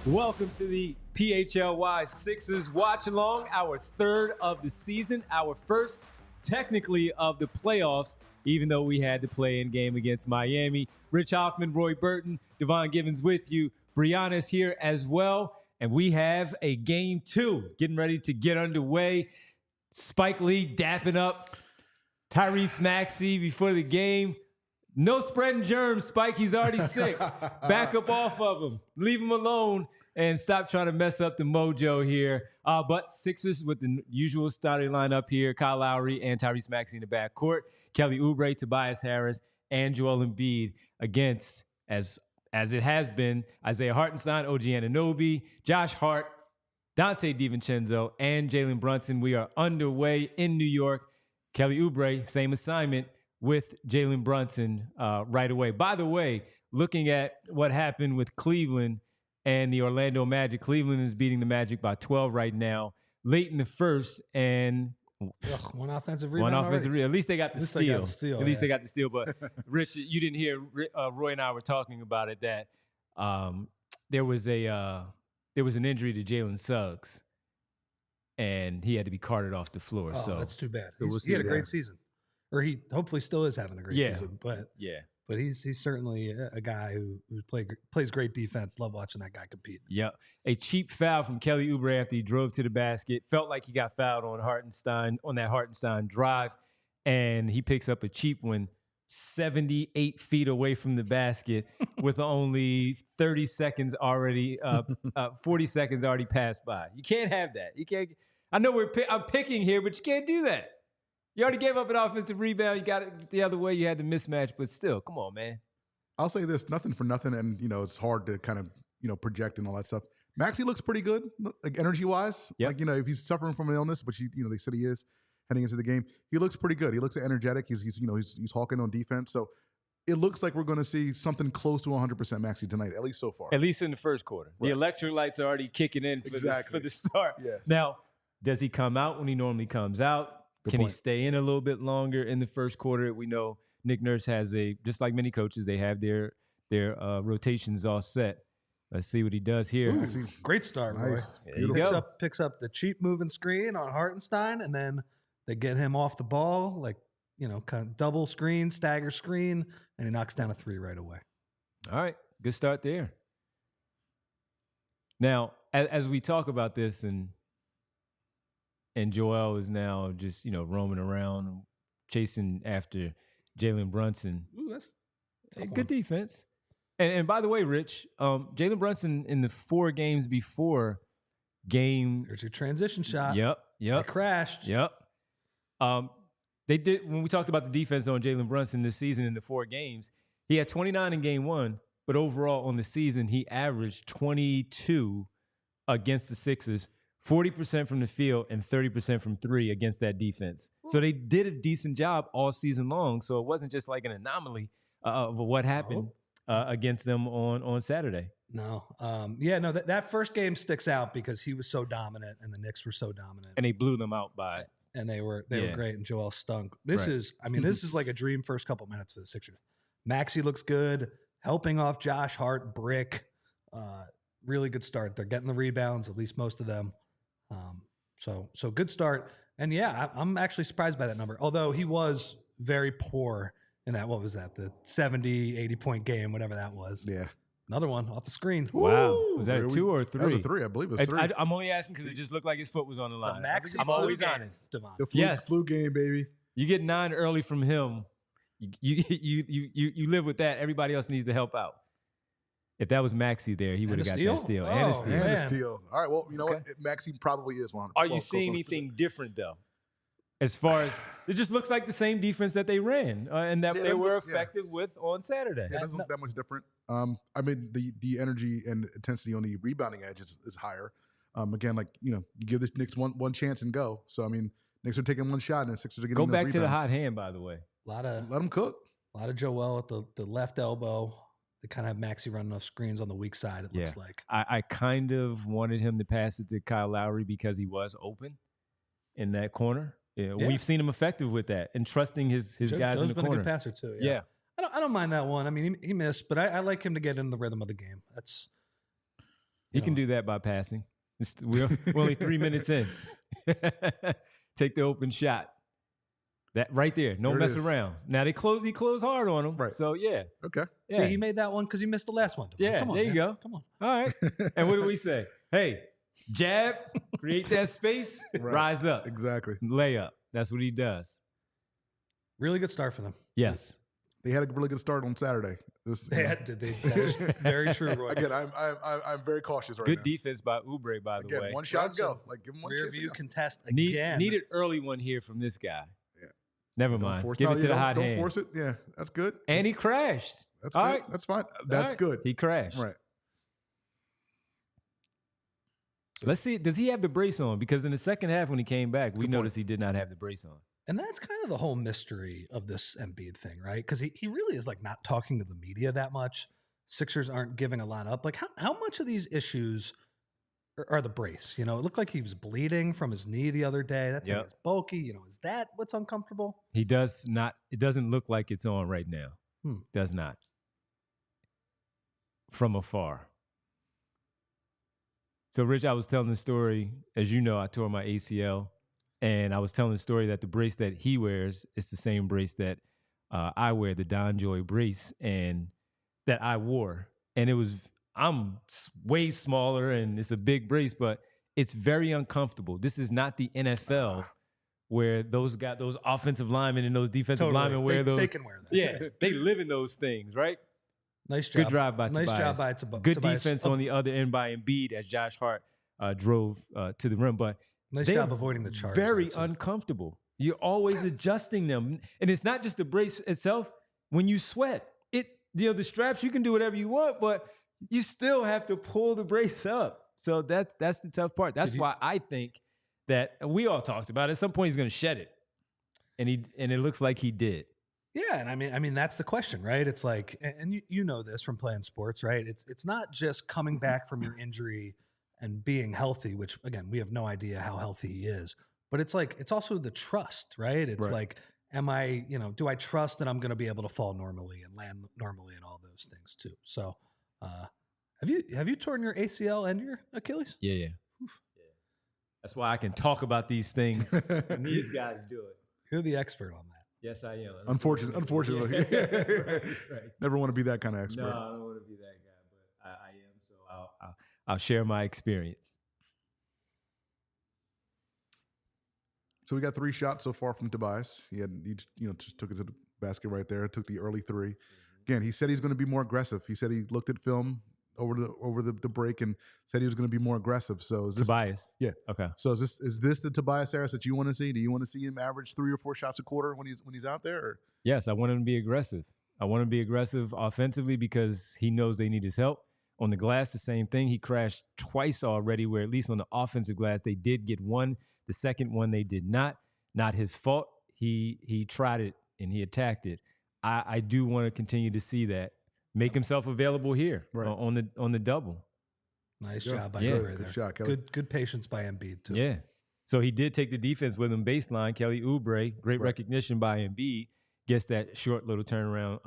Welcome to the PHLY Sixers Watch Along, our third of the season, our first technically of the playoffs, even though we had the play-in game against Miami. Rich Hofmann, Roy Burton, Devon Givens with you. Brianna's here as well, and we have a game two getting ready to get underway. Spike Lee dapping up Tyrese Maxey before the game. No spreading germs, Spike. He's already sick. Back up off of him. Leave him alone and stop trying to mess up the mojo here. But Sixers with the usual starting lineup here. Kyle Lowry and Tyrese Maxey in the backcourt. Kelly Oubre, Tobias Harris, and Joel Embiid against, as it has been, Isaiah Hartenstein, OG Anunoby, Josh Hart, Dante DiVincenzo, and Jalen Brunson. We are underway in New York. Kelly Oubre, same assignment with Jalen Brunson right away. By the way, looking at what happened with Cleveland and the Orlando Magic, Cleveland is beating the Magic by 12 right now, late in the first, and one offensive rebound. At least they got the steal. At least yeah. they got the steal. But Rich, you didn't hear Roy and I were talking about it, that there was an injury to Jalen Suggs, and he had to be carted off the floor. Oh, so that's too bad. So he had a great season. Or he hopefully still is having a great season, but he's certainly a guy who plays great defense. Love watching that guy compete. Yeah, a cheap foul from Kelly Oubre after he drove to the basket. Felt like he got fouled on that Hartenstein drive, and he picks up a cheap one 78 feet away from the basket with only 30 seconds already, 40 seconds already passed by. You can't have that. You can't. I know I'm picking here, but you can't do that. You already gave up an offensive rebound. You got it the other way. You had the mismatch, but still, come on, man. I'll say this, nothing for nothing, and, it's hard to kind of, project and all that stuff. Maxey looks pretty good, like energy-wise. Yep. Like, if he's suffering from an illness, which, they said he is heading into the game, he looks pretty good. He looks energetic. He's hawking on defense. So it looks like we're going to see something close to 100% Maxey tonight, at least so far. At least in the first quarter. Right. The electrolytes are already kicking in for the start. Yes. Now, does he come out when he normally comes out? Can he stay in a little bit longer in the first quarter? We know Nick Nurse has just like many coaches, they have their rotations all set. Let's see what he does here. Ooh, great start, nice. Roy. Picks up the cheap moving screen on Hartenstein, and then they get him off the ball, kind of double screen, stagger screen, and he knocks down a three right away. All right, good start there. Now, as we talk about this, and Joel is now just, roaming around, chasing after Jalen Brunson. Ooh, that's good defense. And by the way, Rich, Jalen Brunson in the 4 games before game. There's your transition shot. Yep. It crashed. Yep. They did, when we talked about the defense on Jalen Brunson this season in the 4 games, he had 29 in game 1, but overall on the season, he averaged 22 against the Sixers. 40% from the field and 30% from 3 against that defense. So they did a decent job all season long. So it wasn't just like an anomaly of what happened against them on Saturday. No. That first game sticks out because he was so dominant and the Knicks were so dominant. And they blew them out by it. And they were great, and Joel stunk. This is like a dream first couple minutes for the Sixers. Maxey looks good, helping off Josh Hart, brick. Really good start. They're getting the rebounds, at least most of them. So good start. And I'm actually surprised by that number. Although he was very poor in that, what was that? The 70, 80-point game, whatever that was. Yeah. Another one off the screen. Wow. Was that a 2 or a 3? That was a 3. I believe it was 3. I'm only asking because it just looked like his foot was on the line. I'm always honest. The flu game, baby. You get 9 early from him. You live with that. Everybody else needs to help out. If that was Maxey there, he would have got that steal. And a steal. And a steal. All right, well, you know what? Maxey probably is one. Are you seeing anything different, though? As far as, it just looks like the same defense that they ran and that they were effective with on Saturday. Yeah, it doesn't look that much different. The energy and intensity on the rebounding edge is higher. Again, you give the Knicks one chance and go. So, Knicks are taking one shot and the Sixers are getting go back to the hot hand, by the way. Let them cook. A lot of Joel at the left elbow. They kind of have Maxey running off screens on the weak side, it looks like. I kind of wanted him to pass it to Kyle Lowry because he was open in that corner. Yeah. We've seen him effective with that and trusting his guys in the corner. Joe's been a good passer too. Yeah. I don't mind that one. He missed, but I like him to get in the rhythm of the game. He can do that by passing. We're only 3 minutes in. Take the open shot. That right there. No mess around. Now he closed hard on him. Right. So yeah. Okay. Yeah. See, he made that one because he missed the last one. Yeah. Come on, there you go. Come on. All right. And what do we say? Hey, jab, create that space, rise up. Exactly. Layup. That's what he does. Really good start for them. Yes. They had a really good start on Saturday. That is very true, Roy. Again, I'm very cautious right Good now. defense by Oubre, by the way. One shot and go. Like, give him one rear chance to view go. contest again. Needed early one here from this guy. Yeah. Never Don't mind. force- Give no, it to you the don't- hot Don't hand. force it. Yeah, that's good. And he crashed. That's All good. right. That's fine. That's All right. good. He crashed. Right. Let's see. Does he have the brace on? Because in the second half, when he came back, we Good point. noticed he did not have the brace on. And that's kind of the whole mystery of this Embiid thing, right? Because he really is like not talking to the media that much. Sixers aren't giving a lot up. Like how much of these issues are the brace? You know, it looked like he was bleeding from his knee the other day. That thing is bulky. You know, is that what's uncomfortable? He does not. It doesn't look like it's on right now. Does not. From afar. So, Rich, I was telling the story. As you know, I tore my ACL. And I was telling the story that the brace that he wears is the same brace that I wear, the Don Joy brace, and that I wore. And I'm way smaller and it's a big brace, but it's very uncomfortable. This is not the NFL where those offensive linemen and those defensive linemen wear those. They can wear that. Yeah, they live in those things, right? Nice job. Good drive by Tobias. Nice job by Tobias. Good defense on the other end by Embiid as Josh Hart drove to the rim. But nice job avoiding the charge. Very uncomfortable. You're always adjusting them. And it's not just the brace itself. When you sweat, the straps, you can do whatever you want, but you still have to pull the brace up. So that's the tough part. That's why I think that we all talked about it. At some point he's going to shed it. And it looks like he did. Yeah, and I mean that's the question, right? It's like, and you know this from playing sports, right? It's not just coming back from your injury and being healthy, which again, we have no idea how healthy he is, but it's like, it's also the trust, right? It's like, do I trust that I'm going to be able to fall normally and land normally and all those things too? So, have you torn your ACL and your Achilles? Yeah. That's why I can talk about these things. And these guys do it. You're the expert on that. Yes, I am. Unfortunately. Right. Never want to be that kind of expert. No, I don't want to be that guy, but I am. So I'll share my experience. So we got 3 shots so far from Tobias. He just took it to the basket right there. Took the early 3. Again, he said he's going to be more aggressive. He said he looked at film over the break and said he was going to be more aggressive. So is this Tobias? Yeah. Okay. So is this the Tobias Harris that you want to see? Do you want to see him average 3 or 4 shots a quarter when he's out there? Or? Yes, I want him to be aggressive. I want him to be aggressive offensively because he knows they need his help. On the glass, the same thing. He crashed twice already, where at least on the offensive glass, they did get one. The second one, they did not. Not his fault. He tried it and he attacked it. I do want to continue to see that. Make himself available here on the double. Nice job by Good Oubre there. shot, Kelly. Good patience by Embiid too. Yeah. So he did take the defense with him baseline. Kelly Oubre, great recognition by Embiid, gets that short little turnaround,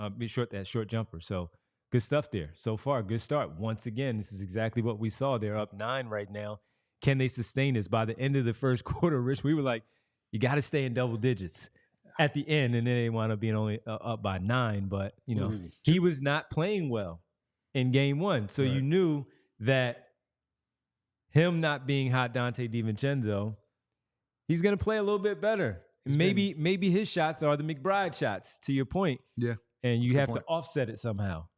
that short jumper. So good stuff there. So far, good start. Once again, this is exactly what we saw. They're up 9 right now. Can they sustain this? By the end of the first quarter, Rich, we were like, you got to stay in double digits at the end, and then they wound up being only up by 9. But, he was not playing well in game 1. So you knew that him not being hot Dante DiVincenzo, he's going to play a little bit better. Maybe his shots are the McBride shots, to your point. Yeah. And you have to offset it somehow.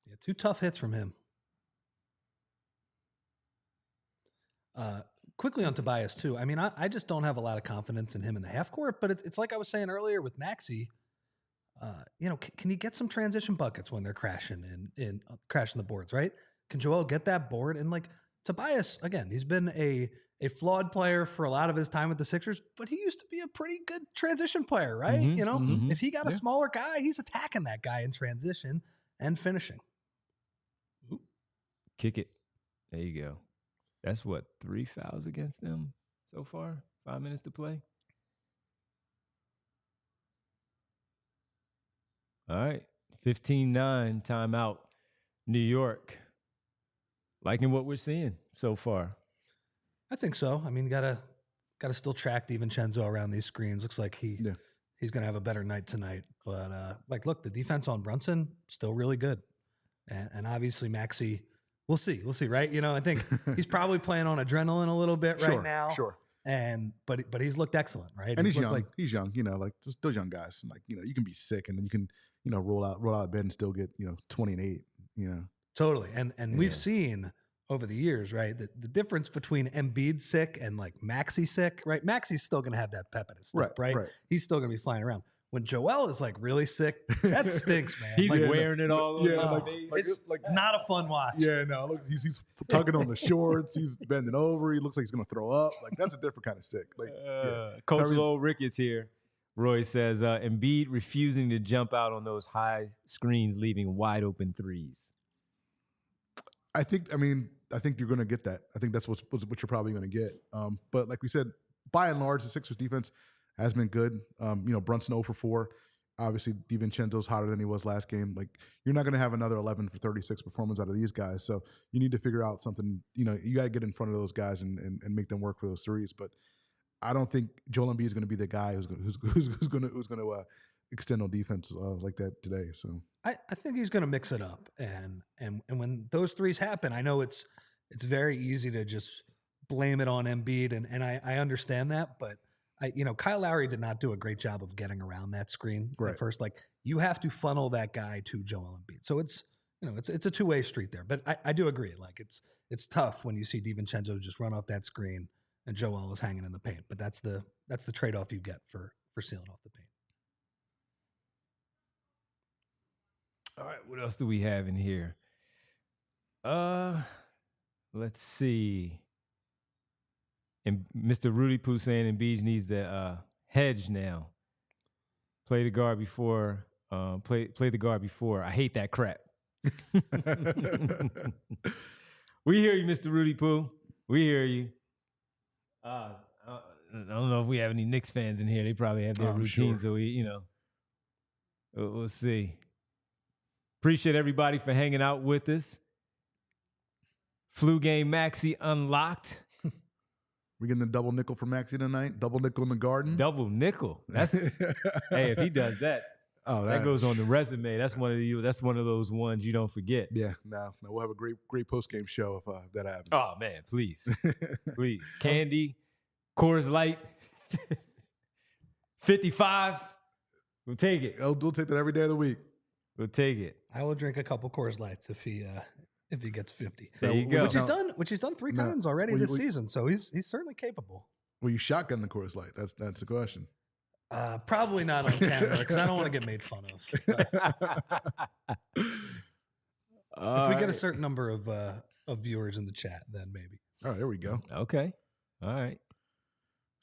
Yeah, 2 tough hits from him. Quickly on Tobias too. I mean, I just don't have a lot of confidence in him in the half court, but it's like I was saying earlier with Maxey. Can you get some transition buckets when they're crashing and crashing the boards, right? Can Joel get that board? And like Tobias, again, he's been a flawed player for a lot of his time with the Sixers, but he used to be a pretty good transition player, right? If he got a smaller guy, he's attacking that guy in transition and finishing. Kick it. There you go. That's 3 fouls against them so far? 5 minutes to play. All right. 15-9 timeout. New York. liking what we're seeing so far. I think so. I mean, gotta still track DiVincenzo around these screens. Looks like he's gonna have a better night tonight. But like, look, the defense on Brunson still really good, and obviously Maxey. We'll see, right? You know, I think he's probably playing on adrenaline a little bit right now. Sure. But he's looked excellent, right? And he's young. He's young. You know, like just those young guys. Like, you know, you can be sick and then you can, you know, roll out of bed and still get, you know, 20 and 8. You know, totally. And we've seen over the years, right, the difference between Embiid sick and like Maxey sick, right? Maxey's still going to have that pep in his step, right? He's still going to be flying around. When Joel is like really sick, that stinks, man. He's like, wearing it all over. Yeah, it's like not a fun watch. Yeah, no, look, he's tugging on the shorts. He's bending over. He looks like he's gonna throw up. Like that's a different kind of sick. Like, Coach Lowell Ricketts here. Roy says Embiid refusing to jump out on those high screens, leaving wide open threes. I think you're gonna get that. I think that's what you're probably gonna get. But like we said, by and large, the Sixers defense has been good. You know, Brunson 0 for 4. Obviously, DiVincenzo's hotter than he was last game. Like, you're not going to have another 11 for 36 performance out of these guys. So you need to figure out something. You know, you got to get in front of those guys and make them work for those threes. But I don't think Joel Embiid is going to be the guy who's going to extend on defense like that today. So I think he's going to mix it up. And when those threes happen, I know it's very easy to just blame it on Embiid, and I understand that, but Kyle Lowry did not do a great job of getting around that screen at first. Like, you have to funnel that guy to Joel Embiid. So it's a two-way street there. But I do agree. Like, it's tough when you see DiVincenzo just run off that screen and Joel is hanging in the paint. But that's the trade-off you get for sealing off the paint. All right, what else do we have in here? Let's see. And Mr. Rudy Poo saying Embiid needs the hedge now. Play the guard before. Play the guard before. I hate that crap. We hear you, Mr. Rudy Poo. We hear you. I don't know if we have any Knicks fans in here. They probably have their routines, so we'll see. Appreciate everybody for hanging out with us. Flu game Maxey unlocked. We getting the double nickel for Maxey tonight? Double nickel in the Garden? Double nickel. That's hey, if he does that, that goes on the resume. That's one of those ones you don't forget. Yeah, no, we'll have a great post-game show if that happens. Oh man, please. Please. Candy, Coors Light, 55. We'll take it. We'll take that every day of the week. We'll take it. I will drink a couple Coors Lights if he gets 50. There you go. Which he's done 3 times already this season. So he's certainly capable. Will you shotgun the Coors Light? That's the question. Probably not on camera because I don't want to get made fun of. If we get a certain number of viewers in the chat, then maybe. All right, there we go. Okay. All right.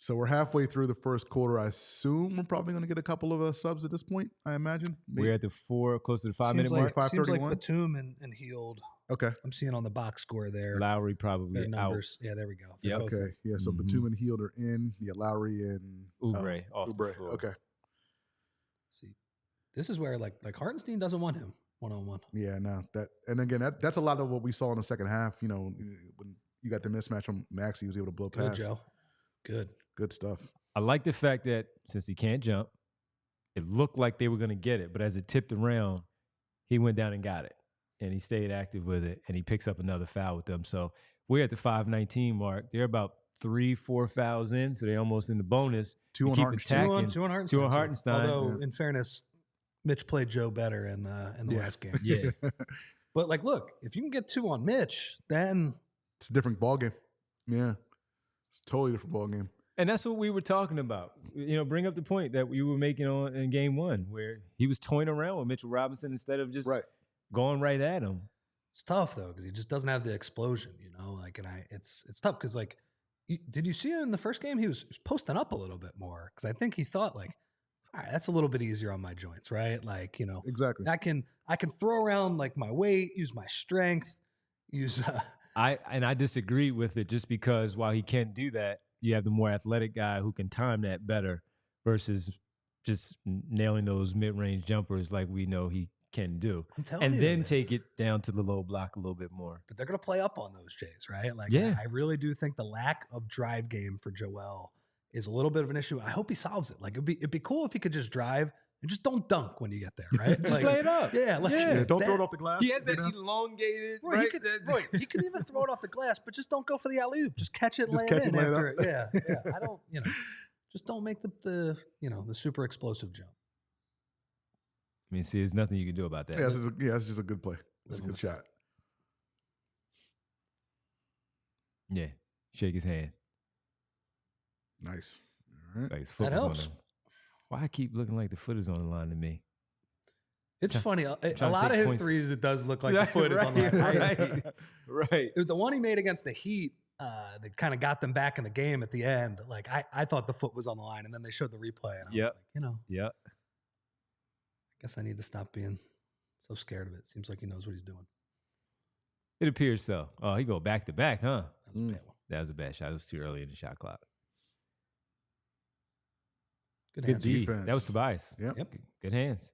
So we're halfway through the first quarter. I assume we're probably going to get a couple of subs at this point, I imagine. Maybe. We're at the close to the 5-minute mark. 5:31. Seems like Batum and Healed. Okay. I'm seeing on the box score there. Lowry probably their numbers. Out. Yeah, there we go. Yeah. Okay. Yeah. So Batum and Healed are in. Yeah. Lowry and Oubre off the floor. Okay. See, this is where like Hartenstein doesn't want him 1-on-1. Yeah. No. And again, that's a lot of what we saw in the second half. You know, when you got the mismatch on Maxey, he was able to blow past. Good, Joe. Good stuff. I like the fact that since he can't jump, it looked like they were going to get it, but as it tipped around, he went down and got it, and he stayed active with it, and he picks up another foul with them. So we're at the 5:19 mark. They're about 3-4 fouls in, so they're almost in the bonus. Two on Hartenstein. Two on Hartenstein. Although, in fairness, Mitch played Joe better in the last game. Yeah. But, like, look, if you can get 2 on Mitch, then it's a different ballgame. Yeah. It's a totally different ballgame. And that's what we were talking about. You know, bring up the point that we were making in game 1 where he was toying around with Mitchell Robinson instead of just going right at him. It's tough, though, because he just doesn't have the explosion, you know? Like, and it's tough because, like, did you see him in the first game? He was posting up a little bit more because I think he thought, like, all right, that's a little bit easier on my joints, right? Like, you know. Exactly. I can throw around, like, my weight, use my strength, use I disagree with it just because while he can't do that, you have the more athletic guy who can time that better versus just nailing those mid-range jumpers like we know he can do. I'm telling And you, then man. take it down to the low block a little bit more. But they're going to play up on those Jays, right? Like, Yeah. I really do think the lack of drive game for Joel is a little bit of an issue. I hope he solves it. Like, it'd be cool if he could just drive and just don't dunk when you get there, right? Just like, lay it up. Yeah, like, Yeah, don't throw it that- off the glass. He has that you know? elongated, Right, right? He can even throw it off the glass, but just don't go for the alley-oop. Just catch it and Just lay catch it in it, lay it after up. it. Yeah. I don't, just don't make the super explosive jump. I mean, see, there's nothing you can do about that. It's just a good play. It's a good shot. Yeah. Shake his hand. Nice. All right. Like his foot That was helps. on him. Why I keep looking like the foot is on the line to me? It's funny. A to lot of take his points. threes, it does look like the foot is on the line. Right. Right. It was the one he made against the Heat that kind of got them back in the game at the end. Like, I thought the foot was on the line, and then they showed the replay, and I was like, Yeah. I guess I need to stop being so scared of it. Seems like he knows what he's doing. It appears so. Oh, he go back to back, huh? That was a bad one. That was a bad shot. It was too early in the shot clock. Good Good hands. D. defense. That was Tobias. Yep. Good hands.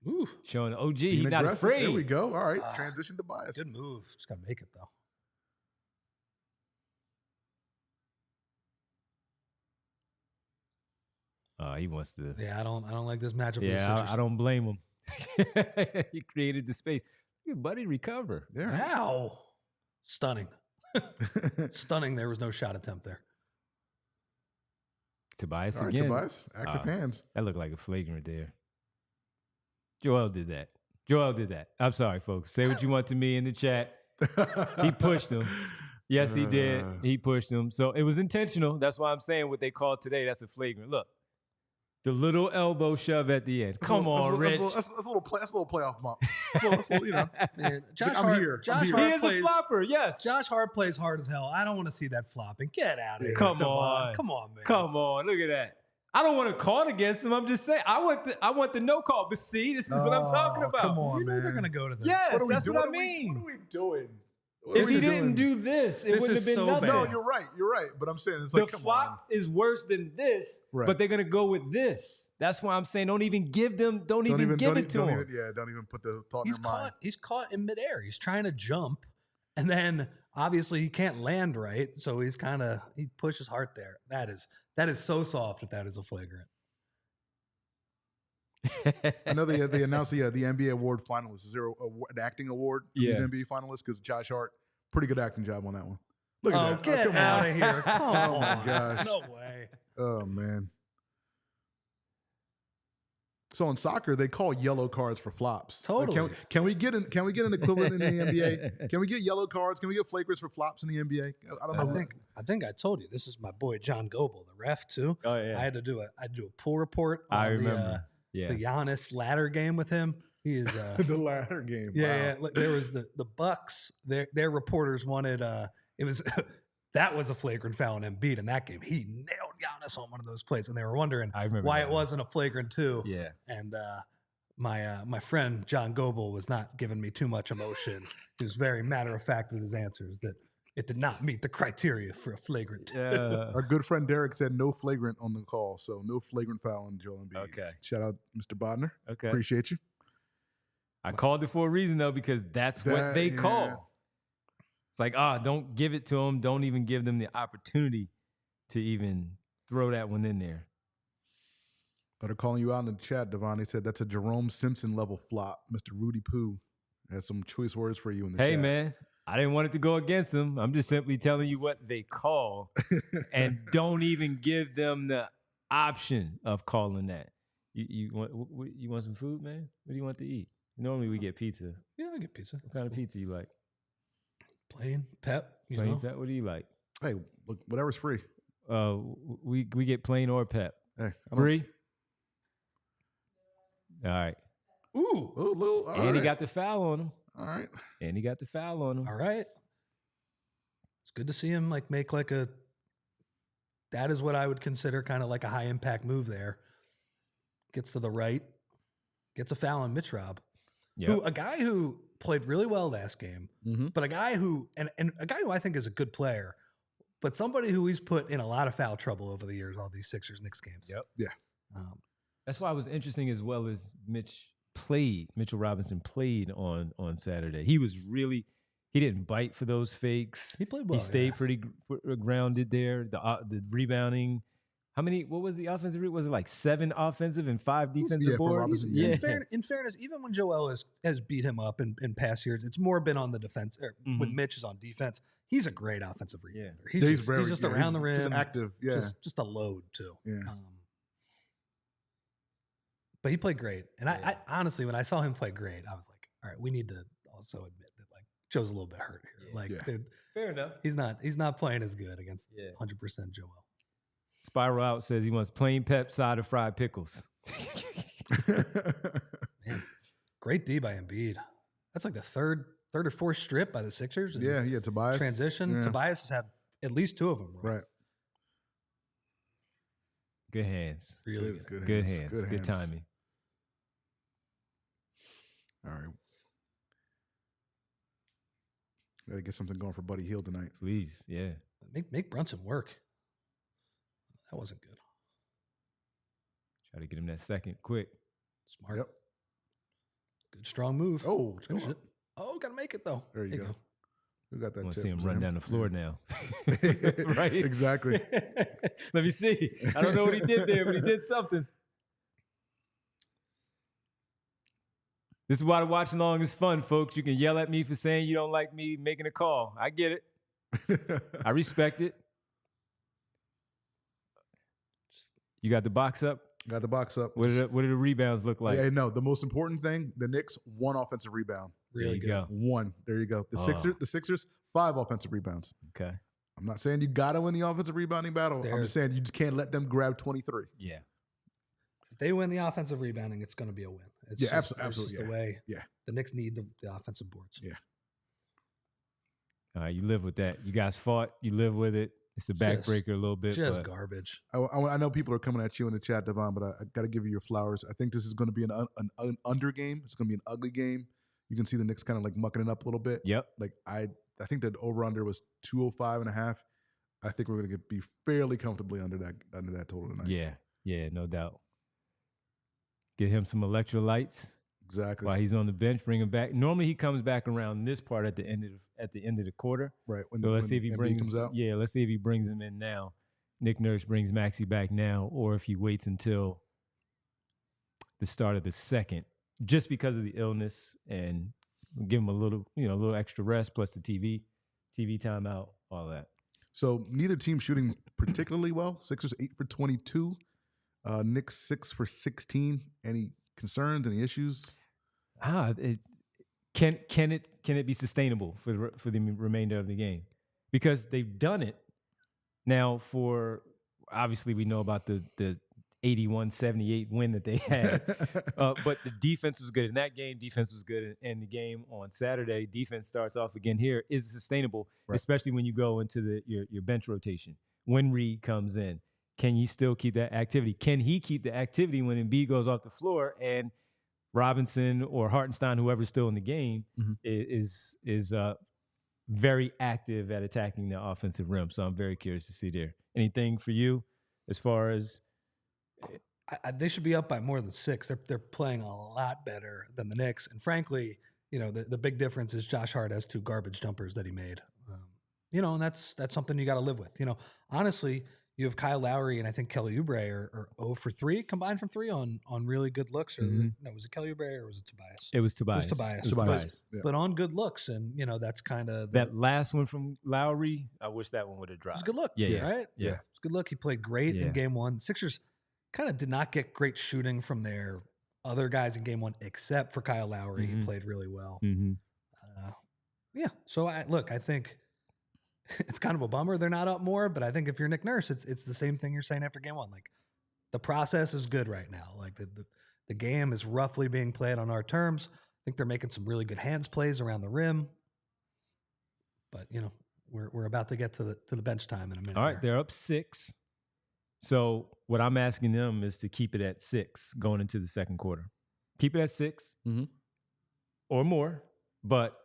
Ooh, Showing OG. Being He's not aggressive. afraid. There we go. All right. Ah, Transition to bias. good move. Just got to make it, though. He wants to. Yeah, I don't like this matchup. Yeah, I don't blame him. He created the space. Look at Buddy recover. There. Ow. Stunning. Stunning. There was no shot attempt there. Tobias All right, again. Tobias. Active hands. That looked like a flagrant there. Joel did that. Joel did that. I'm sorry, folks. Say what you want to me in the chat. He pushed him. Yes, he did. He pushed him. So it was intentional. That's why I'm saying what they call today. That's a flagrant. Look, the little elbow shove at the end. Come on, Rich. That's a little playoff bump. That's a little, Man, I'm Hart, here. Josh I'm here. Hart He is plays, a flopper. Yes. Josh Hart plays hard as hell. I don't want to see that flopping. Get out of here. Come Devon. on. Come on, man. Come on. Look at that. I don't want to call it against him. I'm just saying I want the no call. But see, this is what I'm talking about. Come on, You know man. they're going to go to the Yes, What are we that's do- what I are we- mean. What are we doing? If he didn't do this, it This wouldn't is have been so nothing. bad. No, you're right. You're right. But I'm saying it's The like, come flop is worse than this, Right. but they're gonna go with this. That's why I'm saying don't even give them. Don't even give it to don't them. even, don't even put the thought in He's their mind. caught. He's caught in midair. He's trying to jump, and then obviously he can't land right, so he pushes Hart there. That is so soft that is a flagrant. I know they announced the NBA award finalists. Is there an acting award for these Yeah. NBA finalists? Because Josh Hart, pretty good acting job on that one. Look Oh, at that. get come out on. of here! Come Oh, on, my gosh. no way. Oh man. So in soccer, they call yellow cards for flops. Like, Totally. can we get an equivalent in the NBA? Can we get yellow cards? Can we get flagrants for flops in the NBA? I don't know. I think I told you this is my boy John Goebel, the ref too. Oh yeah, I had to do a pool report on I remember. the Giannis ladder game with him. He is the latter game. yeah, Wow. yeah. There was the Bucks. Their reporters wanted it was that was a flagrant foul on Embiid in that game. He nailed Giannis on one of those plays, and they were wondering I remember why that it one. wasn't a flagrant too. Yeah. And my friend John Goebel was not giving me too much emotion. He was very matter of fact with his answers that it did not meet the criteria for a flagrant. Our good friend Derek said no flagrant on the call, so no flagrant foul on Joel Embiid. Okay. Shout out, Mr. Bodner. Okay. Appreciate you. I called it for a reason though, because that's what That- they yeah. call. It's like, don't give it to them. Don't even give them the opportunity to even throw that one in there. They're calling you out in the chat, Devon. They said that's a Jerome Simpson level flop. Mr. Rudy Poo has some choice words for you in the Hey chat. man, I didn't want it to go against them. I'm just simply telling you what they call, and don't even give them the option of calling that. You want some food, man? What do you want to eat? Normally we get pizza. Yeah, I get pizza. What kind of pizza you like? Plain pep. Plain know? pep? What do you like? Hey, look, whatever's free. We get plain or pep. Hey, I don't- Free. All right. Ooh. all And he right. got the foul on him. All right. And he got the foul on him. All right. It's good to see him make like a. That is what I would consider kind of like a high impact move there. Gets to the right, gets a foul on Mitch Rob, Yep. a guy who played really well last game, Mhm. but a guy who and a guy who I think is a good player, but somebody who he's put in a lot of foul trouble over the years, all these Sixers Knicks games. Yep. Yeah. That's why it was interesting as well as Mitchell Robinson played on Saturday. He was really, he didn't bite for those fakes. He played well. He stayed pretty grounded there. The rebounding. What was the offensive? Was it like 7 offensive and 5 defensive boards? Yeah. In fairness, even when Joel has beat him up in past years, it's more been on the defense. When Mitch is on defense, he's a great offensive rebounder. He's just around the rim. Just active. Yeah. Just a load, too. Yeah. But he played great. And I honestly, when I saw him play great, I was like, all right, we need to also admit that like Joe's a little bit hurt here. Dude, fair enough. He's not playing as good against 100% Joel. Spiral Out says he wants plain pep side of fried pickles. Man, great D by Embiid. That's like the third or fourth strip by the Sixers. Yeah, Tobias. Transition. Yeah. Tobias has had at least 2 of them. Right. Good hands. Really good hands. Good timing. All right. Got to get something going for Buddy Hield tonight. Please, yeah. Make Brunson work. That wasn't good. Try to get him that second quick. Smart. Yep. Good strong move. Oh, finish it. Oh, got to make it though. There you go. Who got that? I want to see him run down the floor now. Right? Exactly. Let me see. I don't know what he did there, but he did something. This is why the watch along is fun, folks. You can yell at me for saying you don't like me making a call. I get it. I respect it. You got the box up? Got the box up. What do the rebounds look like? Yeah, no, the most important thing, the Knicks, 1 offensive rebound. Really good. Go. 1. There you go. The Sixers, 5 offensive rebounds. Okay. I'm not saying you got to win the offensive rebounding battle. I'm just saying you just can't let them grab 23. Yeah. If they win the offensive rebounding, it's going to be a win. It's absolutely. It's just the way. Yeah. The Knicks need the offensive boards. Yeah. All right, you live with that. You guys fought. You live with it. It's a backbreaker a little bit. Just garbage. I know people are coming at you in the chat, Devon, but I got to give you your flowers. I think this is going to be an under game. It's going to be an ugly game. You can see the Knicks kind of like mucking it up a little bit. Yep. Like I think that over-under was 205.5. I think we're going to be fairly comfortably under that total tonight. Yeah, no doubt. Get him some electrolytes. Exactly. While he's on the bench, bring him back. Normally he comes back around this part at the end of the quarter. Right. So let's see if he brings out. Yeah, let's see if he brings him in now. Nick Nurse brings Maxey back now, or if he waits until the start of the second, just because of the illness, and give him a little extra rest plus the TV timeout, all that. So neither team shooting particularly well. Sixers 8 for 22, Knicks 6 for 16. Any concerns? Any issues? Can it be sustainable for the remainder of the game? Because they've done it now for, obviously we know about the 81-78 win that they had, but the defense was good in that game. Defense was good in the game on Saturday. Defense starts off again here. Is it sustainable, especially when you go into your bench rotation? When Reed comes in, can you still keep that activity? Can he keep the activity when Embiid goes off the floor and Robinson or Hartenstein, whoever's still in the game, is very active at attacking the offensive rim? So I'm very curious to see there. Anything for you as far as? They should be up by more than 6. They're playing a lot better than the Knicks, and frankly, the big difference is Josh Hart has 2 garbage jumpers that he made. And that's something you got to live with. Honestly. You have Kyle Lowry and I think Kelly Oubre are 0 for 3 combined from 3 on really good looks. Or no, was it Kelly Oubre or was it Tobias? It was Tobias. Tobias. But on good looks, and that's kind of that last one from Lowry. I wish that one would have dropped. It was a good look. Right? Yeah. It was a good look. He played great in game 1. The Sixers kind of did not get great shooting from their other guys in game 1, except for Kyle Lowry. He played really well. So I think. It's kind of a bummer they're not up more, but I think if you're Nick Nurse, it's the same thing you're saying after game 1. Like the process is good right now. Like the game is roughly being played on our terms. I think they're making some really good hands plays around the rim. But we're about to get to the bench time in a minute. All right, they're up 6. So what I'm asking them is to keep it at 6 going into the second quarter. Keep it at 6 or more, but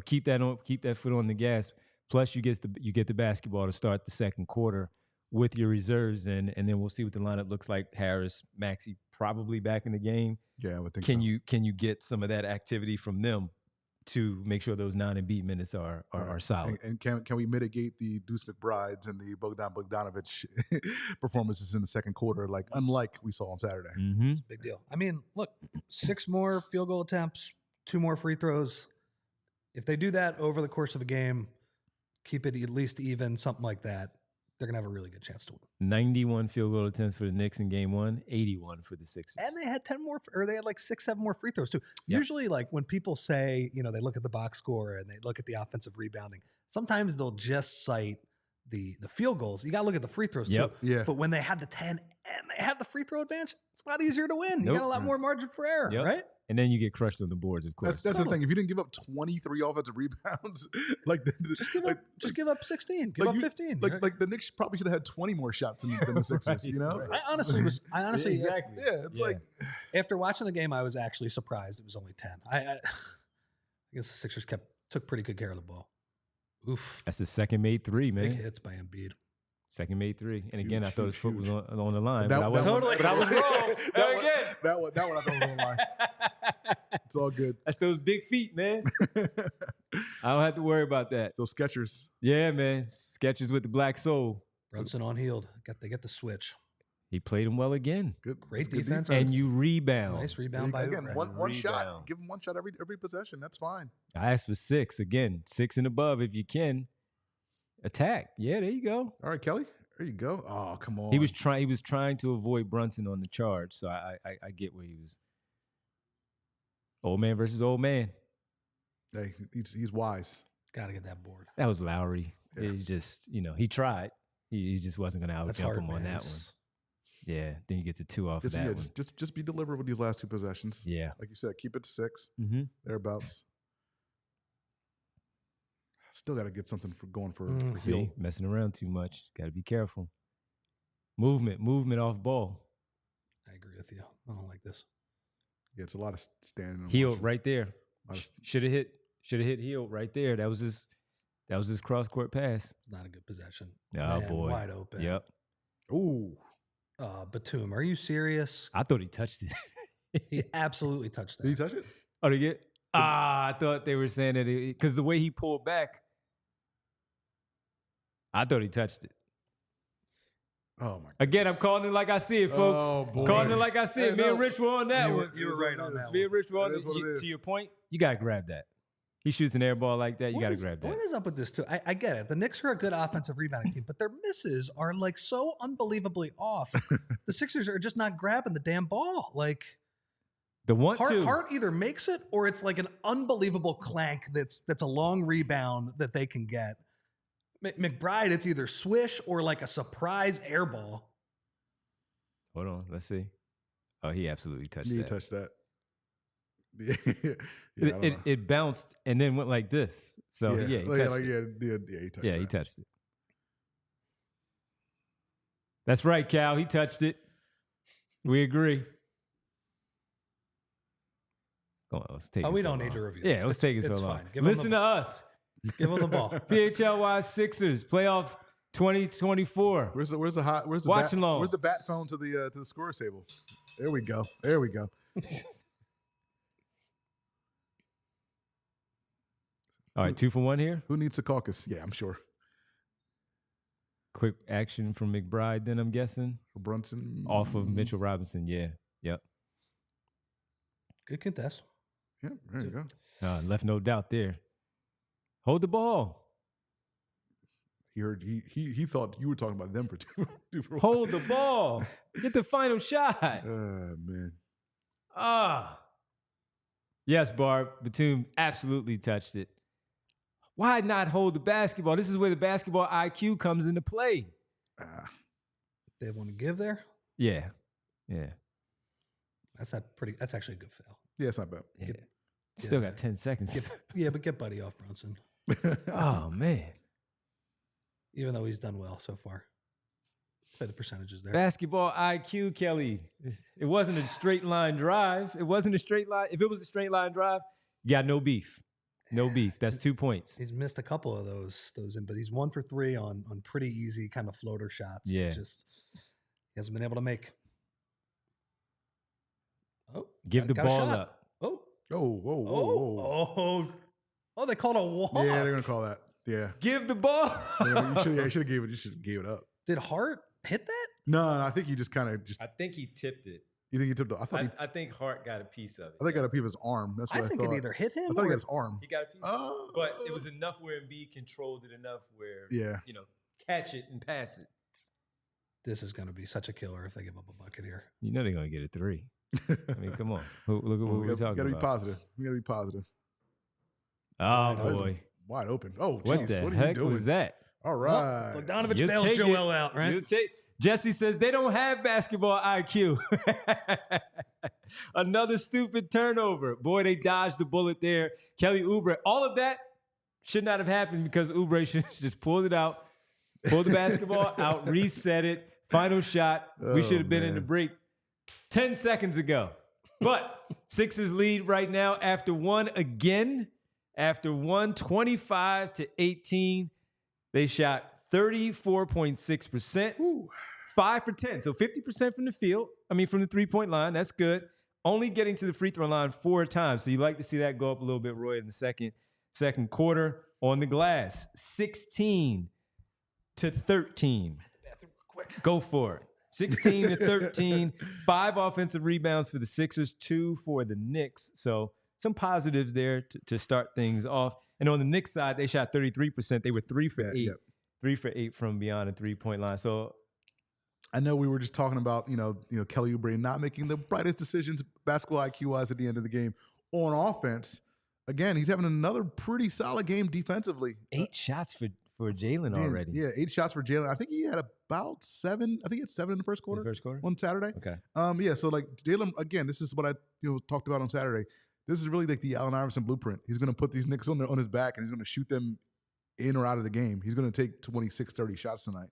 keep that foot on the gas. Plus, you get the basketball to start the second quarter with your reserves in, and then we'll see what the lineup looks like. Harris, Maxey probably back in the game. Yeah, I would think Can you get some of that activity from them to make sure those non-Embiid minutes are solid? And can we mitigate the Deuce McBrides and the Bogdanovich performances in the second quarter, like unlike we saw on Saturday? Mm-hmm. Big deal. I mean, look, 6 more field goal attempts, 2 more free throws. If they do that over the course of a game, keep it at least even, something like that, they're going to have a really good chance to win. 91 field goal attempts for the Knicks in game 1, 81 for the Sixers. And they had 10 more, or they had like 6, 7 more free throws too. Yep. Usually, like when people say, they look at the box score and they look at the offensive rebounding, sometimes they'll just cite the field goals. You got to look at the free throws too. Yeah. But when they had the 10 and they have the free throw advantage, it's a lot easier to win. You Nope. got a lot more margin for error, Yep. right? And then you get crushed on the boards, of course. That's the thing. If you didn't give up 23 offensive rebounds, Just give up 16, give up 15. Like the Knicks probably should have had 20 more shots than the Sixers. Right. I honestly, exactly. Yeah, it's like after watching the game, I was actually surprised it was only 10. I guess the Sixers took pretty good care of the ball. Oof. That's his second made 3, man. Big hits by Embiid. Second made 3. And again, Huge, I thought his foot huge. was on the line. That- but I was that one- but I was wrong. that one I thought was on the line. It's all good. That's those big feet, man. I don't have to worry about that. So Skechers. Yeah, man. Sketches with the black soul. Brunson on healed. They get the switch. He played him well again. Good, Great that's good defense. And you rebound. Nice rebound by Again, one Rebound. shot. Give him one shot every possession. That's fine. I asked for 6. Again, 6 and above if you can. Attack. Yeah, there you go. All right, Kelly. There you go. Oh, come on. He was trying to avoid Brunson on the charge, so I get where he was. Old man versus old man. Hey, he's wise. Got to get that board. That was Lowry. Yeah. He just, he tried. He just wasn't going to That's outjump hard, him on man. that one. Yeah, then you get to 2 off of that one. Just be deliberate with these last 2 possessions. Yeah. Like you said, keep it to 6. Mm-hmm. Thereabouts. Still got to get something going for See, Hill. messing around too much. Got to be careful. Movement off ball. I agree with you. I don't like this. Yeah, it's a lot of standing. and Heel watching. right there. A lot of- Should have hit heel right there. That was his cross court pass. It's not a good possession. Oh Man, boy. wide open. Yep. Ooh. Batum, are you serious? I thought he touched it. He absolutely touched that. Did he touch it? Oh, they get? I thought they were saying that because the way he pulled back, I thought he touched it. Oh my. Again, I'm goodness. calling it like I see it, folks. Oh, boy. Calling it like I see it. Hey, Me no. and Rich were on that You one. were right on that Me one. and Rich were on It is what it To is. your point, you got to grab that. He shoots an air ball like that. You got to grab that. What is up with this too? I get it. The Knicks are a good offensive rebounding team, but their misses are like so unbelievably off. The Sixers are just not grabbing the damn ball. Like The 1-2. Hart either makes it or it's like an unbelievable clank that's a long rebound that they can get. McBride, it's either swish or like a surprise air ball. Hold on. Let's see. Oh, he absolutely touched Yeah, he that. touched that. Yeah, I don't know. It bounced and then went like this. So yeah, he touched it. He touched Yeah, that. he touched it. That's right, Cal. He touched it. We agree. Go on, let's take it. We don't need to review Yeah, this. let's take it so It's long. fine. Give him Listen the- to us. Give him the ball. PHLY Sixers playoff 2024. Where's the Watch bat, along. Where's the bat phone to the scorer's table? There we go. There we go. All right, 2 for 1 here. Who needs a caucus? Yeah, I'm sure. Quick action from McBride, then I'm guessing. For Brunson. Off of Mitchell Robinson. Yeah. Yep. Good contest. Yeah, there you go. Left no doubt there. Hold the ball. He thought you were talking about them for two for one. Hold the ball. Get the final shot. Man. Yes, Barb. Batum absolutely touched it. Why not hold the basketball? This is where the basketball IQ comes into play. They have one to give there. Yeah. Yeah. That's actually a good fail. Yeah, it's not bad. Yeah. Still yeah. got 10 seconds. But get Buddy off Brunson. Oh, man. Even though he's done well so far. Play the percentages there. Basketball IQ, Kelly. It wasn't a straight line drive. It wasn't a straight line. If it was a straight line drive, you got no beef. No beef. That's 2 points. He's missed a couple of those, but he's 1 for 3 on pretty easy kind of floater shots. Yeah. That just he hasn't been able to make. Oh, Give the got a ball shot. up. Oh, Whoa. oh! They called a walk. Yeah, they're gonna call that. Yeah. Give the ball. You should have gave it. You should have gave it up. Did Hart hit that? No, I think he just kind of I think he tipped it. You think he tipped it? I think Hart got a piece of it. I think he got a piece of his arm. That's what I think thought. it either hit him. I thought he got his arm. He got a piece, but it was enough where Embiid controlled it enough where catch it and pass it. This is going to be such a killer if they give up a bucket here. You know they're going to get a 3. I mean, come on. Look at what we're talking about. We got to be positive. We got to be positive. Oh, boy. Wide open. Oh, what geez. the What heck was that? All right. Well, Bogdanovich bails Joel out, right? Jesse says they don't have basketball IQ. Another stupid turnover. Boy, they dodged the bullet there. Kelly Oubre. All of that should not have happened because Oubre should have just pulled it out, pulled the basketball out, reset it. Final shot. We should have been in the break 10 seconds ago. But Sixers lead right now after one again. After one, 25-18. They shot 34.6%. 5 for 10. So 50% from the field. I mean, from the three-point line. That's good. Only getting to the free throw line 4 times. So you like to see that go up a little bit, Roy, in the second quarter. On the glass, 16-13. Go for it. 16-13. 5 offensive rebounds for the Sixers, 2 for the Knicks. So some positives there to start things off. And on the Knicks side, they shot 33%. They were 3 for 8. Yep. 3 for 8 from beyond the three-point line. So I know we were just talking about, Kelly Oubre not making the brightest decisions basketball IQ-wise at the end of the game. On offense, again, he's having another pretty solid game defensively. 8 shots for Jalen already. Yeah, 8 shots for Jalen. I think he had about 7. I think he had 7 in the first quarter. On Saturday. Okay. Yeah, so like Jalen, again, this is what I talked about on Saturday. This is really like the Allen Iverson blueprint. He's going to put these Knicks on his back, and he's going to shoot them in or out of the game. He's going to take 26, 30 shots tonight.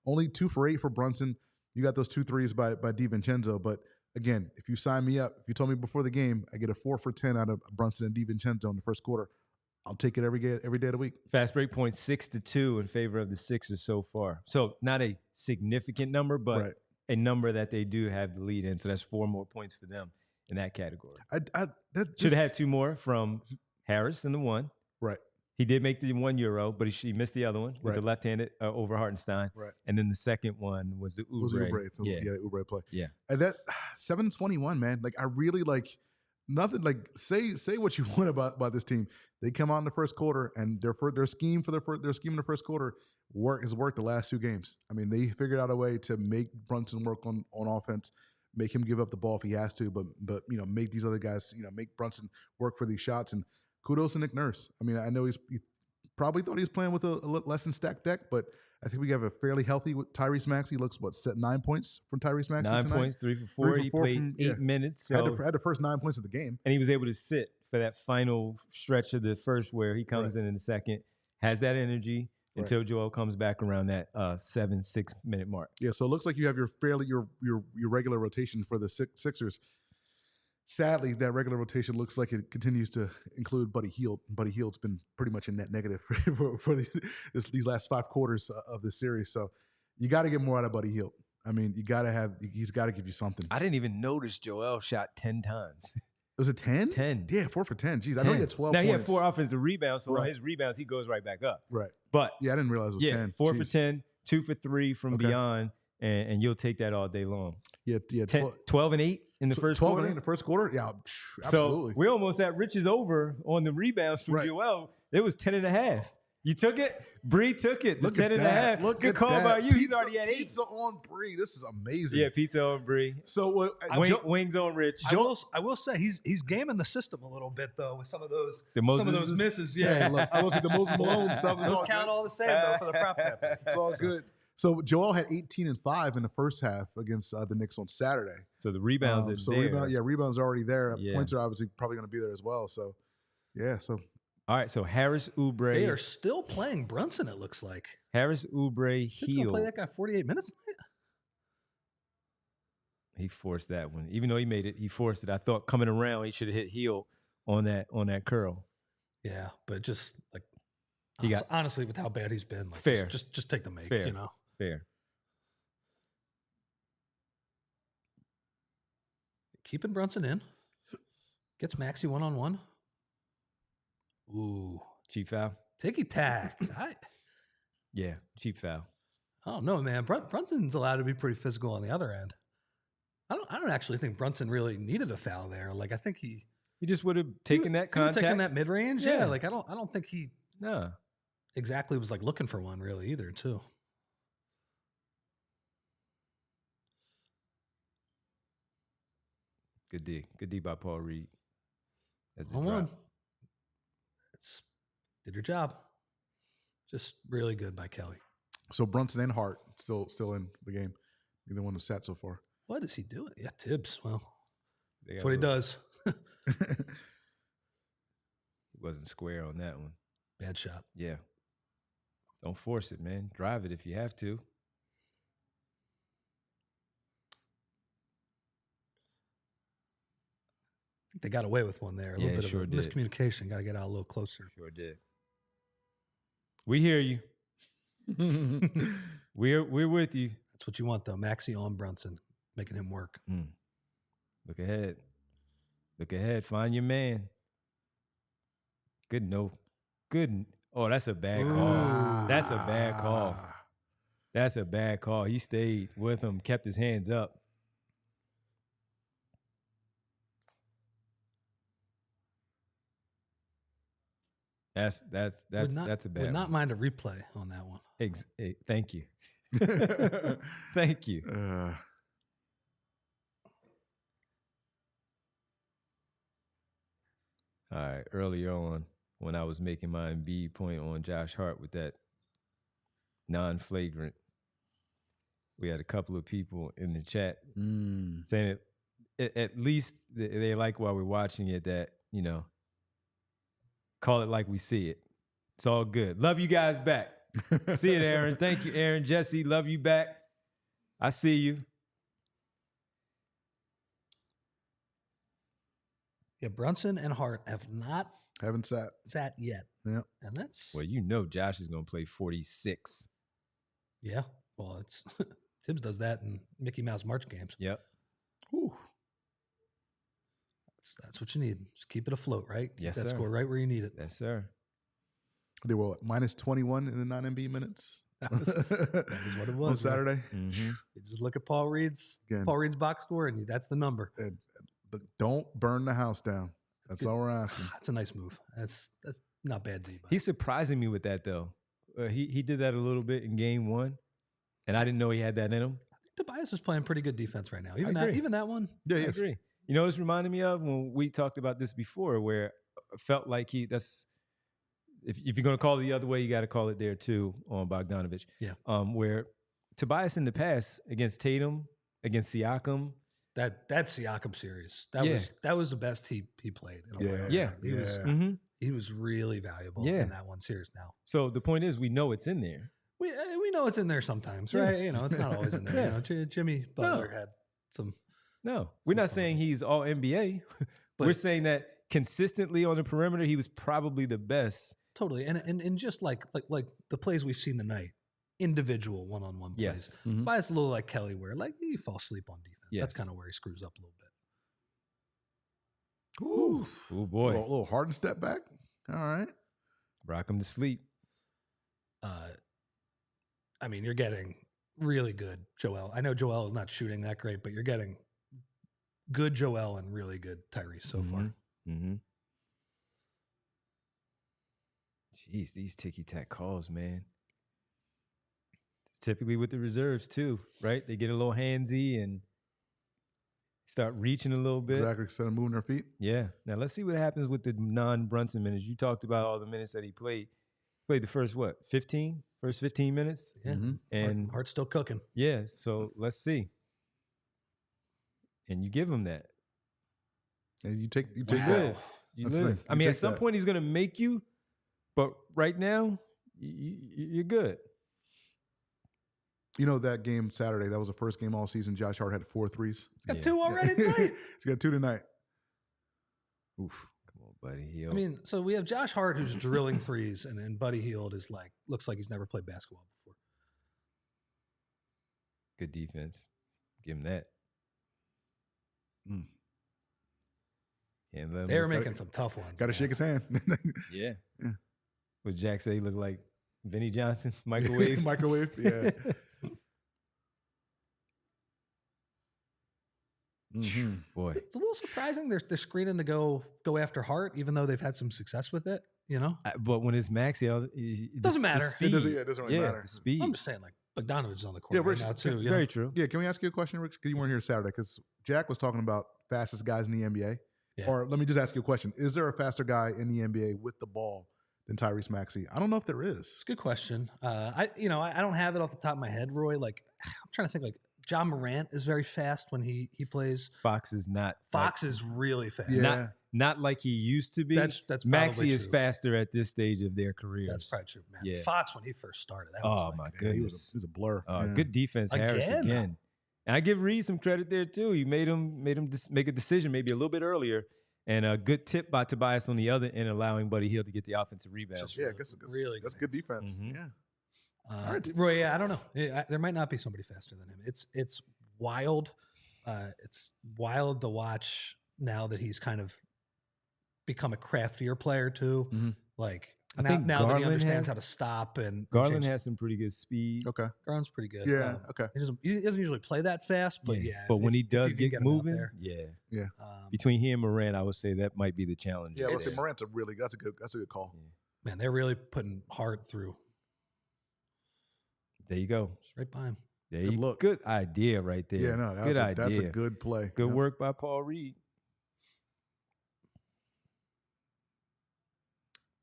Only 2 for 8 for Brunson. You got those 2 threes by DiVincenzo. But again, if you sign me up, if you told me before the game, I get a 4 for 10 out of Brunson and DiVincenzo in the first quarter, I'll take it every day of the week. Fast break points 6-2 in favor of the Sixers so far. So not a significant number, but a number that they do have the lead in. So that's 4 more points for them in that category. Should have had 2 more from Harris in the 1. Right. He did make the 1 euro, but he missed the other one with the left-handed over Hartenstein. Right. And then the second one was the Oubre. The Oubre play. Yeah. And that 7-21, man. Like I really like nothing. Like say what you want about this team. They come out in the first quarter and their scheme in the first quarter has worked the last 2 games. I mean, they figured out a way to make Brunson work on offense, make him give up the ball if he has to, but make these other guys make Brunson work for these shots. And kudos to Nick Nurse. I mean, I know he probably thought he was playing with a less than stacked deck, but I think we have a fairly healthy with Tyrese Maxey. Looks set 9 points from Tyrese Maxey 9 tonight. 9 points, 3 for 4. He played 8 minutes. So had the first 9 points of the game. And he was able to sit for that final stretch of the first where he comes in the second, has that energy until Joel comes back around that 7-6 minute mark. Yeah, so it looks like you have your regular rotation for the Sixers. Sadly, that regular rotation looks like it continues to include Buddy Hield. Buddy Hield's been pretty much a net negative for these last 5 quarters of this series. So you got to get more out of Buddy Hield. I mean, he's got to give you something. I didn't even notice Joel shot 10 times. Was it 10? 10. Yeah, 4 for 10. Jeez, 10. I know he had 12 points. Now, he had 4 offensive rebounds, so on his rebounds, he goes right back up. Right. But yeah, I didn't realize it was 10. 4 for 10, 2 for 3 from beyond, and you'll take that all day long. Yeah. 12 and 8 in the first quarter. 12 and 8 in the first quarter? Yeah, absolutely. So we're almost at Rich's over on the rebounds from Joel. It was 10.5. You took it? Bree took it. The 10.5. Good call by you. He's already at 8. Pizza on Bree. This is amazing. Yeah, pizza on Bree. So wings on Rich. I will say he's gaming the system a little bit though with some of those misses. Yeah, look, I will say the Moses Malone stuff. Those count all the same though for the prop bet. It's all good. So Joel had 18 and 5 in the first half against the Knicks on Saturday. So the rebounds are there. Rebounds are already there. Yeah. Points are obviously probably going to be there as well. So, yeah. So. All right. So Harris, Oubre. They are still playing Brunson, it looks like. Harris, Oubre, Hield. Play that guy 48 minutes tonight? He forced that one. Even though he made it, he forced it. I thought coming around, he should have hit Hield on that curl. Yeah, but just like He honestly, with how bad he's been, like fair. Just take the make. Fair. You know, fair. Keeping Brunson in. Gets Maxey 1-on-1. Ooh. Cheap foul? Ticky-tack. Yeah, cheap foul. I don't know, man. Brunson's allowed to be pretty physical on the other end. I don't actually think Brunson really needed a foul there. Like, I think he just would have taken that contact. Taken that mid-range? Yeah. Like, I don't think he exactly was, like, looking for one really either, too. Good D by Paul Reed. As it did your job. Just really good by Kelly. So Brunson and Hart still in the game. Neither one has sat so far. What is he doing? Yeah, Tibbs. Well, that's That's what he does. He wasn't square on that one. Bad shot. Yeah. Don't force it, man. Drive it if you have to. I think they got away with one there. A little bit of miscommunication. Got to get out a little closer. Sure did. We hear you. We're with you. That's what you want, though. Maxey on Brunson, making him work. Look ahead. Look ahead. Find your man. Good no. Good. Oh, that's a bad call. That's a bad call. That's a bad call. He stayed with him, kept his hands up. That's a bad. Would not mind a replay on that one. Thank you. Thank you. All right. Earlier on, when I was making my Embiid point on Josh Hart with that non-flagrant, we had a couple of people in the chat saying at least they like while we're watching it that, you know, call it like we see it. It's all good. Love you guys back. See it, Aaron. Thank you, Aaron. Jesse, love you back. I see you. Yeah, Brunson and Hart haven't sat yet. Yeah. And that's... Well, you know Josh is going to play 46. Yeah. Well, it's... Tibbs does that in Mickey Mouse March games. Yep. Whew. That's what you need. Just keep it afloat, right? Keep yes, that sir. Score right where you need it. Yes, sir. They were what, minus 21 in the non-Embiid minutes. That was what it was on Saturday. Mm-hmm. You just look at Paul Reed's box score, and that's the number. Don't burn the house down. That's all we're asking. That's a nice move. That's not bad D. He's surprising me with that though. He did that a little bit in game one, and I didn't know he had that in him. I think Tobias is playing pretty good defense right now. Even that one. Yeah, I agree. You know, this reminded me of when we talked about this before, where I felt like if you're going to call it the other way, you got to call it there too on Bogdanovich. Yeah. Where Tobias in the past against Tatum, against Siakam. That Siakam series, that was the best he played. He was really valuable in that one series now. So the point is, we know it's in there. We know it's in there sometimes, right? You know, it's not always in there. You know, Jimmy Butler had some. No, we're not saying he's all NBA. But we're saying that consistently on the perimeter, he was probably the best. Totally, and just like the plays we've seen tonight, individual one-on-one plays. Yes. Mm-hmm. Bias a little like Kelly, where like he falls asleep on defense. Yes. That's kind of where he screws up a little bit. Ooh, oh boy, a little Harden step back. All right, rock him to sleep. I mean, you're getting really good Joel. I know Joel is not shooting that great, but you're getting good Joel and really good Tyrese so far. Mm-hmm. Jeez, these ticky-tack calls, man. Typically with the reserves too, right? They get a little handsy and start reaching a little bit. Exactly, instead of moving their feet. Yeah. Now let's see what happens with the non-Brunson minutes. You talked about all the minutes that he played. Played the first, 15? First 15 minutes? Yeah. Mm-hmm. And Hart's still cooking. Yeah. So let's see. And you give him that. And you take You that. You live. I mean, at some point he's going to make you, but right now, you're good. You know, that game Saturday, that was the first game all season. Josh Hart had 4 threes. He's got 2 already tonight. He's got 2 tonight. Oof. Come on, Buddy Hield. I mean, so we have Josh Hart who's drilling threes, and then Buddy Hield is like looks like he's never played basketball before. Good defense. Give him that. Can't let him They're making some tough ones. Got to shake his hand. Yeah. Would Jack say he looked like Vinnie Johnson? Microwave? Microwave, yeah. Boy. It's a little surprising. They're screening to go after Hart, even though they've had some success with it. You know, But when it's Maxey, it doesn't matter. It doesn't really matter. The speed. I'm just saying, like Bogdanovich is on the court right Rich, now too. you Very know? true. Yeah, can we ask you a question, Rich? Because you weren't here Saturday. Because Jack was talking about fastest guys in the NBA. Yeah. Or let me just ask you a question. Is there a faster guy in the NBA with the ball than Tyrese Maxey? I don't know if there is. It's a good question. I don't have it off the top of my head, Roy. Like I'm trying to think. Like John Morant is very fast when he plays. Fox is not. Fox is really fast. Yeah. Not like he used to be. That's Maxey probably is true. faster at this stage of their careers. That's probably true, man. Yeah. Fox when he first started. That was Oh, like, my Yeah, he goodness. was a blur. Yeah. Good defense, Harris Again? again. And I give Reed some credit there too. He made him make a decision maybe a little bit earlier, and a good tip by Tobias on the other end, allowing Buddy Hield to get the offensive rebound. Just Yeah, really that's good good defense. Mhm. Yeah. Roy, yeah, I don't know. There might not be somebody faster than him. It's wild. It's wild to watch now that he's kind of become a craftier player too. Mhm. Like I now, think now that he Garland understands has- how to stop and Garland change- has some pretty good speed. Okay. Garland's pretty good. Yeah. Okay. He doesn't usually play that fast, but yeah. But when he if does you can get him out moving, there, yeah. um, Between he and Morant, I would say that might be the challenge. Yeah, right let's say there. Morant's that's a good call. man, they're really putting Hart through. There you go. Just right by him. There Good you look. Good idea right there. Yeah, no, good idea. that's a good play. Good Yeah. work by Paul Reed.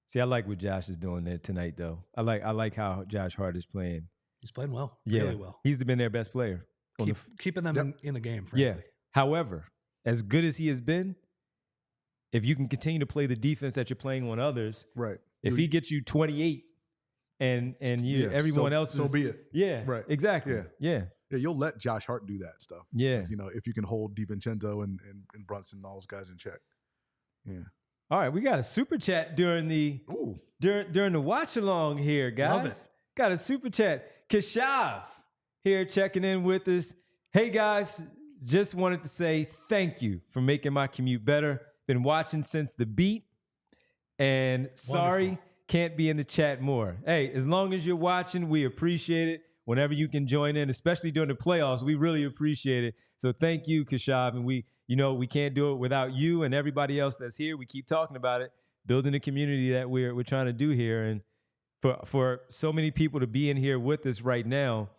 See, I like what Josh is doing there tonight, though. I like how Josh Hart is playing. He's playing well. Yeah, Really well. He's been their best player. Keeping them Yep. in the game, frankly. Yeah. However, as good as he has been, if you can continue to play the defense that you're playing on others, Right. if he gets you 28 and you Yeah, everyone so- else so is, be it. Yeah. Right. Exactly. Yeah. Yeah. Yeah, you'll let Josh Hart do that stuff. Yeah. You know, if you can hold DiVincenzo and Brunson and all those guys in check. Yeah. All right, we got a super chat during the watch along here, guys. Love it. Got a super chat. Keshav here checking in with us. Hey guys, just wanted to say thank you for making my commute better. Been watching since the beat, and sorry can't be in the chat more. Hey, as long as you're watching, we appreciate it. Whenever you can join in, especially during the playoffs, we really appreciate it. So thank you, Keshav, and we can't do it without you and everybody else that's here. We keep talking about it, building the community that we're trying to do here, and for so many people to be in here with us right now,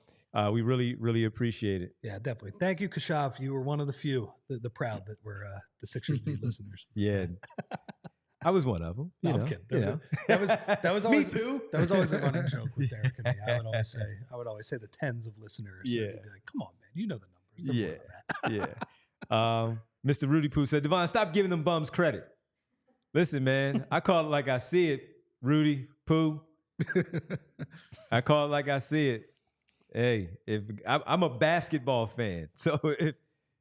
we really, really appreciate it. Yeah, definitely. Thank you, Keshav. You were one of the few, the proud that were the Sixers beat listeners. Yeah, I was one of them. No, I'm kidding. That was always Me too. That was always a running joke with Derek and me. I would always say the tens of listeners. Yeah. You'd be like, come on, man, you know the numbers. They're more than that. Yeah. Mr. Rudy Poo said, Devon, stop giving them bums credit. Listen, man, I call it like I see it, Rudy Poo. I call it like I see it. Hey, if I'm a basketball fan, so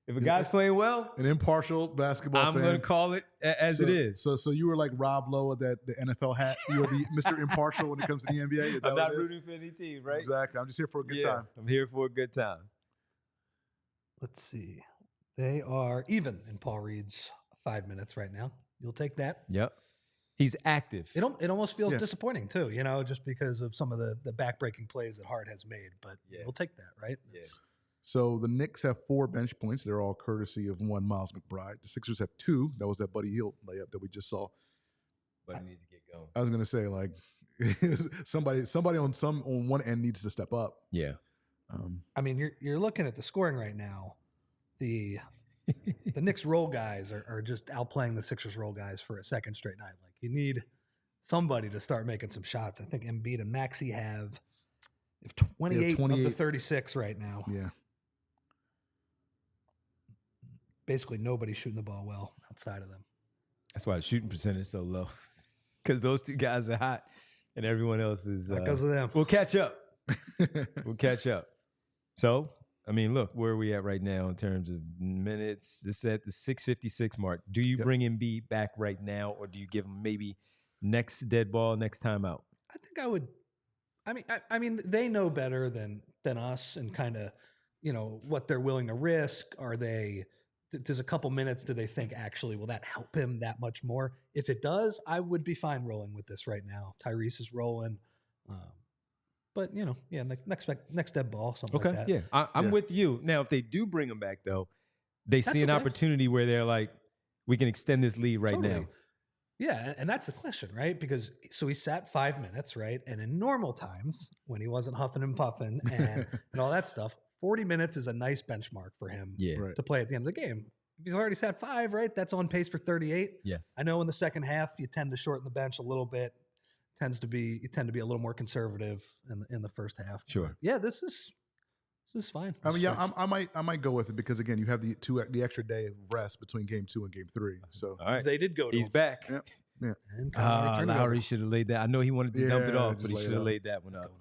if a guy's playing well, An impartial basketball I'm fan. going to call it as it is. So you were like Rob Lowe, the NFL hat. You were the Mr. Impartial when it comes to the NBA. Is that I'm what not it is? rooting for any team, right? Exactly. I'm just here for a good Yeah, time. I'm here for a good time. Let's see. They are even in Paul Reed's 5 minutes right now. You'll take that. Yep. He's active. It almost feels Yeah. disappointing too, just because of some of the backbreaking plays that Hart has made. But we'll take that, right? It's- So the Knicks have 4 bench points. They're all courtesy of one Miles McBride. The Sixers have 2. That was that Buddy Hield layup that we just saw. But he needs to get going. I was gonna say like somebody on one end needs to step up. Yeah. I mean, you're looking at the scoring right now. The Knicks roll guys are just outplaying the Sixers roll guys for a second straight night. Like you need somebody to start making some shots. I think Embiid and Maxey have 28 of the 36 right now. Yeah. Basically, nobody's shooting the ball well outside of them. That's why the shooting percentage is so low. Because those two guys are hot and everyone else is. Because of them. We'll catch up. We'll catch up. So, I mean, look, where are we at right now in terms of minutes? This is at the 6:56 mark. Do you bring Embiid back right now, or do you give him maybe next dead ball, next time out? I think I would. I mean, they know better than us, and kind of, what they're willing to risk. Are they? There's a couple minutes. Do they think actually will that help him that much more? If it does, I would be fine rolling with this right now. Tyrese is rolling. But next dead ball, something like that. Yeah, I'm with you. Now, if they do bring him back, though, they see an opportunity where they're like, we can extend this lead right now. Yeah, and that's the question, right? Because he sat 5 minutes, right? And in normal times, when he wasn't huffing and puffing and all that stuff, 40 minutes is a nice benchmark for him to play at the end of the game. If he's already sat 5, right? That's on pace for 38. Yes. I know in the second half, you tend to shorten the bench a little bit. You tend to be a little more conservative in the first half. Sure. But yeah, this is fine. I mean, I might go with it because again, you have the extra day of rest between game 2 and game 3. So all right, they did go. He's back. Yep. Yeah. And Lowry should have laid that. I know he wanted to dump it off, but he should have laid that one up.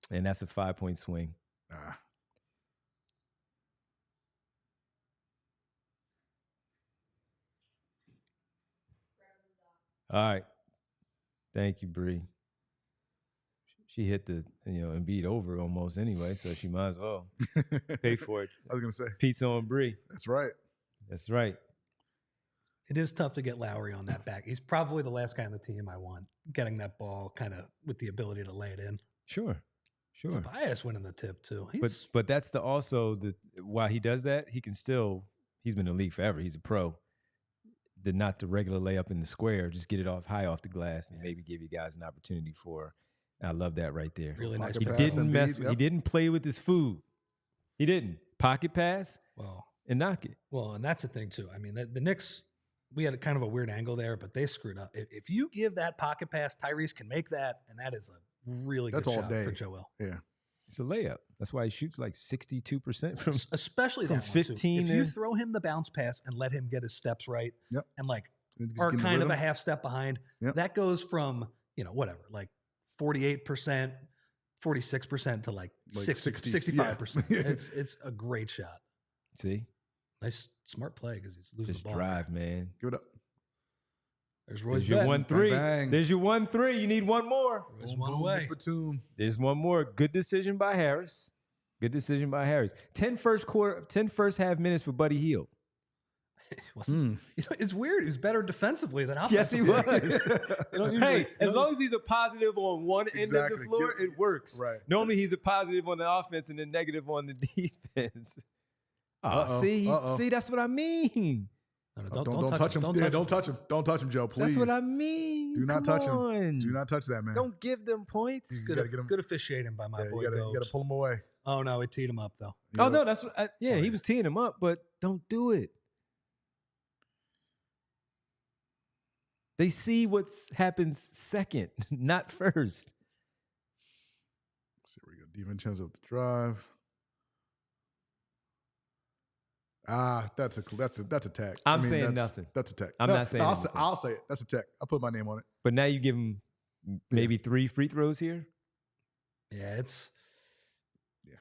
And that's a 5-point swing. All right. Thank you, Bree. She hit the Embiid over almost anyway, so she might as well pay for it. I was gonna say pizza on Bree. That's right. That's right. It is tough to get Lowry on that back. He's probably the last guy on the team I want getting that ball kind of with the ability to lay it in. Sure. Tobias winning the tip too. But that's while he does that, he's been in the league forever. He's a pro. Not the regular layup in the square, just get it high off the glass and maybe give you guys an opportunity for. I love that right there. Really nice. He didn't mess. He didn't play with his food. He didn't pocket pass. And knock it. Well, and that's the thing too. I mean, the Knicks, we had kind of a weird angle there, but they screwed up. If you give that pocket pass, Tyrese can make that, and that is a really good shot for Joel. Yeah, it's a layup. That's why he shoots like 62% from, especially from that 15. If you throw him the bounce pass and let him get his steps right, and are kind of a half step behind, that goes from like 48%, 46% to like 65%. Yeah. It's a great shot. See, nice smart play because he's losing just the ball. Drive, man. Give it up. There's Roy's your 1-3. Bang, bang. There's your 1-3. You need one more. Roy's one away. There's one more. Good decision by Harris. 10 first half minutes for Buddy Hield. It's weird. He was better defensively than Yes, offensively. he was. Hey, as long as he's a positive on one end of the floor, it works. Right. Normally, he's a positive on the offense and then negative on the defense. See, that's what I mean. No, don't touch him. Don't touch him. Don't touch him, Joe. Please. That's what I mean. Do not touch him. Do not touch that man. Don't give them points. Good officiating by my boy. You got to pull him away. Oh no, he teed him up though. No, that's what. He was teeing him up, but don't do it. They see what happens second, not first. So here we go. DiVincenzo with the drive. That's a tech. I'm saying nothing. That's a tech. I'm not saying anything. I'll say it. That's a tech. I'll put my name on it. But now you give him maybe 3 free throws here. Yeah, it's. Yeah.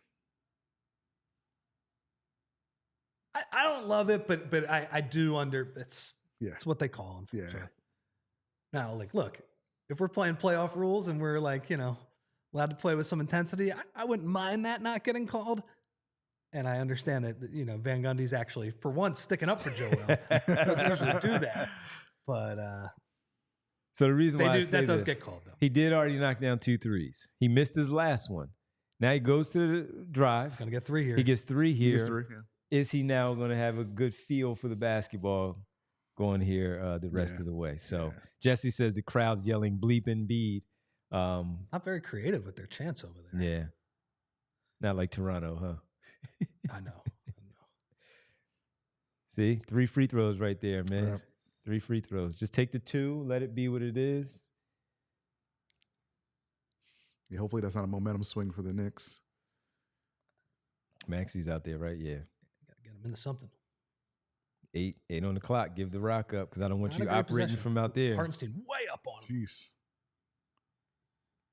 I don't love it, but I do it's what they call them. Yeah. Sure. Now, look, if we're playing playoff rules and we're allowed to play with some intensity, I wouldn't mind that not getting called. And I understand that, Van Gundy's actually, for once, sticking up for Joel. Doesn't usually do that. But so the reason why that does get called, though. He did already knock down 2 threes. He missed his last one. Now he goes to the drive. He's going to get 3 here. He gets 3 here. He gets 3, yeah. Is he now going to have a good feel for the basketball going here the rest of the way? So Jesse says the crowd's yelling bleep Embiid. Not very creative with their chants over there. Yeah. Not like Toronto, huh? I know. See, 3 free throws right there, man. Yeah. 3 free throws. Just take the 2, let it be what it is. Yeah, hopefully that's not a momentum swing for the Knicks. Maxey's out there, right? Yeah. Got to get him into something. 8 on the clock. Give the rock up because I don't want you operating from out there. Hartenstein way up on him. Jeez.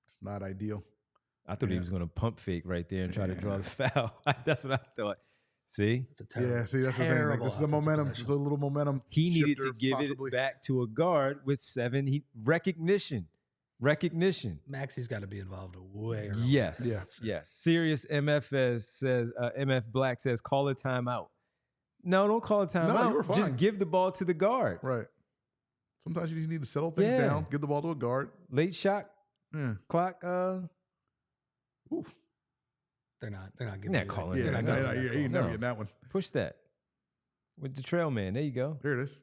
It's not ideal. I thought he was going to pump fake right there and try to draw the foul. That's what I thought. See? It's a terrible, see, that's the thing. Like, this is a momentum. This is a little momentum. He needed to shifter, give possibly. it back to a guard with 7. Recognition. Maxey's got to be involved way early. Yes. Yeah. Yes. Serious MFS says, MF Black says, call a timeout. No, don't call a timeout. you were fine. Just give the ball to the guard. Right. Sometimes you just need to settle things down, give the ball to a guard. Late shot clock. Oof. They're not giving Not you calling. Yeah, that. you never get that one. Push that with the trail man. There you go. There it is.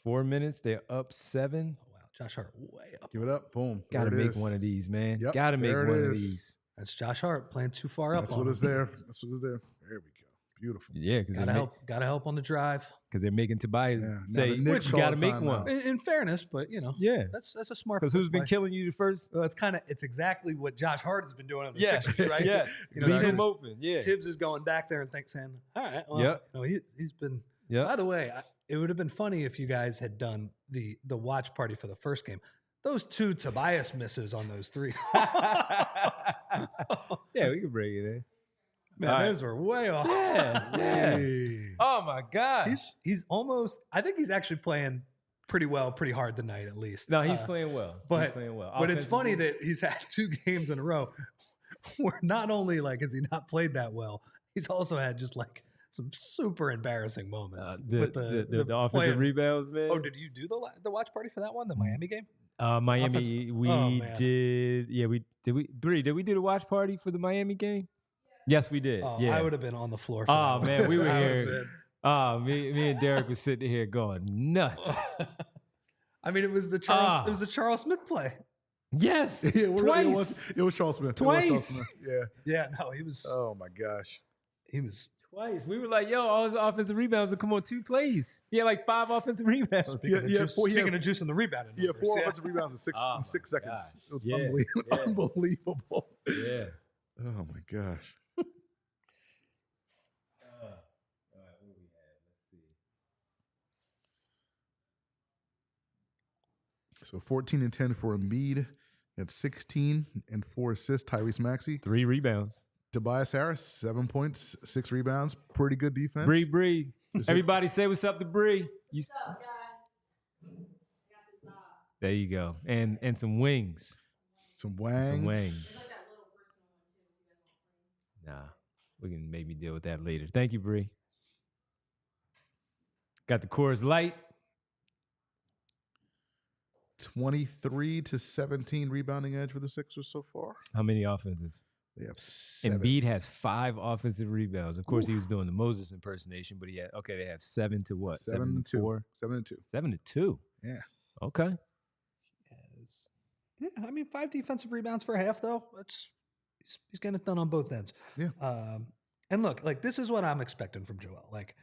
4 minutes. They're up 7. Oh, wow. Josh Hart way up. Give it up. Boom. Got to There it make is. one of these, man. Yep, Got to make there it one of is. these. That's Josh Hart playing too far up. That's on what him. is there. That's what is there. There we go. Beautiful. Yeah, because Gotta help on the drive. because they're making Tobias Yeah. Now say, the Knicks you call got to a make timeout. one. In fairness, but Yeah. that's a smart. Because who's been play. killing you the first? Well, it's exactly what Josh Hart has been doing on the Yes. Sixers, right? Yeah. You know, Leave Tibbs- him open. Yeah. Tibbs is going back there and saying, all right, well, Yep. he's been. Yep. By the way, it would have been funny if you guys had done the watch party for the first game. Those 2 Tobias misses on those 3s. Yeah, we can bring it in. Man, All right. those were way off. Yeah. Yeah. Hey. Oh my God. He's almost. I think he's actually playing pretty well, pretty hard tonight at least. No, he's playing well. But He's playing well. But it's funny Offensively, that he's had 2 games in a row where not only like has he not played that well, he's also had just like some super embarrassing moments with the playing. offensive rebounds, man. Oh, did you do the watch party for that one, the Miami game? Miami, offensive- we oh, man. did. Yeah, Bree, did we do the watch party for the Miami game? Yes, we did. Oh, yeah. I would have been on the floor. For Oh that man, one. we were I would've here. been- Oh, me and Derek was sitting here going nuts. I mean, it was the Charles Smith play. Yes, Yeah, twice. It was Charles Smith. Twice. It was Charles Smith. Yeah. Yeah, no, he was. Oh my gosh. He was. Twice. We were like, yo, all his offensive rebounds will come on 2 plays. He had like 5 offensive rebounds. Speaking of juicing the rebounding. Yeah, numbers, 4 offensive rebounds in 6 Oh, in 6 my seconds. gosh. It was Yeah, unbelievable. Yeah. Oh my gosh. All right, what do we have? Let's see. So 14 and 10 for Embiid at 16 and 4 assists. Tyrese Maxey. 3 rebounds. Tobias Harris, 7 points, 6 rebounds. Pretty good defense. Bree. Is it- Everybody say what's up to Bree. What's up, guys? Got this There you go. And some wings. Some wangs. Some wings. like that little personal one too. If you guys want to Nah, we can maybe deal with that later. Thank you, Bree. Got the Coors Light. 23 to 17 rebounding edge for the Sixers so far. How many offensive? They have 7. Embiid has 5 offensive rebounds. Of course, he was doing the Moses impersonation, but they have 7 to what? 7 and 2. 4? 7 and 2. 7 to 2. Yeah. Okay. Yes. Yeah, I mean, 5 defensive rebounds for half though. He's getting it done on both ends. Yeah. And look, like this is what I'm expecting from Joel. Like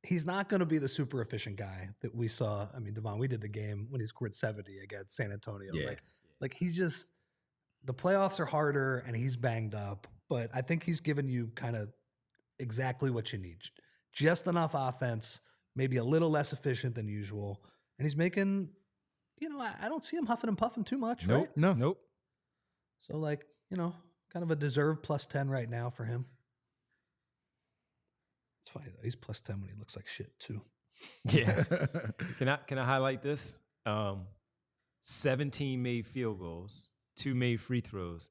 he's not going to be the super efficient guy that we saw. I mean, Devon, we did the game when he scored 70 against San Antonio. Yeah. Like he's just the playoffs are harder and he's banged up, but I think he's given you kind of exactly what you need. Just enough offense, maybe a little less efficient than usual. And he's making, I don't see him huffing and puffing too much, right? No. Nope. So like, kind of a deserved +10 right now for him. It's funny though. He's +10 when he looks like shit too. Yeah. Can I highlight this? 17 made field goals, 2 made free throws.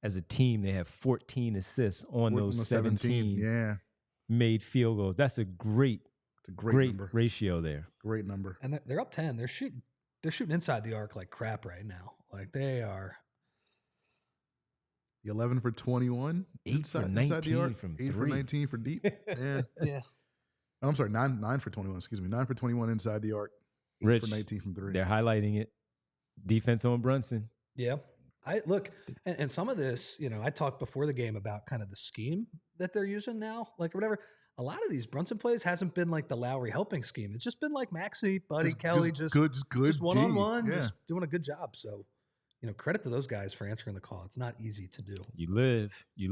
As a team, they have 14 assists on those 17 Yeah. made field goals. That's a great It's a great number. ratio there. Great number. And they're up 10. They're shooting inside the arc like crap right now. Like they are. 11 for 21. 8 for inside the 19 arc. from 8 for 3. 19 for deep. Yeah. Yeah. I'm sorry, 9 for 21. Excuse me. 9 for 21 inside the arc. 8 Rich, for 19 from 3. They're highlighting it. Defense on Brunson. Yeah. I look, and some of this, I talked before the game about kind of the scheme that they're using now, like whatever. A lot of these Brunson plays hasn't been like the Lowry helping scheme. It's just been like Maxey, Buddy, Kelly, just good one-on-one, D. Yeah. just doing a good job. So, credit to those guys for answering the call. It's not easy to do. You live. Yep,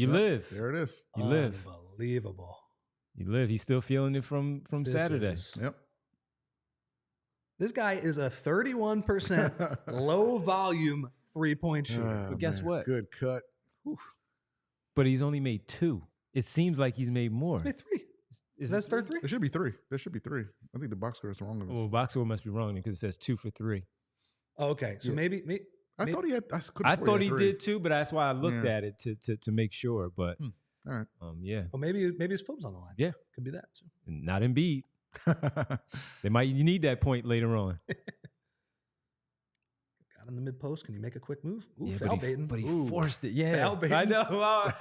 live. There it is. You live. Unbelievable. You live. He's still feeling it from This Saturday. Yep. This guy is a 31% low volume 3-point shooter. But guess what? Good cut. But he's only made 2. It seems like he's made more. He's made 3. Is That's it third 3? There should be 3. There should be 3. I think the box score is wrong on this. Well, box score must be wrong because it says 2 for 3. Oh, okay. So Yeah. maybe I thought he had. I thought he 3. did too, but that's why I looked at it to make sure. But All right. yeah, Well, maybe his foot's on the line. Yeah. Could be that too. not Embiid. You need that point later on. Got in the mid post. Can you make a quick move? Ooh, Yeah, foul baiting. but he Ooh. forced it. Yeah, Foul baiting. I know.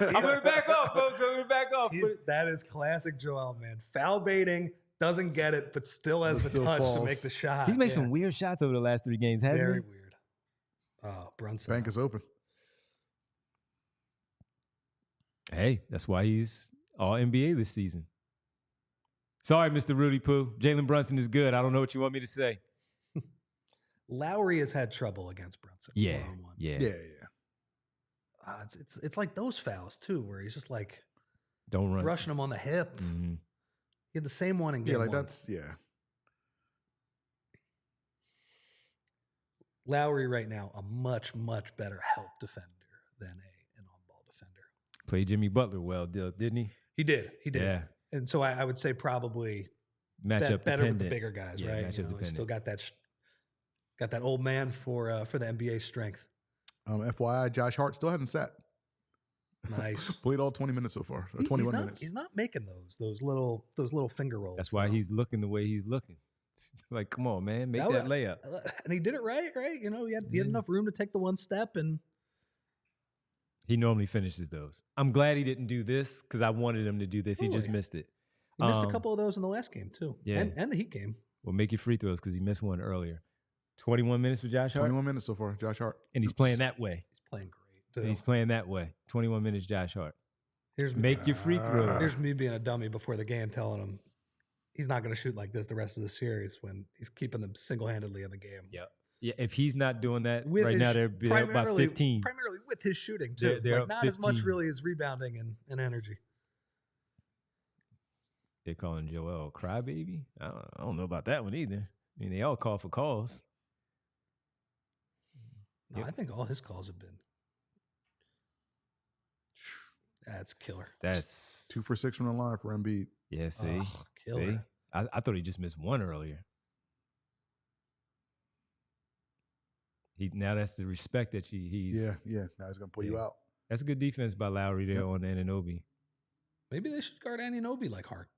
I'm gonna back off, folks. I'm gonna back off. That is classic Joel, man. Foul baiting, doesn't get it, but still has But the still touch to falls. make the shot. He's made Yeah. some weird shots over the last 3 games, hasn't Very he? weird. Oh, Brunson. Bank is open. Hey, that's why he's all NBA this season. Sorry, Mr. Rudy Poo. Jalen Brunson is good. I don't know what you want me to say. Lowry has had trouble against Brunson. Yeah, one-on-one. yeah. Yeah. It's like those fouls too, where he's just like Don't run. brushing him on the hip. Mhm. He had the same one in game Yeah, like one. that's Lowry right now a much better help defender than an on-ball defender. Played Jimmy Butler well, didn't he? He did. Yeah. And so I would say probably Matchup better with the dependent. bigger guys, Yeah, right? matchup You know, he's dependent. still got that old man for the NBA strength. FYI, Josh Hart still hasn't sat. Nice. Played all 20 minutes so far. Or He's 21 not, minutes. He's not making those little finger rolls. That's why though. he's looking the way he's looking. Like, come on, man, make that layup. And he did it right. You know, he had enough room to take the one step, and He normally finishes those. I'm glad he didn't do this because I wanted him to do this. He just Totally. missed it. he missed a couple of those in the last game too. Yeah. And the Heat game. Well, make your free throws because he missed one earlier. 21 minutes for Josh Hart, 21 minutes so far, Josh Hart. and he's playing that way. He's playing great. And Too. he's playing that way. 21 minutes, Josh Hart. Here's Make your free throws. Here's me being a dummy before the game, telling him he's not going to shoot like this the rest of the series when he's keeping them single-handedly in the game. Yeah. Yeah, if he's not doing that With right his now, they're up by primarily- 15. Primarily with his shooting too. They're like up not as much 15. really as rebounding and energy. They're calling Joel a crybaby. I don't know about that one either. I mean, they all call for calls. No, I think all his calls have been. That's killer. That's 2 for 6 from the line for Embiid. Yeah, see, Oh, killer. see? I thought he just missed one earlier. Now that's the respect that he's. Yeah. Now he's gonna pull you Yeah. out. That's a good defense by Lowry there on Anunoby. Maybe they should guard Anunoby like Hart.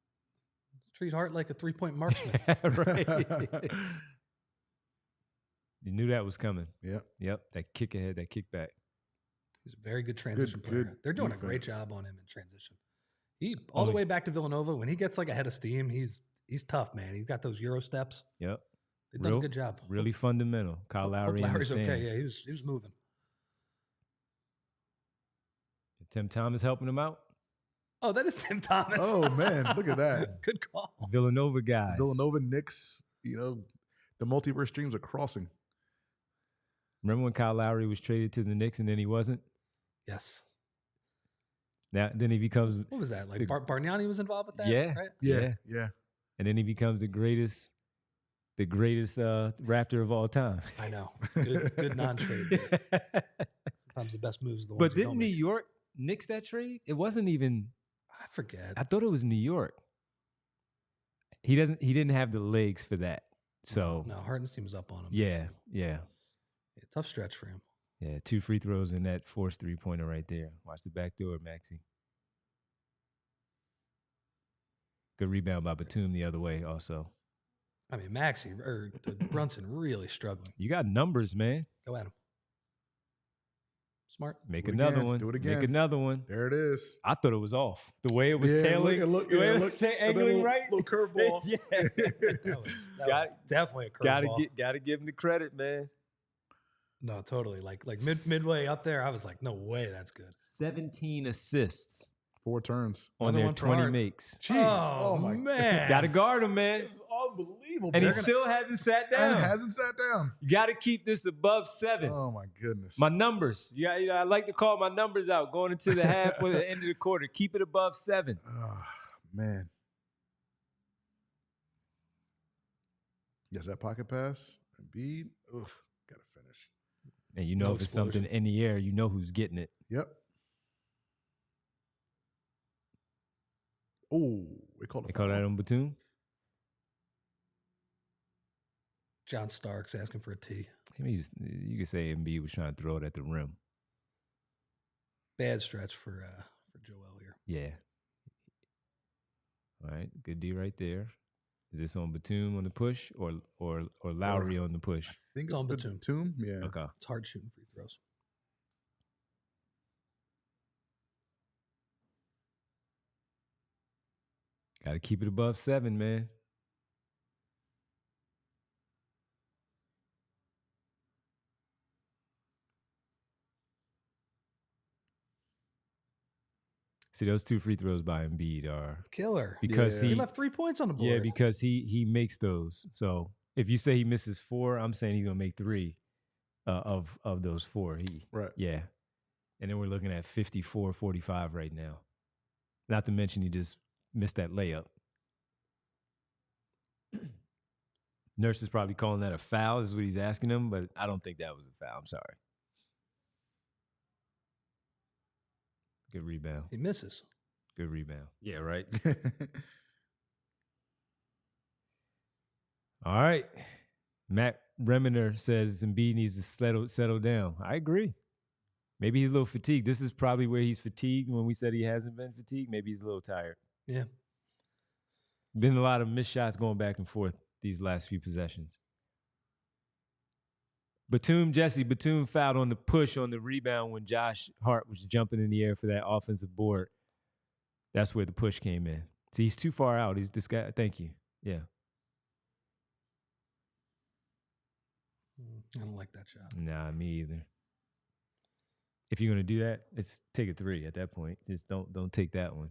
Treat Hart like a 3-point marksman. Right. You knew that was coming. Yep. Yep. That kick ahead, that kick back. He's a very good transition player. good They're doing a great defense. job on him in transition. He all the way back to Villanova. When he gets like a head of steam, he's tough, man. He's got those Euro steps. Yep. They've done a good job. Really fundamental. Kyle Hope Lowry Lowry's okay. understands. Yeah, he was moving. Tim Thomas helping him out. Oh, that is Tim Thomas. Oh man, look at that. Good call. Villanova guys. Villanova, Knicks. You know, the multiverse streams are crossing. Remember when Kyle Lowry was traded to the Knicks and then he wasn't? Yes. Now then he becomes What was that? Like Bargnani was involved with that? Yeah. Right? Yeah. and then he becomes the greatest Raptor of all time. I know. Good non-trade. Sometimes the best moves are the ones But you didn't don't New make. York nix that trade? It wasn't even. I forget. I thought it was New York. He didn't have the legs for that. So no, Harden's team was up on him. yeah. Yeah, tough stretch for him. Yeah, 2 free throws and that forced 3-pointer right there. Watch the back door, Maxey. Good rebound by Batum the other way also. I mean, Brunson really struggling. You got numbers, man. Go at him. Smart. Make Do it another again. one. Do it Make again. another one. There it is. I thought it was off. The way it was Yeah, tailing. look, the way yeah, it look, was and then angling little- right. little curveball. Yeah. That was definitely a curveball. Gotta give him the credit, man. No, totally. Like midway up there, I was like, no way, that's good. 17 assists 4 turns. on Another their one for 20 Hart. makes. Jeez. Oh, my man. Gotta guard him, man. This is unbelievable. And he They're gonna- still hasn't sat and down. hasn't sat down. You gotta keep this above 7. Oh my goodness. My numbers. Yeah, I like to call my numbers out going into the half or the end of the quarter. Keep it above 7. Oh, man. Yes, that pocket pass. Embiid. Oof. Gotta finish. And you know No if it's explosion. something in the air, you know who's getting it. Yep. Oh, they called They a call that foul. on Batum? John Starks asking for a T. I mean, you could say Embiid was trying to throw it at the rim. Bad stretch for Joel here. Yeah. All right, good D right there. Is this on Batum on the push or Lowry on the push? I think It's on Batum. Batum. Yeah. Okay. It's hard shooting free throws. Got to keep it above 7, man. See, those 2 free throws by Embiid are Killer. because Yeah. He left 3 points on the board. yeah, because he makes those. So if you say he misses 4, I'm saying he's gonna make 3 of those 4. Right. Yeah, and then we're looking at 54-45 right now. Not to mention he just missed that layup. Nurse is probably calling that a foul. Is what he's asking him, but I don't think that was a foul. I'm sorry. Good rebound. He misses. Good rebound. Yeah, right. All right. Matt Reminer says Embiid needs to settle down. I agree. Maybe he's a little fatigued. This is probably where he's fatigued when we said he hasn't been fatigued. Maybe he's a little tired. Yeah. Been a lot of missed shots going back and forth these last few possessions. Batum fouled on the push on the rebound when Josh Hart was jumping in the air for that offensive board. That's where the push came in. See, he's too far out. He's this guy. Thank you. Yeah. I don't like that shot. Nah, me either. If you're gonna do that, it's take a 3 at that point. Just don't take that one.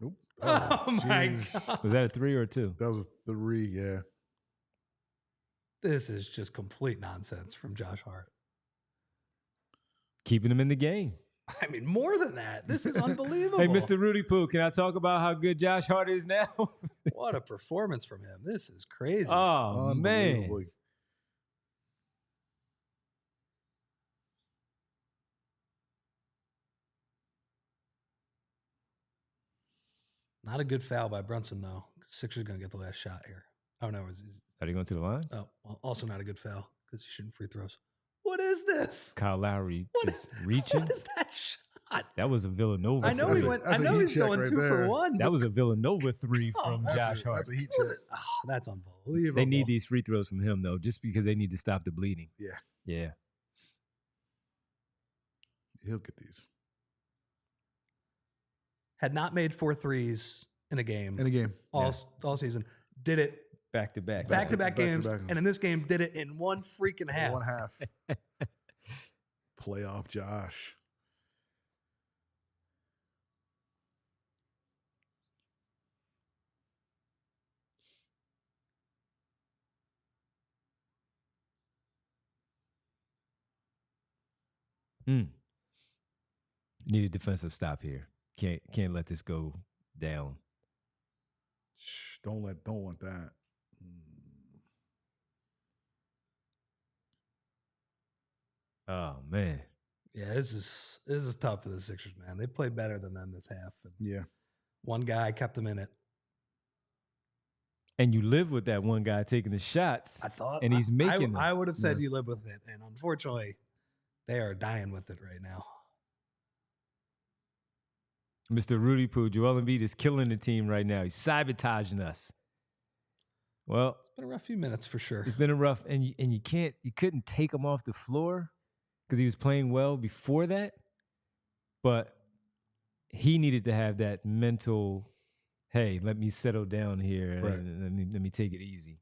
Nope. Oh my jeez. God. Was that a 3 or a 2? That was a 3. Yeah. This is just complete nonsense from Josh Hart. Keeping him in the game. I mean, more than that. This is unbelievable. Hey, Mr. Rudy Poo, can I talk about how good Josh Hart is now? What a performance from him. This is crazy. Oh, man. Unbelievably. Not a good foul by Brunson, though. Sixers going to get the last shot here. Oh, no. Are they going to the line? Oh, well, also not a good foul because he's shooting free throws. What is this? Kyle Lowry What just reaching. What is that shot? That was a Villanova. I know that's he a- went. that's I a know heat he's check going right 2 for there. 1. That was a Villanova 3 Oh, from That's Josh Hart. a heat Was check. it? Oh, that's unbelievable. They need these free throws from him, though, just because they need to stop the bleeding. Yeah. Yeah. He'll get these. Had not made 4 threes in a game In a game. all season. Did it Back to back. back-to-back games, back. and in this game did it in 1 freaking half. 1 half. Playoff Josh. Need a defensive stop here. Can't let this go down. Shh, don't want that. Oh man. Yeah, this is tough for the Sixers, man. They played better than them this half. And Yeah. one guy kept them in it. And you live with that one guy taking the shots. I thought, And he's making them. I would have said Yeah. you live with it, and unfortunately, they are dying with it right now. Mr. Rudy Poo, Joel Embiid is killing the team right now. He's sabotaging us. Well, It's been a rough few minutes for sure. it's been a rough, and you couldn't take him off the floor because he was playing well before that. But he needed to have that mental, hey, let me settle down here Right. and let me take it easy.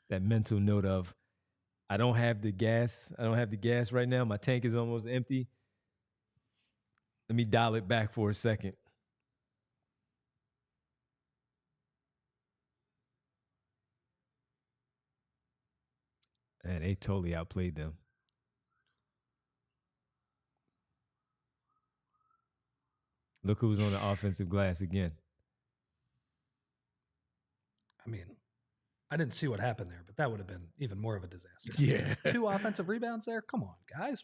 That mental note of, I don't have the gas. I don't have the gas right now. My tank is almost empty. Let me dial it back for a second. And they totally outplayed them. Look who's on the offensive glass again. I mean, I didn't see what happened there, but that would have been even more of a disaster. Yeah. 2 offensive rebounds there. Come on, guys.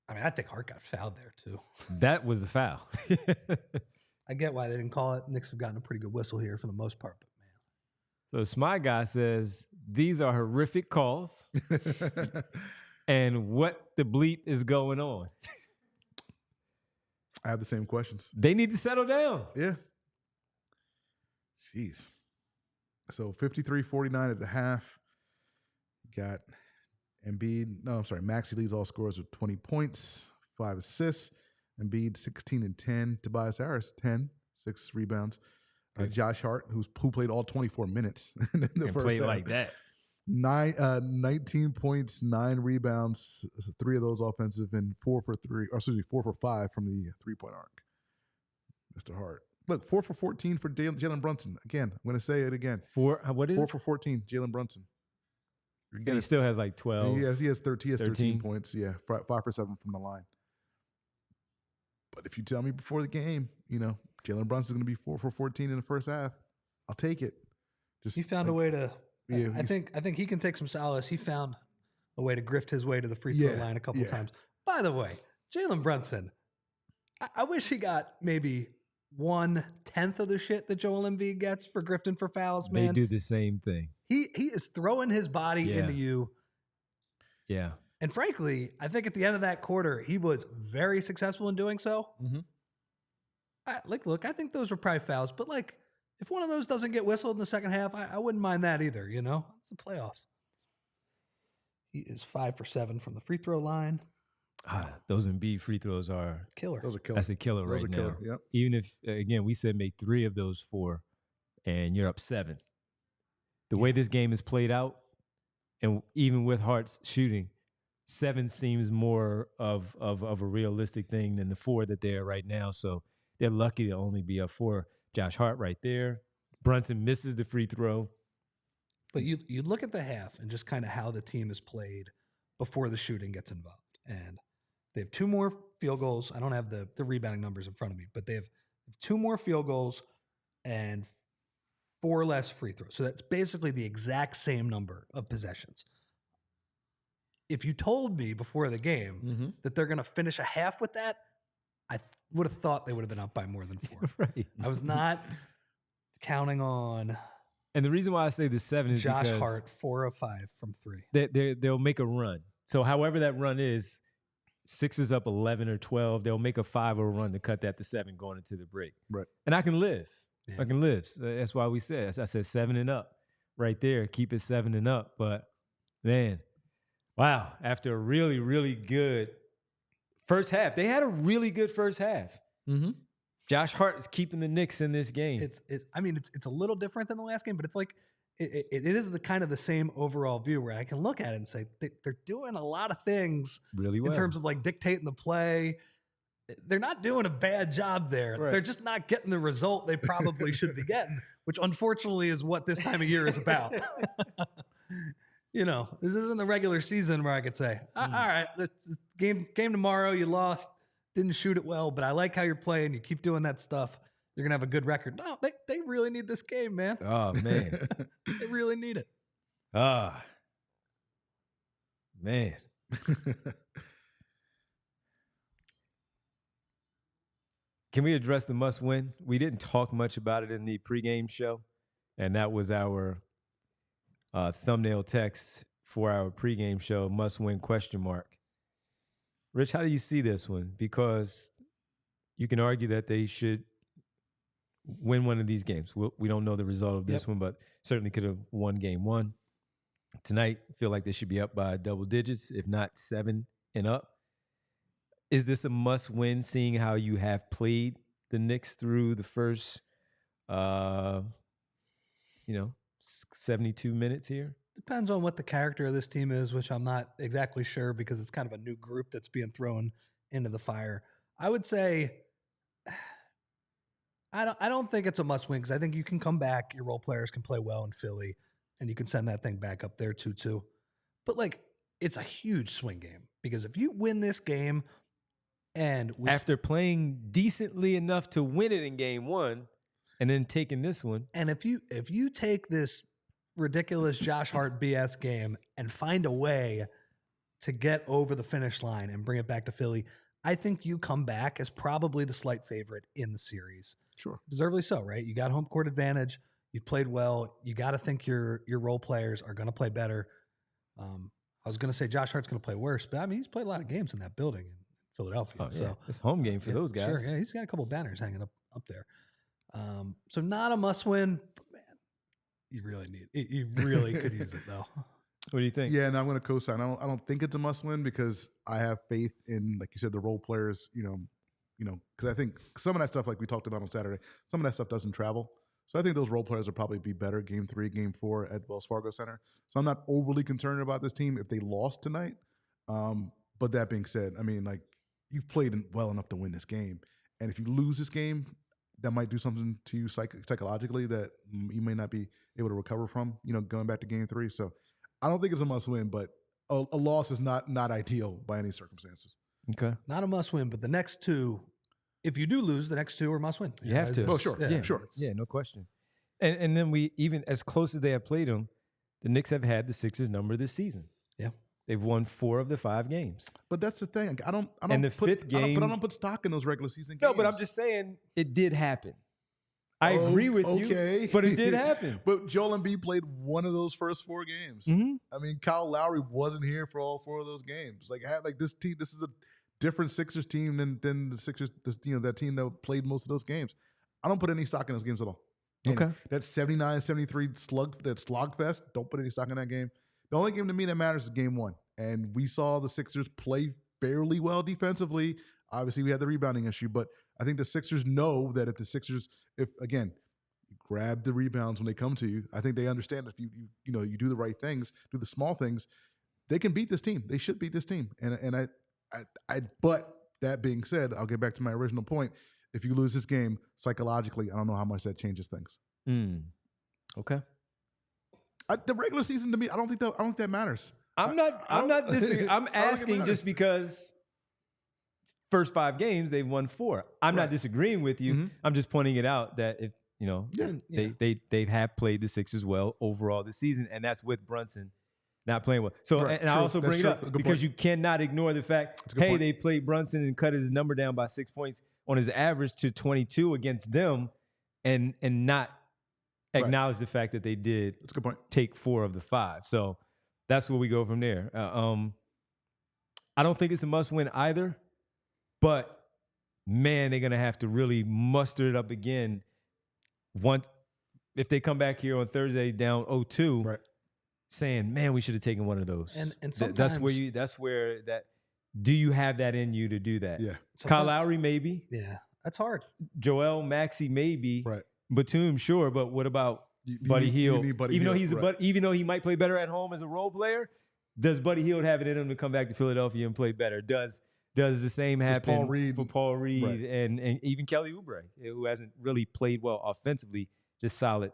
I mean, I think Hart got fouled there too. That was a foul. I get why they didn't call it. Knicks have gotten a pretty good whistle here for the most part, but man. So Smy Guy says, these are horrific calls. And what the bleep is going on? I have the same questions. They need to settle down. Yeah. Jeez. So 53-49 at the half. Got Embiid. No, I'm sorry. Maxey leads all scorers with 20 points, 5 assists. Embiid 16 and 10. Tobias Harris 10, 6 rebounds. Josh Hart, who played all 24 minutes in the And first play half. like that. 19 points, 9 rebounds, 3 of those offensive, and 4 for 5 from the 3-point arc. Mr. Hart. Look, 4 for 14 for Jalen Brunson. Again, I'm going to say it again. What is 4 it? for 14, Jalen Brunson. Again, He still has like 12. he has 13 13 points. Yeah, 5 for 7 from the line. But if you tell me before the game, Jalen Brunson's going to be 4 for 14 in the first half, I'll take it. He found a way to. Yeah, I think he can take some solace. He found a way to grift his way to the free throw line a couple times. By the way, Jalen Brunson, I wish he got maybe 1/10 of the shit that Joel Embiid gets for grifting for fouls, man. They do the same thing. He is throwing his body into you. Yeah. And frankly, I think at the end of that quarter, he was very successful in doing so. Mm-hmm. Look, I think those were probably fouls, but if one of those doesn't get whistled in the second half, I wouldn't mind that either, It's the playoffs. He is 5 for 7 from the free throw line. Those Embiid free throws are Killer. Those are killer. That's a killer Those right are now. killer. Yep. Even if, again, we said make 3 of those 4 and you're up 7. The way this game is played out, and even with Hart's shooting, 7 seems more of a realistic thing than the 4 that they're right now. So they're lucky to only be up 4. Josh Hart right there. Brunson misses the free throw. But you look at the half and just kind of how the team is played before the shooting gets involved. And they have 2 more field goals. I don't have the rebounding numbers in front of me, but they have 2 more field goals and 4 less free throws. So that's basically the exact same number of possessions. If you told me before the game that they're going to finish a half with that, I would have thought they would have been up by more than 4. Right. I was not counting on And the reason why I say the 7 is Josh because Hart, 4 of 5 from 3. they'll make a run. So however that run is, Sixers up 11 or 12, they'll make a 5-0 run to cut that to 7 going into the break. Right. And I can live. Yeah. I can live. So that's why we said, I said 7 and up right there. Keep it 7 and up. But man, wow, after a really, really good first half, they had a really good first half. Mm-hmm. Josh Hart is keeping the Knicks in this game. It's a little different than the last game, but it's like it is the kind of the same overall view where I can look at it and say they're doing a lot of things really well in terms of dictating the play. They're not doing a bad job there. Right. They're just not getting the result they probably should be getting, which unfortunately is what this time of year is about. This isn't the regular season where I could say, all right, game tomorrow, you lost, didn't shoot it well, but I like how you're playing. You keep doing that stuff. You're going to have a good record. No, they really need this game, man. Oh, man. They really need it. Man. Can we address the must win? We didn't talk much about it in the pregame show, and that was our thumbnail text for our pregame show, must win ? Rich, how do you see this one? Because you can argue that they should win one of these games. We don't know the result of this one, but certainly could have won game 1. Tonight, feel like they should be up by double digits, if not 7 and up. Is this a must-win, seeing how you have played the Knicks through the first, 72 minutes here? Depends on what the character of this team is, which I'm not exactly sure because it's kind of a new group that's being thrown into the fire. I would say I don't think it's a must-win because I think you can come back. Your role players can play well in Philly, and you can send that thing back up there 2-2. But it's a huge swing game because if you win this game. And after playing decently enough to win it in game 1, and then taking this one. And if you take this ridiculous Josh Hart BS game and find a way to get over the finish line and bring it back to Philly, I think you come back as probably the slight favorite in the series. Sure. Deservedly so, right? You got home court advantage. You've played well. You got to think your role players are going to play better. I was going to say Josh Hart's going to play worse, but I mean, he's played a lot of games in that building in Philadelphia. So it's home game for those guys. Sure, yeah, he's got a couple banners hanging up there. So not a must win, but man, you really could use it though. What do you think? Yeah, and I'm going to co-sign. I don't think it's a must-win because I have faith in, like you said, the role players. Because I think some of that stuff, like we talked about on Saturday, some of that stuff doesn't travel. So I think those role players will probably be better Game 3, Game 4 at Wells Fargo Center. So I'm not overly concerned about this team if they lost tonight. But that being said, I mean, like you've played well enough to win this game, and if you lose this game, that might do something to you psychologically that you may not be able to recover from. Going back to Game 3. So. I don't think it's a must-win, but a loss is not ideal by any circumstances. Okay. Not a must-win, but the next two, if you do lose, the next two are must-win. You have to. Oh, sure. Yeah, sure. Yeah, no question. And then we, even as close as they have played them, the Knicks have had the Sixers number this season. Yeah. They've won 4 of the 5 games. But that's the thing. I don't put stock in those regular season games. No, but I'm just saying it did happen. I agree with you, but it did happen. But Joel Embiid played one of those first 4 games. Mm-hmm. I mean, Kyle Lowry wasn't here for all 4 of those games. Like this team, this is a different Sixers team than the Sixers. That team that played most of those games. I don't put any stock in those games at all. And okay, that 79-73 slugfest. Don't put any stock in that game. The only game to me that matters is Game 1, and we saw the Sixers play fairly well defensively. Obviously, we had the rebounding issue, but I think the Sixers know that if you grab the rebounds when they come to you, I think they understand that if you do the right things, do the small things, they can beat this team. They should beat this team. But that being said, I'll get back to my original point. If you lose this game psychologically, I don't know how much that changes things. Okay. The regular season to me, I don't think that matters. I'm not disagreeing. I'm asking just because. First 5 games, they've won 4. I'm not disagreeing with you. Mm-hmm. I'm just pointing it out that if they have played the Sixers well overall this season, and that's with Brunson not playing well. So, and I also bring it up because you cannot ignore the fact, hey, they played Brunson and cut his number down by 6 points on his average to 22 against them, and not acknowledge the fact that they did. That's a good point. Take 4 of the 5. So that's where we go from there. I don't think it's a must-win either. But, man, they're going to have to really muster it up again if they come back here on Thursday down 0-2, saying, man, we should have taken one of those. And sometimes that's where do you have that in you to do that? Yeah. Kyle Lowry, maybe. Yeah, that's hard. Joel, Maxey, maybe. Right. Batum, sure. But what about Buddy Hield? Even though he might play better at home as a role player, does Buddy Hield have it in him to come back to Philadelphia and play better? Does the same happen for Paul Reed and even Kelly Oubre, who hasn't really played well offensively, just solid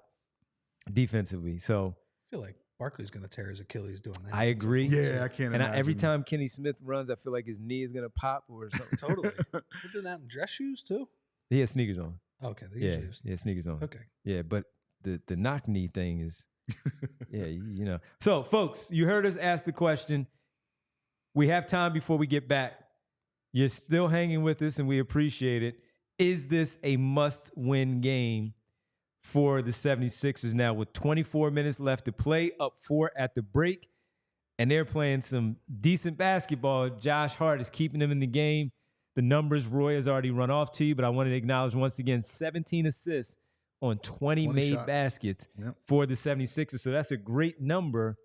defensively? So I feel like Barkley's going to tear his Achilles doing that. I agree. Yeah, I can't imagine. Every time Kenny Smith runs, I feel like his knee is going to pop or something. Totally. They're doing that in dress shoes too? He has sneakers on. Okay. They usually have sneakers. Sneakers on. Okay. Yeah, but the knock knee thing is, So, folks, you heard us ask the question. We have time before we get back. You're still hanging with us, and we appreciate it. Is this a must-win game for the 76ers now with 24 minutes left to play, up 4 at the break, and they're playing some decent basketball? Josh Hart is keeping them in the game. The numbers Roy has already run off to you, but I wanted to acknowledge once again 17 assists on 20 made shots. Baskets for the 76ers. So that's a great number,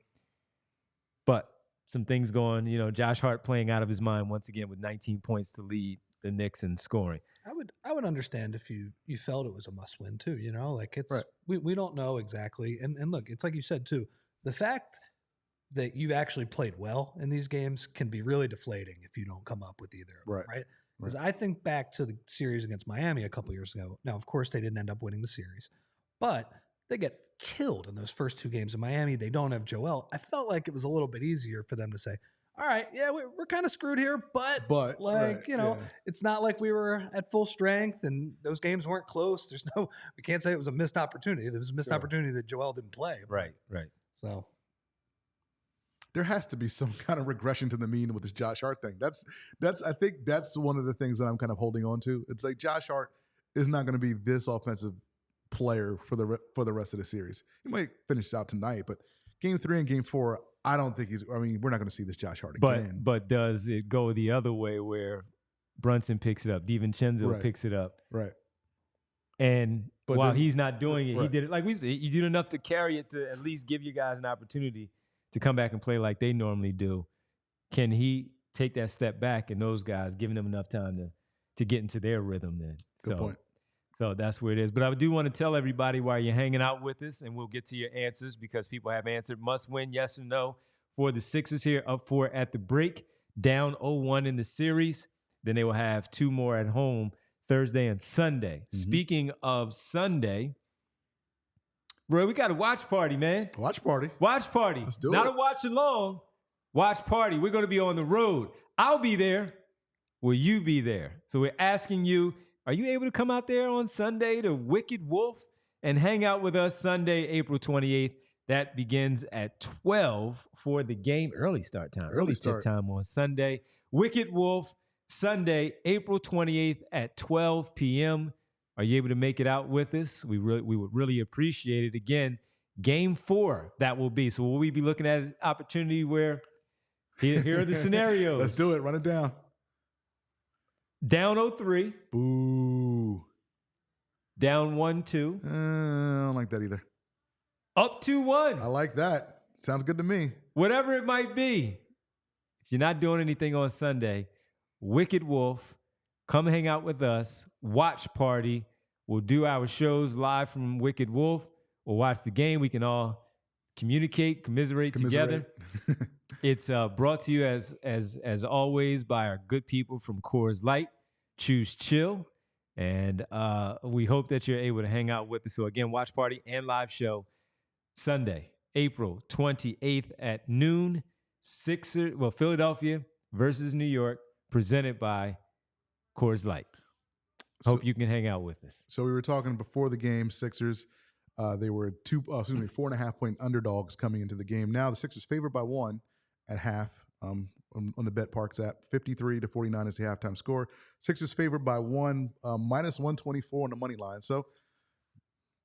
but some things going, Josh Hart playing out of his mind once again with 19 points to lead the Knicks in scoring. I would understand if you felt it was a must win too, like it's we don't know exactly. And look, it's like you said too, the fact that you've actually played well in these games can be really deflating if you don't come up with either of them, right? Because I think back to the series against Miami a couple years ago. Now, of course, they didn't end up winning the series, but they get killed in those first 2 games in Miami. They don't have Joel. I felt like it was a little bit easier for them to say, all right, yeah, we're kind of screwed here, but like, right, you know, yeah. it's not like we were at full strength and those games weren't close. We can't say it was a missed opportunity. There was a missed opportunity that Joel didn't play. Right. So there has to be some kind of regression to the mean with this Josh Hart thing. I think that's one of the things that I'm kind of holding on to. It's like Josh Hart is not going to be this offensive player for the rest of the series. He might finish out tonight, but game 3 and game 4, I don't think we're not going to see this Josh Hart again. But does it go the other way where Brunson picks it up, DiVincenzo picks it up, right? And but while then, he's not doing it, right. he did it like we said. You did enough to carry it to at least give you guys an opportunity to come back and play like they normally do. Can he take that step back and those guys giving them enough time to get into their rhythm then? Good point. So that's where it is. But I do want to tell everybody while you're hanging out with us, and we'll get to your answers because people have answered must win, yes or no, for the Sixers here, up 4 at the break, down 0-1 in the series. Then they will have 2 more at home Thursday and Sunday. Mm-hmm. Speaking of Sunday, bro, we got a watch party, man. Watch party. Watch party. Let's do Not it. a watch along. Watch party. We're going to be on the road. I'll be there. Will you be there? So we're asking you, are you able to come out there on Sunday to Wicked Wolf and hang out with us Sunday, April 28th? That begins at 12 for the game. Early start time. Early start time on Sunday. Wicked Wolf, Sunday, April 28th at 12 p.m. Are you able to make it out with us? We would really appreciate it. Again, game 4 that will be. So will we be looking at an opportunity where here are the scenarios. Let's do it. Run it down. Down 0-3. Boo. Down 1-2. I don't like that either. Up 2-1. I like that. Sounds good to me. Whatever it might be. If you're not doing anything on Sunday, Wicked Wolf, come hang out with us. Watch party. We'll do our shows live from Wicked Wolf. We'll watch the game. We can all commiserate. together. It's brought to you as always by our good people from Coors Light. Choose chill. And we hope that you're able to hang out with us. So again, watch party and live show Sunday, April 28th at noon. Philadelphia versus New York, presented by Coors Light. Hope you can hang out with us. So we were talking before the game, Sixers. They were 4.5 point underdogs coming into the game. Now the Sixers favored by 1 at half on the BetParks app. 53-49 is the halftime score. Sixers favored by 1, minus 124 on the money line. So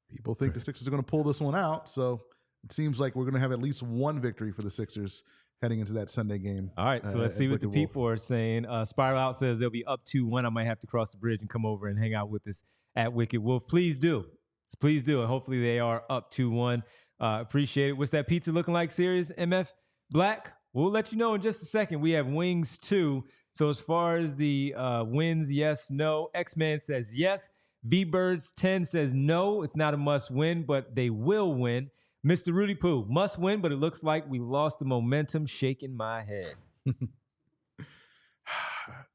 people think the Sixers are going to pull this one out. So it seems like we're going to have at least one victory for the Sixers heading into that Sunday game. All right, so let's see what the people are saying. Spiral Out says they'll be up 2-1. I might have to cross the bridge and come over and hang out with us at Wicked Wolf. Please do. Please do. And hopefully they are up 2-1. Appreciate it. What's that pizza looking like, Serious MF Black? We'll let you know in just a second. We have wings too. So as far as the wins, yes, no. X-Man says yes. V-Birds 10 says no. It's not a must win, but they will win. Mr. Rudy Poo, must win, but it looks like we lost the momentum. Shaking my head.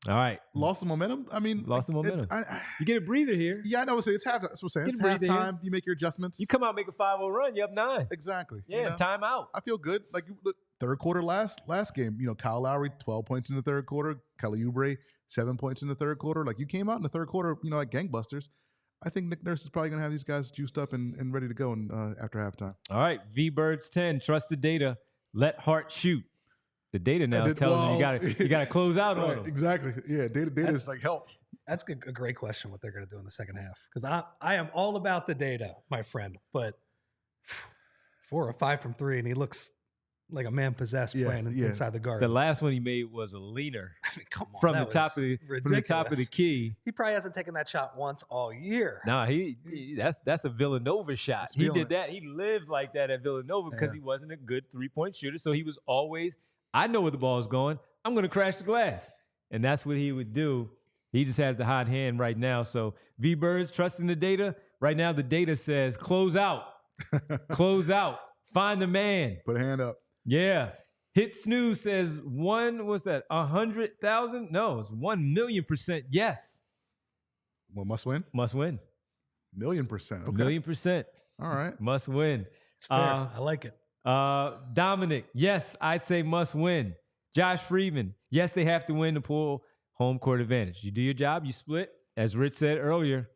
All right. Lost the momentum? I mean, lost the momentum. You get a breather here. Yeah, I know. It's half. That's what I'm saying. It's halftime. You make your adjustments. You come out, make a 5-0 run. You up 9. Exactly. Yeah, you know? Time out. I feel good. Like third quarter last game. You know, Kyle Lowry 12 points in the third quarter. Kelly Oubre 7 points in the third quarter. Like you came out in the third quarter. You know, like gangbusters. I think Nick Nurse is probably going to have these guys juiced up and ready to go after halftime. All right, V-Birds 10, trust the data. Let Hart shoot. The data now tells you got to close out on them. Exactly. Yeah, data is like help. That's a great question what they're going to do in the second half. Because I am all about the data, my friend. But 4 or 5 from 3, and he looks like a man possessed playing inside the guard. The last one he made was a leaner. I mean, come on, from the top of the key. He probably hasn't taken that shot once all year. Nah, that's a Villanova shot. He did that. He lived like that at Villanova because he wasn't a good 3-point shooter. So he was always, I know where the ball is going. I'm going to crash the glass. And that's what he would do. He just has the hot hand right now. So V-Birds, trusting the data. Right now the data says close out. Close out. Find the man. Put a hand up. Yeah. Hit Snooze says 100,000? No, it's 1,000,000% yes. Well, must win? Must win. 1,000,000%. Okay. 1,000,000%. All right. Must win. It's fair. I like it. Dominic, yes, I'd say must win. Josh Freeman. Yes, they have to win to pull home court advantage. You do your job, you split. As Rich said earlier,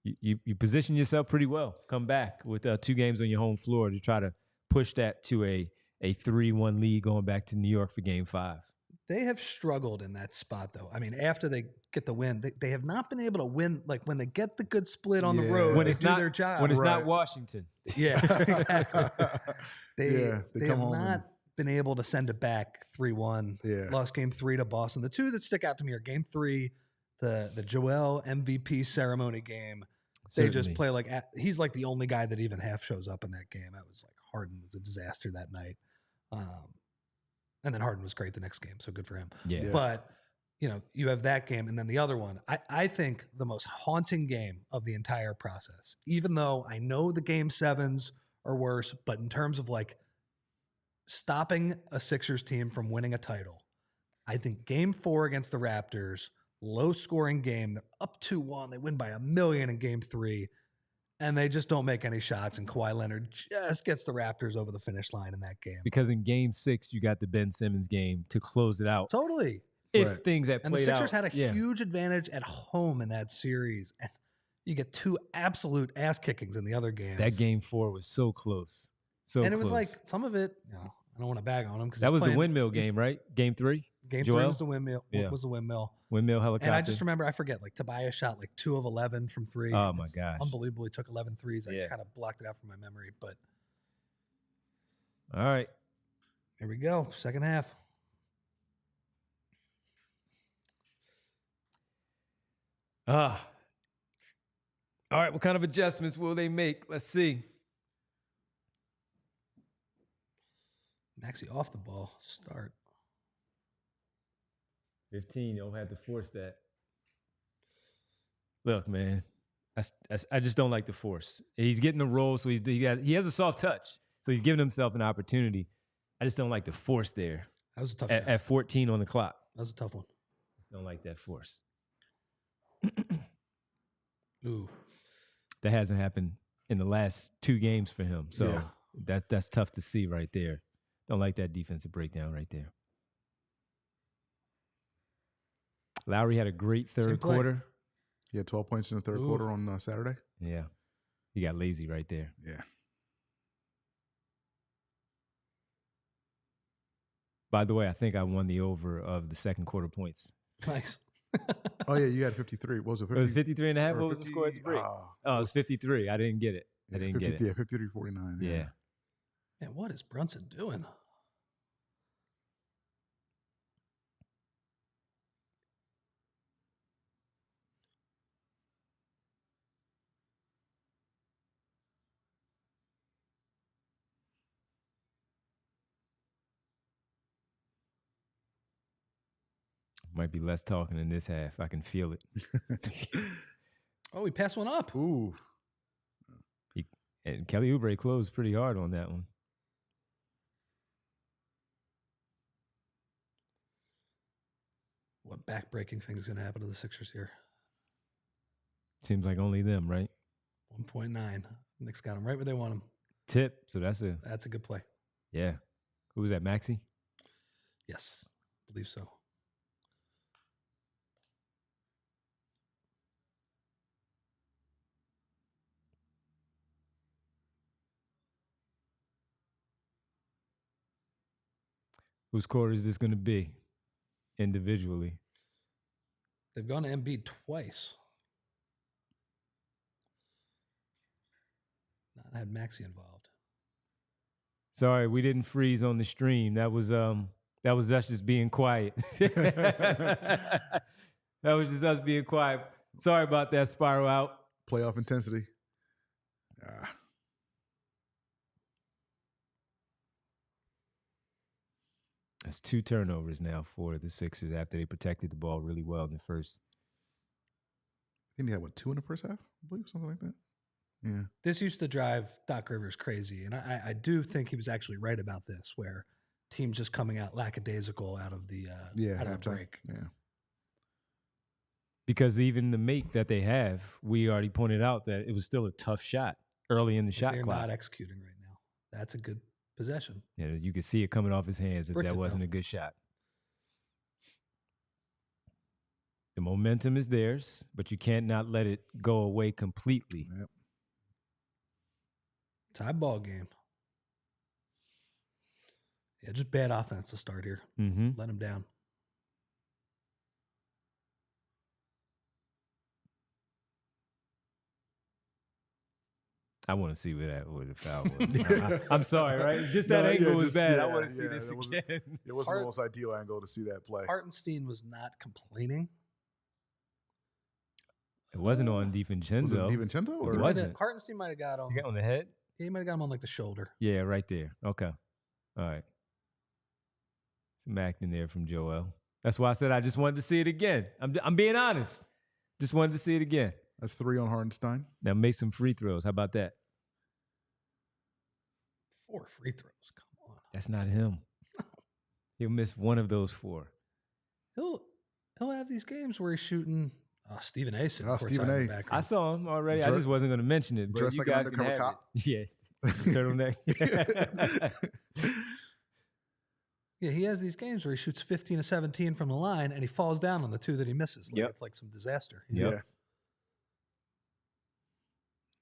you position yourself pretty well. Come back with 2 games on your home floor to try to push that to a 3-1 lead going back to New York for Game 5. They have struggled in that spot, though. I mean, after they get the win, they have not been able to win. Like when they get the good split on the road, when they it's do not their job. when it's not Washington. Yeah, exactly. They come have home not been able to send it back 3-1. Yeah. Lost Game 3 to Boston. The 2 that stick out to me are Game 3, the Joel MVP ceremony game. They just play like he's like the only guy that even half shows up in that game. That was like Harden was a disaster that night. And then Harden was great the next game, so good for him. Yeah. But, you have that game, and then the other one. I think the most haunting game of the entire process, even though I know the Game 7s are worse, but in terms of like stopping a Sixers team from winning a title, I think Game 4 against the Raptors, low-scoring game, they're up 2-1, they win by 1,000,000 in Game 3, and they just don't make any shots, and Kawhi Leonard just gets the Raptors over the finish line in that game. Because in Game 6, you got the Ben Simmons game to close it out. Totally. If things had played out. And the Sixers had a huge advantage at home in that series. And you get 2 absolute ass kickings in the other games. That Game 4 was so close. And it was like some of it, I don't want to bag on him. That was the windmill game, right? Game 3? Game Joel? 3 was the windmill. Yeah. Was the windmill. Windmill helicopter. And I just remember, I forget, like Tobias shot like 2 of 11 from 3. Oh, my gosh. Unbelievable. He took 11 threes. I kind of blocked it out from my memory. But all right. Here we go. Second half. All right. What kind of adjustments will they make? Let's see. Maxey off the ball. Start. 15. You'll have to force that. Look, man. I just don't like the force. He's getting the roll, so he has a soft touch. So he's giving himself an opportunity. I just don't like the force there. That was a tough shot. At 14 on the clock. That was a tough one. Just don't like that force. Ooh. That hasn't happened in the last 2 games for him. So that's tough to see right there. Don't like that defensive breakdown right there. Lowry had a great third quarter. He had 12 points in the third quarter on Saturday. Yeah. He got lazy right there. Yeah. By the way, I think I won the over of the second quarter points. Nice. Oh, yeah, you had 53. What was it? 50? It was 53 and a half. What was the score at the break? Oh, it was 53. I didn't get it. I didn't get it. Yeah, 53-49. Yeah. Man, what is Brunson doing? Might be less talking in this half. I can feel it. Oh, he passed one up. Ooh. And Kelly Oubre closed pretty hard on that one. What back-breaking thing is going to happen to the Sixers here? Seems like only them, right? 1.9. Knicks got them right where they want them. Tip. So that's a good play. Yeah. Who was that, Maxey? Yes, I believe so. Whose quarter is this going to be individually? They've gone to Embiid twice. Not had Maxey involved. Sorry, we didn't freeze on the stream. That was us just being quiet. That was just us being quiet. Sorry about that, spiral out. Playoff intensity. That's 2 turnovers now for the Sixers after they protected the ball really well in the first. I think he had, 2 in the first half? I believe, something like that. Yeah. This used to drive Doc Rivers crazy, and I do think he was actually right about this, where teams just coming out lackadaisical out of the break. Yeah. Because even the make that they have, we already pointed out that it was still a tough shot early in the shot They're clock. not executing right now. That's a good possession. Yeah, you could see it coming off his hands that Bricked that it, wasn't though. a good shot. The momentum is theirs, but you can't not let it go away completely. Yep. Tie ball game. Yeah, just bad offense to start here. Mm-hmm. Let him down. I want to see where the foul was. I'm sorry, right? Just that angle was bad. I want to see this again. It wasn't the most ideal angle to see that play. Hartenstein was not complaining. It wasn't on DiVincenzo. Was it DiVincenzo? Or? It wasn't. Hartenstein might have got him. You got on the head? Yeah, he might have got him on like the shoulder. Yeah, right there. Okay. All right. Some acting there from Joel. That's why I said I just wanted to see it again. I'm being honest. Just wanted to see it again. That's 3 on Hartenstein. Now make some free throws. How about that? 4 free throws. Come on. That's not him. He'll miss one of those 4. He'll have these games where he's shooting. Oh, Stephen A. Stephen A. I saw him already. I just wasn't going to mention it. But dressed you like an guys can undercover have cop? it. Yeah. Turtleneck. Yeah, he has these games where he shoots 15 of 17 from the line and he falls down on the 2 that he misses. Like It's like some disaster. Yep. Yeah.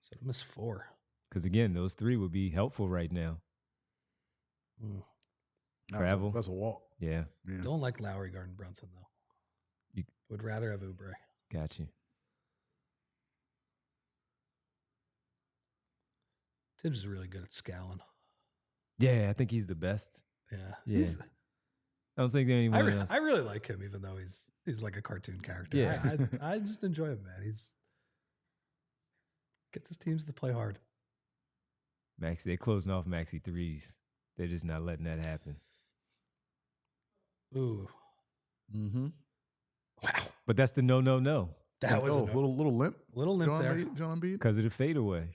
So he missed 4. Because again, those 3 would be helpful right now. Travel. That's a walk. Yeah. Don't like Lowry Garden Brunson, though. You would rather have Oubre. Got you. Tibbs is really good at scowling. Yeah, I think he's the best. Yeah. I don't think anyone else. I really like him, even though he's like a cartoon character. Yeah. I just enjoy him, man. He's gets his teams to play hard. Maxey, they're closing off Maxey threes. They're just not letting that happen. Ooh. Mm-hmm. Wow. But that's the no. That was a little limp. Little limp there. John Embiid? Because of the fadeaway.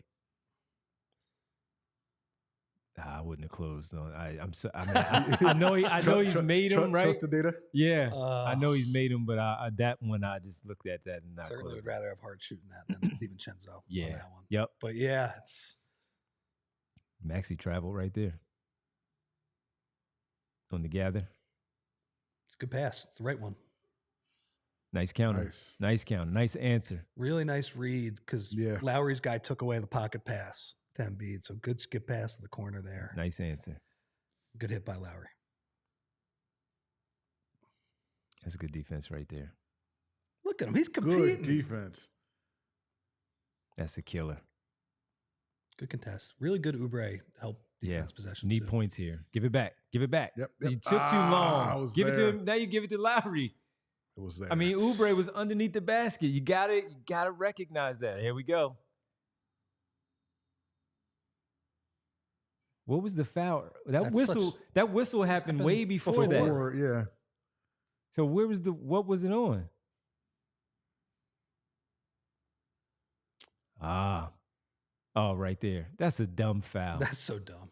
I wouldn't have closed on. I know he's made him, right? Trust the data. Yeah, I know he's made him, but that one I just looked at that and not certainly closed. would rather have Hart shooting that than DiVincenzo on that one. Yep. But yeah, it's Maxey traveled right there on the gather. It's a good pass. It's the right one. Nice counter. Nice counter. Nice answer. Really nice read because Lowry's guy took away the pocket pass to Embiid. So good skip pass in the corner there. Nice answer. Good hit by Lowry. That's a good defense right there. Look at him. He's competing. Good defense. That's a killer. Good contest. Really good Oubre help defense possession. Need points here. Give it back. Give it back. Yep. You took too long. Give it to him. Now you give it to Lowry. It was there. I mean, Oubre was underneath the basket. You gotta recognize that. Here we go. What was the foul? That whistle happened way before that. Yeah. So what was it on? Oh, right there. That's a dumb foul. That's so dumb.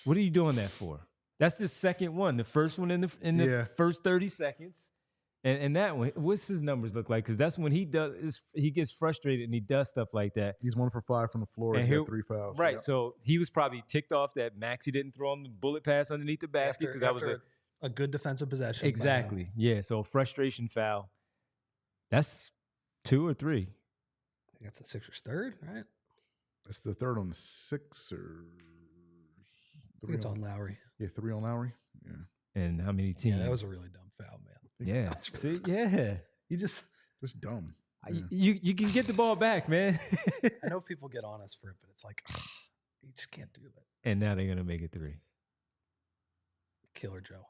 What are you doing that for? That's the second one. The first one in the first 30 seconds. And that one, what's his numbers look like? Because that's when he gets frustrated and he does stuff like that. He's 1 for 5 from the floor. He's got 3 fouls. Right. So he was probably ticked off that Maxey didn't throw him the bullet pass underneath the basket because that was a good defensive possession. Exactly. Yeah. So frustration foul. That's 2 or 3. I think that's the Sixers' third, right? That's the third on the Sixers. I think it's on Lowry. Yeah, 3 on Lowry. Yeah. And how many teams? Yeah, that was a really dumb foul, man. Yeah. Really See, yeah. You just dumb. Yeah. You can get the ball back, man. I know people get on us for it, but it's like, you just can't do it. And now they're gonna make it 3. Killer Joe.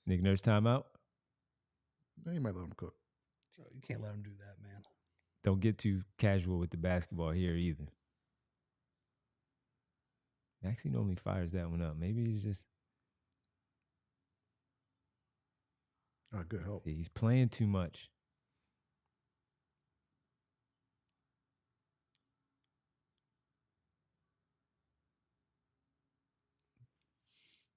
Nick Nurse timeout. You might let him cook. Joe, you can't let him do that, man. Don't get too casual with the basketball here either. Maxey normally fires that one up. Maybe he's just. Good help. See, he's playing too much.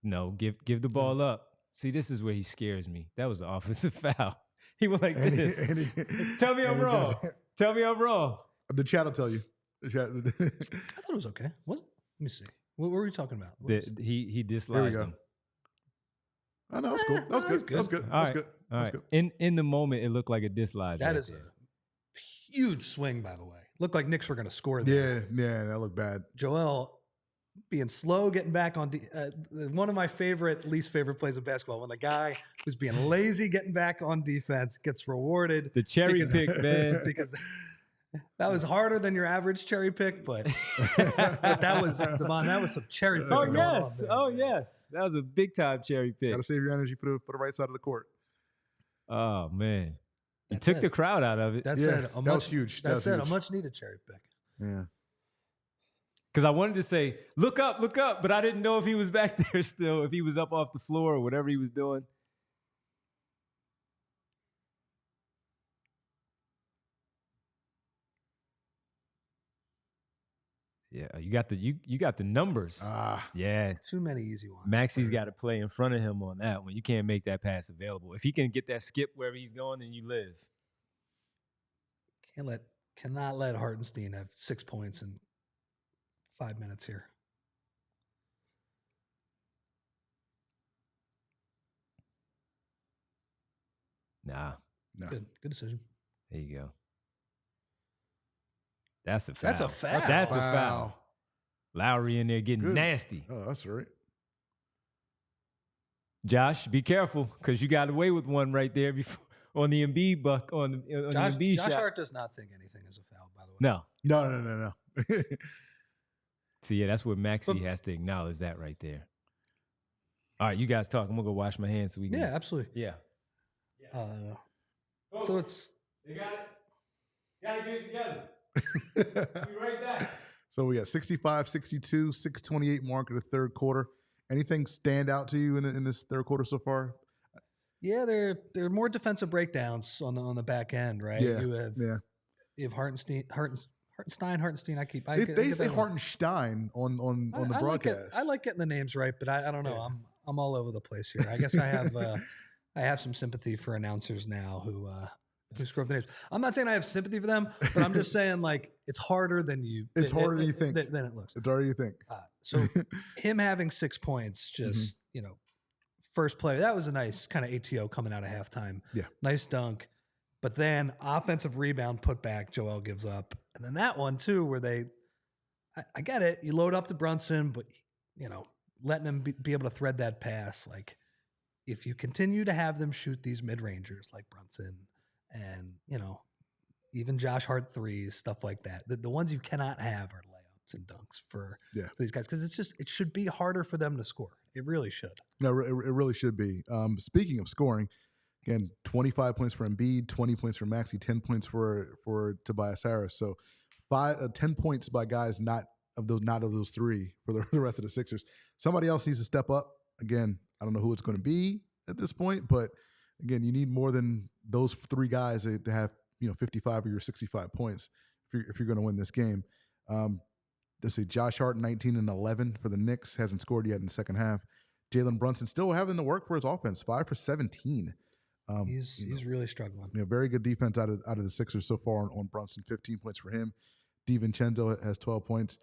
No, give the ball up. See, this is where he scares me. That was an offensive foul. He went like this. Tell me I'm wrong. Tell me I'm wrong. The chat will tell you. I thought it was okay. What? Let me see. What were we talking about? He disliked him. I know, that was cool. That was good. That was good. That was good. All right. In the moment, it looked like a dislodge. That is a huge swing, by the way. Looked like Knicks were going to score there. Yeah, that looked bad. Joel being slow, getting back on. One of my least favorite plays of basketball, when the guy who's being lazy, getting back on defense, gets rewarded. The cherry pick, man. Because that was harder than your average cherry pick, but that was, Devon, that was some cherry pick. Oh, yes. Oh, yes. That was a big time cherry pick. Got to save your energy for the right side of the court. Oh, man. He took the crowd out of it. That was huge. That said, a much needed cherry pick. Yeah. Because I wanted to say, look up, but I didn't know if he was back there still, if he was up off the floor or whatever he was doing. Yeah, you got the numbers. Yeah. Too many easy ones. Maxey's got to play in front of him on that one. You can't make that pass available. If he can get that skip wherever he's going, then you live. Cannot let Hartenstein have 6 points in 5 minutes here. Nah. No. Good decision. There you go. That's a foul. That's a foul. That's a foul. Lowry in there getting Good. nasty. Oh, that's all right. Josh, be careful because you got away with one right there before on the Embiid buck on the Embiid shot. Josh Hart does not think anything is a foul, by the way. No. No. So yeah, that's what Maxey has to acknowledge that right there. All right, you guys talk. I'm gonna go wash my hands so we can. Yeah, absolutely. Yeah. So it's they got it. Gotta get it together. Be right back. So we got 65, 62, 628 mark of the third quarter. Anything stand out to you in this third quarter so far? Yeah, there are more defensive breakdowns on the back end, right? Yeah, You have Hartenstein. I keep. They say Hartenstein on the broadcast. I like getting the names right, but I don't know. Yeah. I'm all over the place here. I guess I have some sympathy for announcers now who screw up the names. I'm not saying I have sympathy for them, but I'm just saying like it's harder than you. It's harder than you think. Than it looks. It's harder than you think. So him having 6 points, just first play, that was a nice kind of ATO coming out of halftime. Yeah, nice dunk. But then offensive rebound put back, Joel gives up. And then that one too, where I get it. You load up to Brunson, but letting him be able to thread that pass. Like if you continue to have them shoot these mid-rangers like Brunson and, even Josh Hart threes, stuff like that. The ones you cannot have are layups and dunks for these guys. Cause it should be harder for them to score. It really should. No, it really should be. Speaking of scoring, again, 25 points for Embiid, 20 points for Maxey, 10 points for Tobias Harris. So 10 points by guys not of those three for the rest of the Sixers. Somebody else needs to step up. Again, I don't know who it's going to be at this point, but again, you need more than those three guys to have 55 or your 65 points if you're going to win this game. Let's see, Josh Hart 19 and 11 for the Knicks, hasn't scored yet in the second half. Jalen Brunson still having to work for his offense, 5 for 17. He's really struggling. Very good defense out of the Sixers so far on Brunson. 15 points for him. DiVincenzo has 12 points.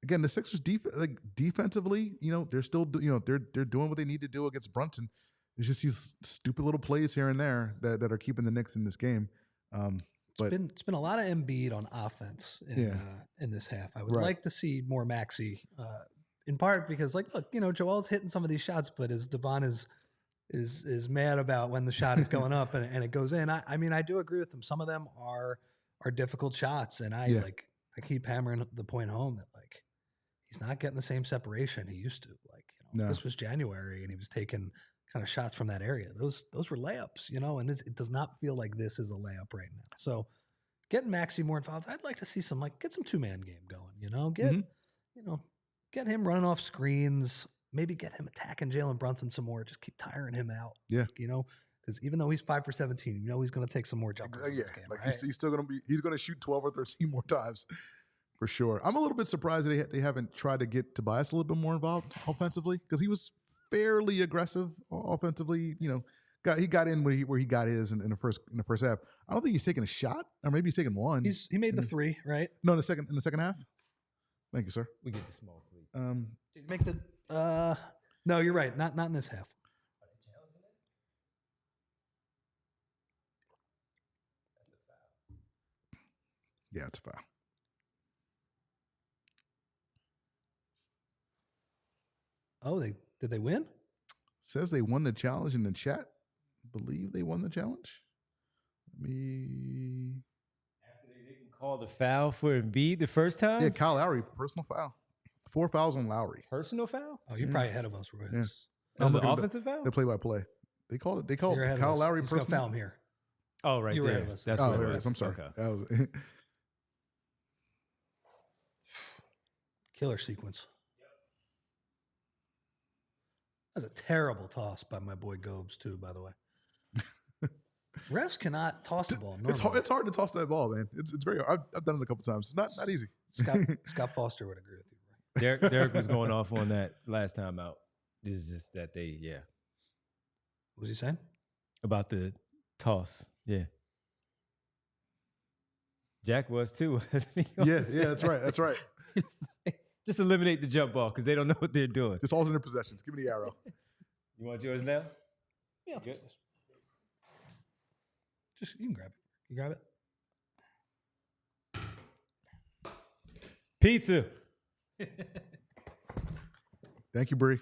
Again, the Sixers defensively, they're still they're doing what they need to do against Brunson. It's just these stupid little plays here and there that are keeping the Knicks in this game. But it's been a lot of Embiid on offense in this half. I would like to see more Maxey, in part because look, Joel's hitting some of these shots, but as Devon is mad about when the shot is going up and it goes in. I mean, I do agree with him. Some of them are difficult shots, and I keep hammering the point home that he's not getting the same separation he used to. This was January, and he was taking kind of shots from that area. Those were layups, and it does not feel like this is a layup right now. So getting Maxey more involved, I'd like to see get some 2-man game going. Get him running off screens. Maybe get him attacking Jalen Brunson some more. Just keep tiring him out. Yeah. Because even though he's 5 for 17, he's going to take some more jumpers in this game. He's still going to he's going to shoot 12 or 13 more times for sure. I'm a little bit surprised that they haven't tried to get Tobias a little bit more involved offensively because he was fairly aggressive offensively. He got in where he got his in the first half. I don't think he's taking a shot, or maybe he's taking one. He made the 3, right? No, in the second half. Thank you, sir. We get the small, please. Did you make the? No, you're right. Not in this half. Yeah, it's a foul. Oh, did they win? Says they won the challenge in the chat. Believe they won the challenge. Let me. After they didn't call the foul for Embiid the first time? Yeah, Kyle Lowry, personal foul. 4 fouls on Lowry. Personal foul? Oh, you're probably ahead of us, Roy. Yeah. That was an looking at offensive foul? The play-by-play. They called it. They called You're ahead Kyle of us. Lowry He's gonna personal. foul him here. Oh, right You were there. ahead of us. That's Oh, what there it it was. is. I'm sorry. Okay. That was, Killer sequence. That's a terrible toss by my boy Gobes, too, by the way. Refs cannot toss the ball. it's hard to toss that ball, man. It's very hard. I've done it a couple times. It's not easy. Scott Foster would agree with you. Right? Derek was going off on that last time out. This is just that What was he saying? about the toss. Yeah. Jack was too. Yes, yeah, that's right. That's right. Just eliminate the jump ball because they don't know what they're doing. Just alternate possessions. Give me the arrow. You want yours now? Yeah, I'll Good. toss this. Just, you can grab it. You grab it? Pizza. Thank you, Bree.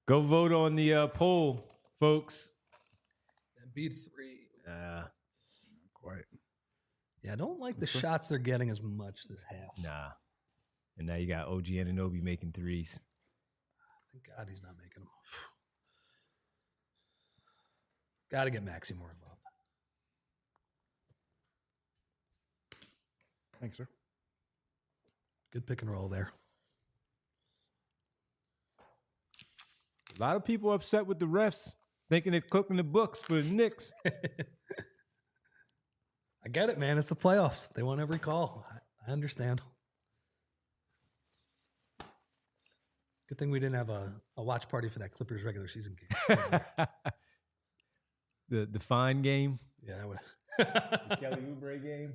Go vote on the poll, folks. Embiid 3. Quite. Yeah, I don't like the shots they're getting as much this half. Nah. And now you got OG Anunoby making threes. Thank God he's not making them. Got to get Maxey more involved. Thanks, sir. Good pick and roll there. A lot of people upset with the refs, thinking they're cooking the books for the Knicks. I get it, man. It's the playoffs. They want every call. I understand. Good thing we didn't have a watch party for that Clippers regular season game. the fine game. Yeah, I would. The Kelly Oubre game.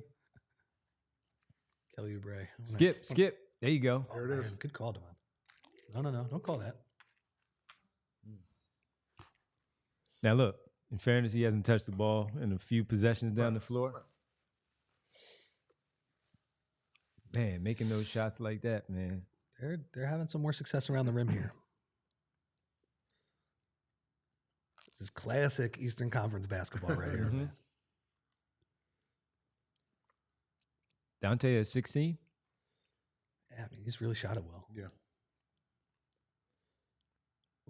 Kelly Oubre. Skip. There you go. Oh, There it is. man, good call, Devon. No. Don't call that. Now look, in fairness, he hasn't touched the ball in a few possessions down the floor. Man, making those shots like that, man. They're having some more success around the rim here. This is classic Eastern Conference basketball right here, man. Dante at 16. Yeah, I mean, he's really shot it well. Yeah.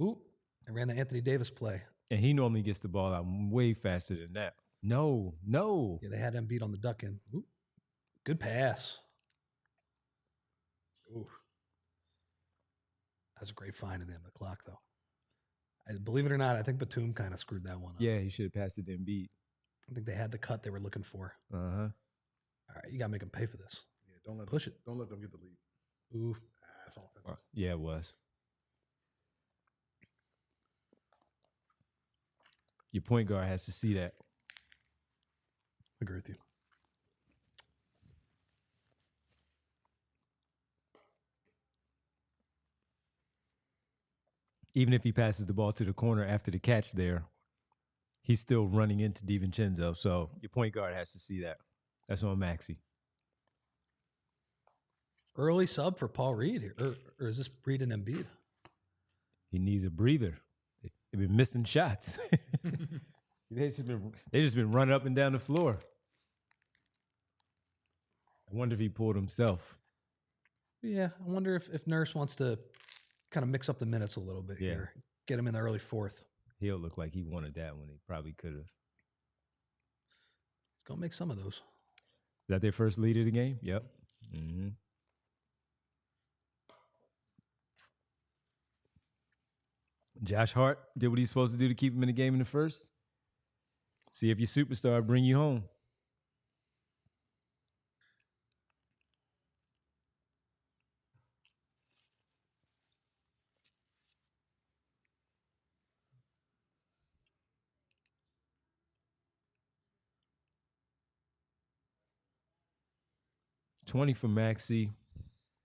Ooh, I ran the Anthony Davis play. And he normally gets the ball out way faster than that. No. Yeah, they had Embiid on the duck in. Ooh, good pass. Ooh. That was a great find at the end of the clock, though. Believe it or not, I think Batum kind of screwed that one up. Yeah, he should have passed it to Embiid. I think they had the cut they were looking for. Uh-huh. All right, you got to make them pay for this. Yeah, don't let Push it. Don't let them get the lead. Ooh. That's offensive. Yeah, it was. Your point guard has to see that. Agree with you. Even if he passes the ball to the corner after the catch there, he's still running into DiVincenzo. So your point guard has to see that. That's on Maxey. Early sub for Paul Reed here. Or is this Reed and Embiid? He needs a breather. They've been missing shots. They just been running up and down the floor. I wonder if he pulled himself. Yeah, I wonder if Nurse wants to kind of mix up the minutes a little bit here. Get him in the early fourth. He'll look like he wanted that when he probably could have. He's going to make some of those. Is that their first lead of the game? Yep. Mm-hmm. Josh Hart did what he's supposed to do to keep him in the game in the first. See if your superstar bring you home. It's 20 for Maxey.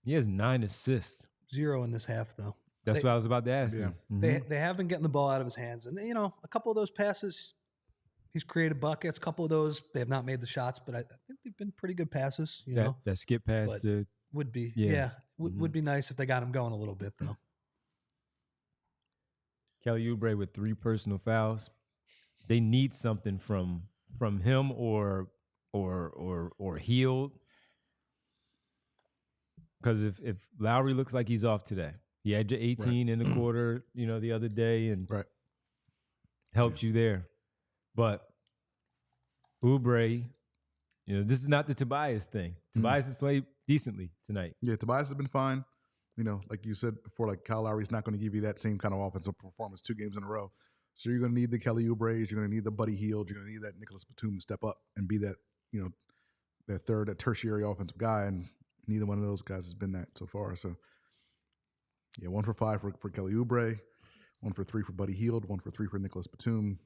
He has 9 assists. 0 in this half, though. That's what I was about to ask. Yeah. you. They have been getting the ball out of his hands. And, you know, a couple of those passes, he's created buckets. A couple of those, they have not made the shots, but I think they've been pretty good passes, you know. That skip pass But to would be, Yeah. would be nice if they got him going a little bit, though. Kelly Oubre with 3 personal fouls. They need something from him or Hield. Because if Lowry looks like he's off today, he had 18 in the quarter, you know, the other day, and helped you there. But Oubre, you know, this is not the Tobias thing. Tobias has played decently tonight. Yeah, Tobias has been fine. You know, like you said before, like Kyle Lowry's not going to give you that same kind of offensive performance 2 games in a row. So you're going to need the Kelly Oubre's, you're going to need the Buddy Hield, you're going to need that Nicholas Batum to step up and be that, you know, that tertiary offensive guy. And neither one of those guys has been that so far. So, yeah, 1 for 5 for Kelly Oubre, 1 for 3 for Buddy Hield, 1 for 3 for Nicholas Batum.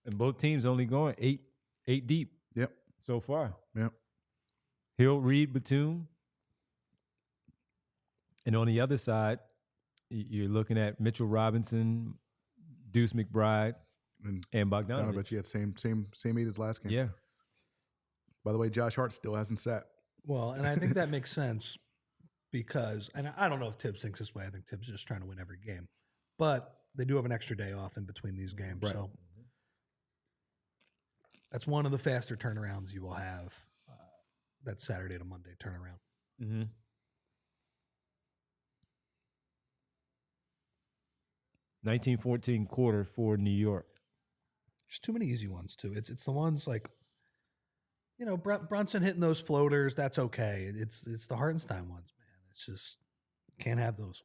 And both teams only going 8 deep. Yep. So far. Yep. Hield, Reed, Batum. And on the other side, you're looking at Mitchell Robinson, Deuce McBride, and Bogdanovich. Bogdanovich, yeah, same age as last game. Yeah. By the way, Josh Hart still hasn't sat. Well, and I think that makes sense because, and I don't know if Tibbs thinks this way. I think Tibbs is just trying to win every game. But they do have an extra day off in between these games. Right. So that's one of the faster turnarounds you will have, that Saturday to Monday turnaround. Mm-hmm. $19-14 quarter for New York. There's too many easy ones, too. It's the ones like, you know, Brunson hitting those floaters, that's okay. It's the Hartenstein ones, man. It's just, can't have those.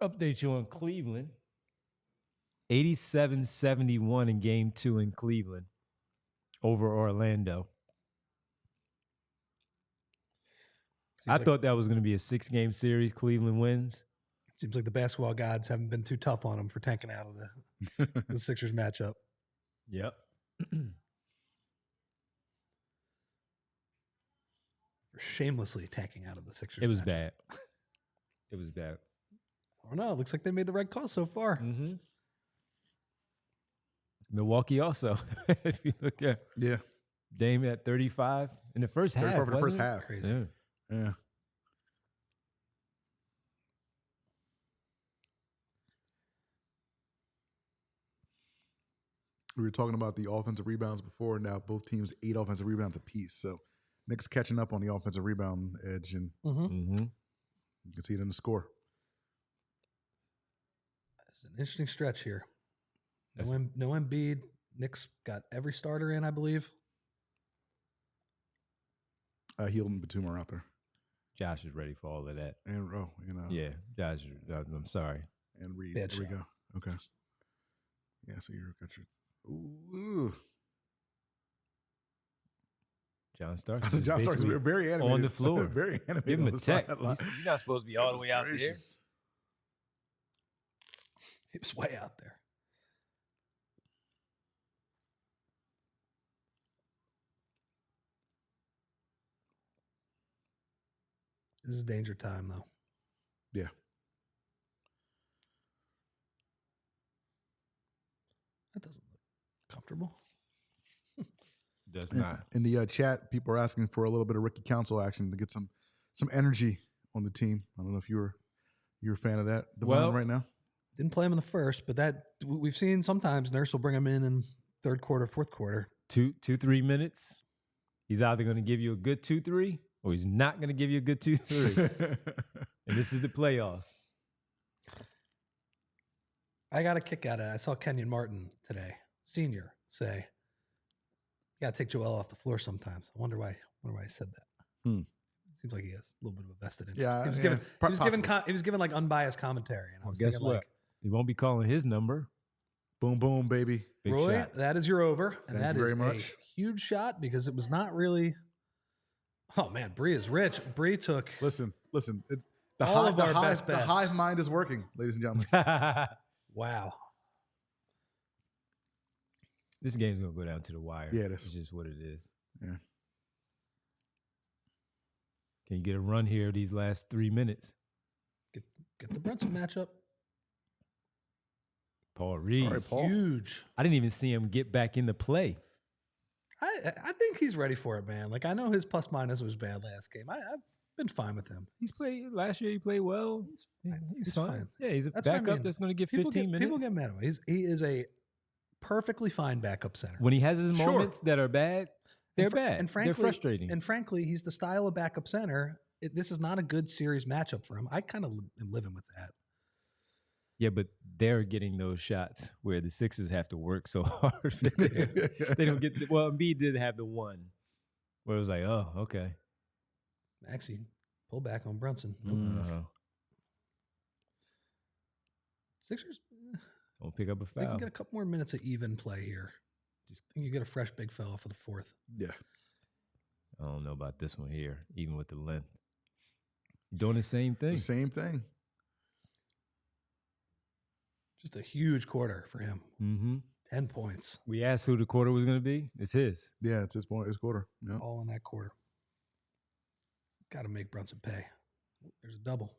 Update you on Cleveland. 87-71 in game 2 in Cleveland over Orlando. I thought that was going to be a 6-game series. Cleveland wins. Seems like the basketball gods haven't been too tough on them for tanking out of the Sixers matchup. Yep. Shamelessly tanking out of the Sixers. It was matchup. bad. It was bad. I don't know. It looks like they made the right call so far. Mm-hmm. Milwaukee also, if you look at Dame at 35 in the first half. For the first half. Crazy. Yeah. We were talking about the offensive rebounds before. Now both teams 8 offensive rebounds apiece. So Knicks catching up on the offensive rebound edge, and you can see it in the score. It's an interesting stretch here. No Embiid. Knicks got every starter in, I believe. Hield and Batum are out there. Josh is ready for all of that. And Yeah, Josh, I'm sorry. And Reed. Bad There we shot. go. Okay. Yeah, so you're got your ooh. John Starks. John Starks is very animated on the floor. Very animated. Give him on a the tech. sideline. You're not supposed to be all the way out there. Gracious. He was way out there. This is danger time, though. Yeah. That doesn't look comfortable. Does not. In the chat, people are asking for a little bit of Ricky Council action to get some energy on the team. I don't know if you're a fan of that, Devon, right now. Didn't play him in the first, but that we've seen sometimes Nurse will bring him in third quarter, fourth quarter. 2-3 minutes. He's either going to give you a good 2-3 or he's not going to give you a good 2-3. And this is the playoffs. I got a kick out of it. I saw Kenyon Martin today, senior, say, "You got to take Joel off the floor sometimes." I wonder why I said that. It seems like he has a little bit of a vested interest. Yeah, he was given like unbiased commentary, and I was guess thinking, what? like, He won't be calling his number. Boom, boom, baby. Big Roy, shot. that is your over, and Thank that you is very much. a huge shot because it was not really. Oh man, Bree is rich. Bree took Listen. All of our best the bets. hive mind is working, ladies and gentlemen. wow. This game's going to go down to the wire. Yeah, it is. It's just what it is. Yeah. Can you get a run here these last 3 minutes? Get the Brunson matchup. Paul Reed. All right, Paul. Huge. I didn't even see him get back into play. I think he's ready for it, man. Like, I know his plus minus was bad last game. I've been fine with him. He's played last year. He played well. He's fine. fine. Yeah, he's a That's what I backup mean. that's going to get People 15 minutes. People get mad at him. He is a perfectly fine backup center. When he has his Sure. moments that are bad, they're bad. And frankly, they're frustrating. And frankly, he's the style of backup center. This is not a good series matchup for him. I kind of am living with that. Yeah, but they're getting those shots where the Sixers have to work so hard. For theirs. They don't get. Well, Embiid did have the one where it was like, oh, okay. Maxey, pull back on Brunson. Uh-huh. Sixers Don't pick up a they can foul. get a couple more minutes of even play here. Just think you get a fresh big fella for the fourth. Yeah. I don't know about this one here, even with the length. Doing the same thing. The same thing. Just a huge quarter for him. Mm-hmm. 10 points. We asked who the quarter was going to be. It's his. Yeah, it's his point. His quarter. Yeah. All in that quarter. Got to make Brunson pay. There's a double.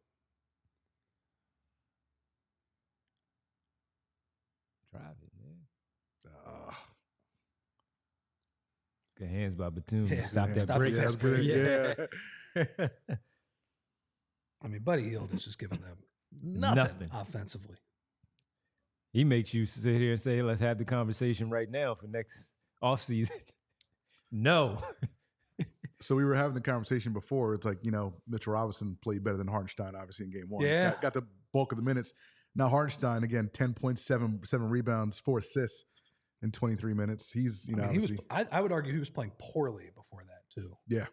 Drive it, man. Good hands by Batum. Yeah, Stop yeah, that stop break. the fast break. Yeah. I mean, Buddy Hield is just giving them nothing. Offensively. He makes you sit here and say, let's have the conversation right now for next offseason. No. So we were having the conversation before. It's like, Mitchell Robinson played better than Hartenstein, obviously, in game one. Yeah. Got the bulk of the minutes. Now Hartenstein, again, 10.7 rebounds, 4 assists in 23 minutes. He's, obviously. I would argue he was playing poorly before that, too. Yeah.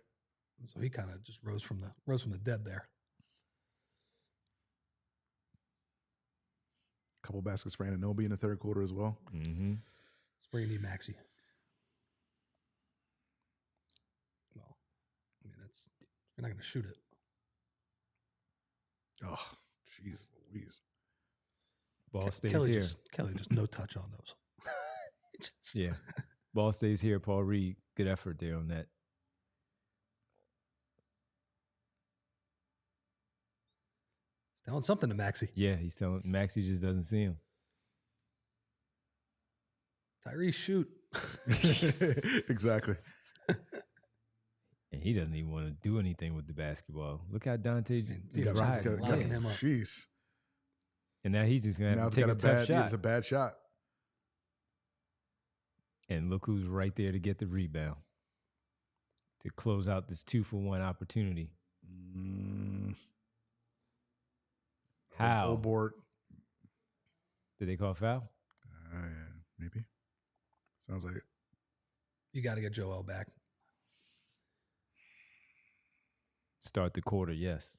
So he kind of just rose from the dead there. Couple baskets for Anunoby in the third quarter as well. Mm-hmm. That's where you need Maxey. Well, I mean, you're not going to shoot it. Oh, jeez Louise. Ball stays Kelly here. Kelly just no touch on those. Yeah. Ball stays here. Paul Reed, good effort there on that. He's telling something to Maxey. Yeah, he's telling Maxey just doesn't see him. Tyrese, shoot. Exactly. And he doesn't even want to do anything with the basketball. Look how Dante He's driving. locking him up. Jeez. And now he's just going to Now have it's to take got a tough shot. It's a bad shot. And look who's right there to get the rebound to close out this 2-for-1 opportunity. How? Old board. Did they call foul? Maybe. Sounds like it. You got to get Joel back. Start the quarter, yes.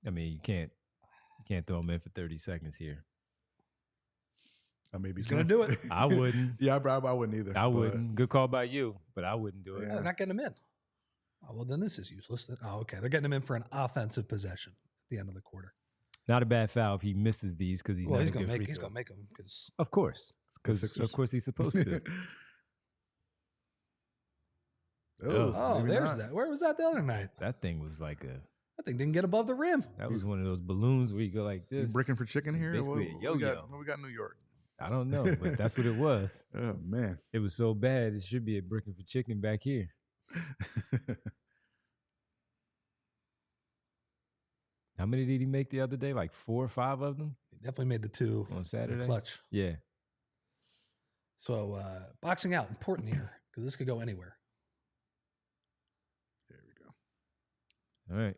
I mean, you can't throw him in for 30 seconds here. Maybe He's going to do it. I wouldn't. Yeah, I wouldn't either. I wouldn't. Good call by you, but I wouldn't do it. They're not getting him in. Oh, well, then this is useless. Oh, okay. They're getting him in for an offensive possession at the end of the quarter. Not a bad foul if he misses these because he's not he's a going good to free make. He's throw. going to make them because. Of course, because Sixers. of course he's supposed to. Oh, maybe there's not. that. Where was that the other night? That thing was like That thing didn't get above the rim. that was one of those balloons where you go like You this. bricking for chicken here? Basically a yo-yo. What we got in New York? I don't know, but that's what it was. Oh, man. It was so bad, it should be a bricking for chicken back here. How many did he make the other day? Like 4 or 5 of them He definitely made the two on in Saturday? the clutch. Yeah. So boxing out, important here because this could go anywhere. There we go. All right.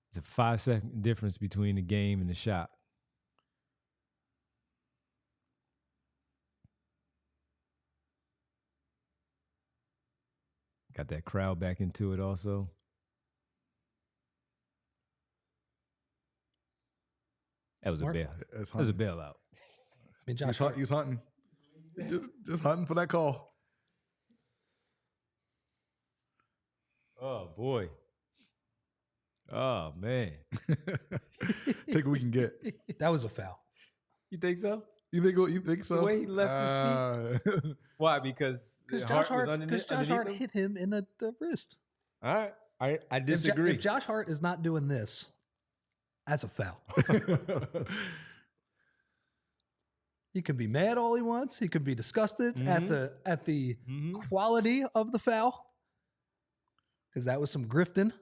It's a 5-second difference between the game and the shot. Got that crowd back into it also. That was Smart. a bail. It's That was a hunting. bailout. I mean, Josh He was hunting. Just hunting for that call. Oh, boy. Oh, man. Take what we can get. that was a foul. You think so? You think so? The way he left his feet. Why? Because Josh was Hart underneath him? hit him in the wrist. All right. I disagree. If Josh Hart is not doing this, that's a foul. He can be mad all he wants. He could be disgusted at the quality of the foul, because that was some grifting.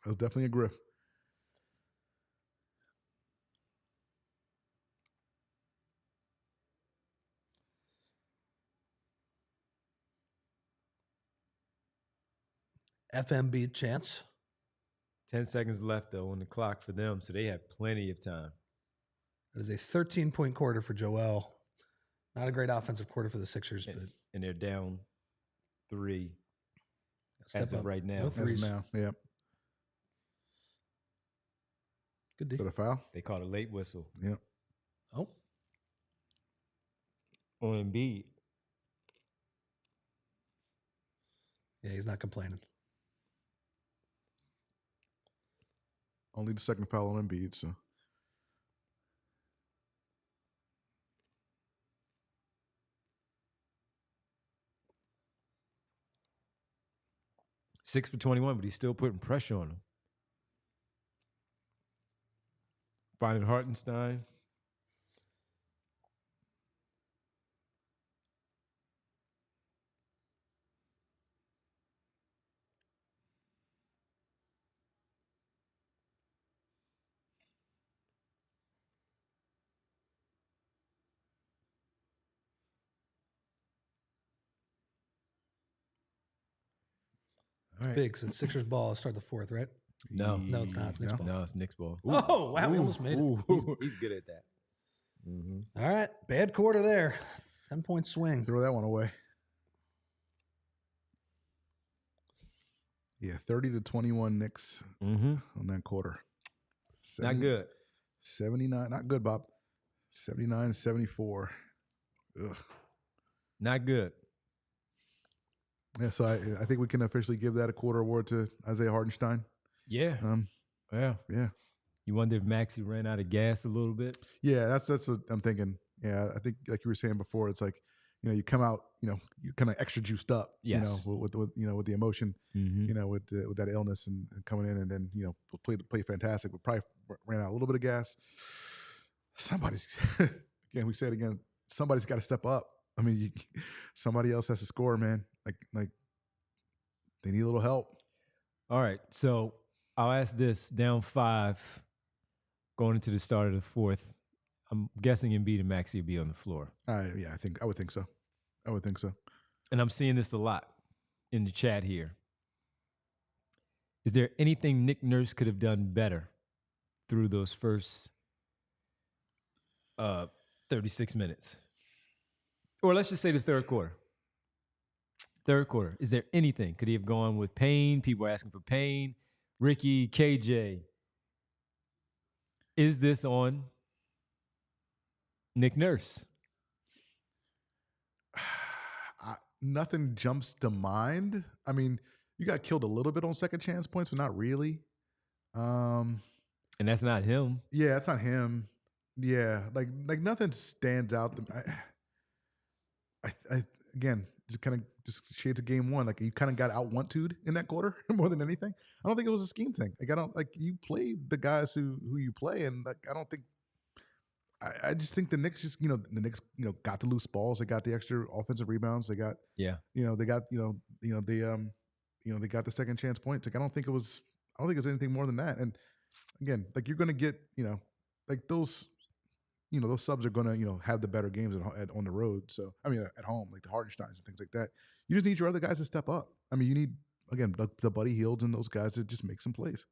It was definitely a grift. FMB chance. 10 seconds left, though, on the clock for them, so they have plenty of time. It is a 13-point quarter for Joel. Not a great offensive quarter for the Sixers, but And they're down 3 step as of up. right now. No As of threes. now, yeah. Good Is D. that a foul? They caught a late whistle Yeah. Oh, on Embiid. yeah, he's not complaining. Only the second foul on Embiid, so. Six for 21, but he's still putting pressure on him. Finding Hartenstein. All right. Big. So it's Sixers ball. Start the fourth, right? No. No, it's not. It's Knicks ball. No, it's Knicks ball. Oh, wow. We almost made it. He's good at that. Mm-hmm. All right. Bad quarter there. 10-point swing. Throw that one away. Yeah, 30-21 Knicks on that quarter. Not good. 79, not good, Bob. 79-74. Ugh. Not good. Yeah, so I think we can officially give that a quarter award to Isaiah Hartenstein. Yeah. Yeah. Yeah. You wonder if Maxey ran out of gas a little bit? Yeah, that's what I'm thinking. Yeah, I think like you were saying before, it's like, you come out, you kind of extra juiced up, Yes. with the emotion, Mm-hmm. with that illness and coming in and then, play fantastic, but probably ran out a little bit of gas. Somebody's, again, we say it again, somebody's got to step up. I mean, somebody else has to score, man. Like they need a little help. All right. So I'll ask this: down 5, going into the start of the fourth. I'm guessing Embiid and Maxey will be on the floor. Yeah, I would think so. And I'm seeing this a lot in the chat here. Is there anything Nick Nurse could have done better through those first 36 minutes? Or let's just say the third quarter. Third quarter. Is there anything? Could he have gone with Payne? People are asking for Payne. Ricky, KJ. Is this on Nick Nurse? Nothing jumps to mind. I mean, you got killed a little bit on second chance points, but not really. And that's not him. Yeah, that's not him. Yeah, like nothing stands out. I again, just kind of just shades of game one. Like you kind of got out want-to'd in that quarter more than anything. I don't think it was a scheme thing. Like I don't like you played the guys who you play, and like I don't think. I just think the Knicks just got the loose balls. They got the extra offensive rebounds. They got they got they got the second chance points. Like I don't think it was anything more than that. And again, like you're gonna get like those those subs are gonna have the better games on the road. So I mean at home, like the Hartensteins and things like that. You just need your other guys to step up. I mean you need again the Buddy Hields and those guys to just make some plays.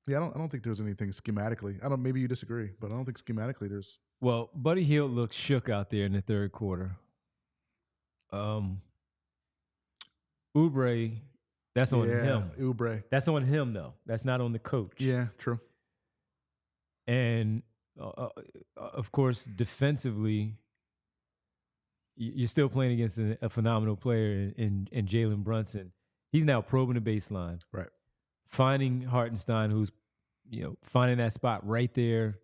Yeah, I don't think there's anything schematically. Maybe you disagree, but I don't think schematically there's. Well, Buddy Hield looked shook out there in the third quarter. Oubre, that's on him. Oubre. That's on him, though. That's not on the coach. Yeah, true. And, of course, defensively, you're still playing against a phenomenal player in Jalen Brunson. He's now probing the baseline. Right. Finding Hartenstein, who's, finding that spot right there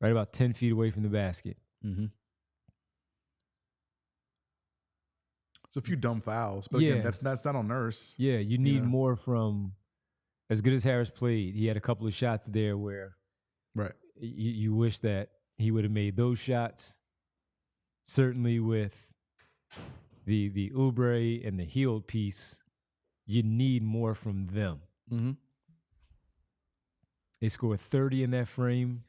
right about 10 feet away from the basket. Mm-hmm. It's a few dumb fouls, but Yeah. again, that's not on Nurse. Yeah, you need know? more from, as good as Harris played, he had a couple of shots there where Right. you wish that he would have made those shots. Certainly with the Oubre and the Healed piece, you need more from them. Mm-hmm. They scored 30 in that frame.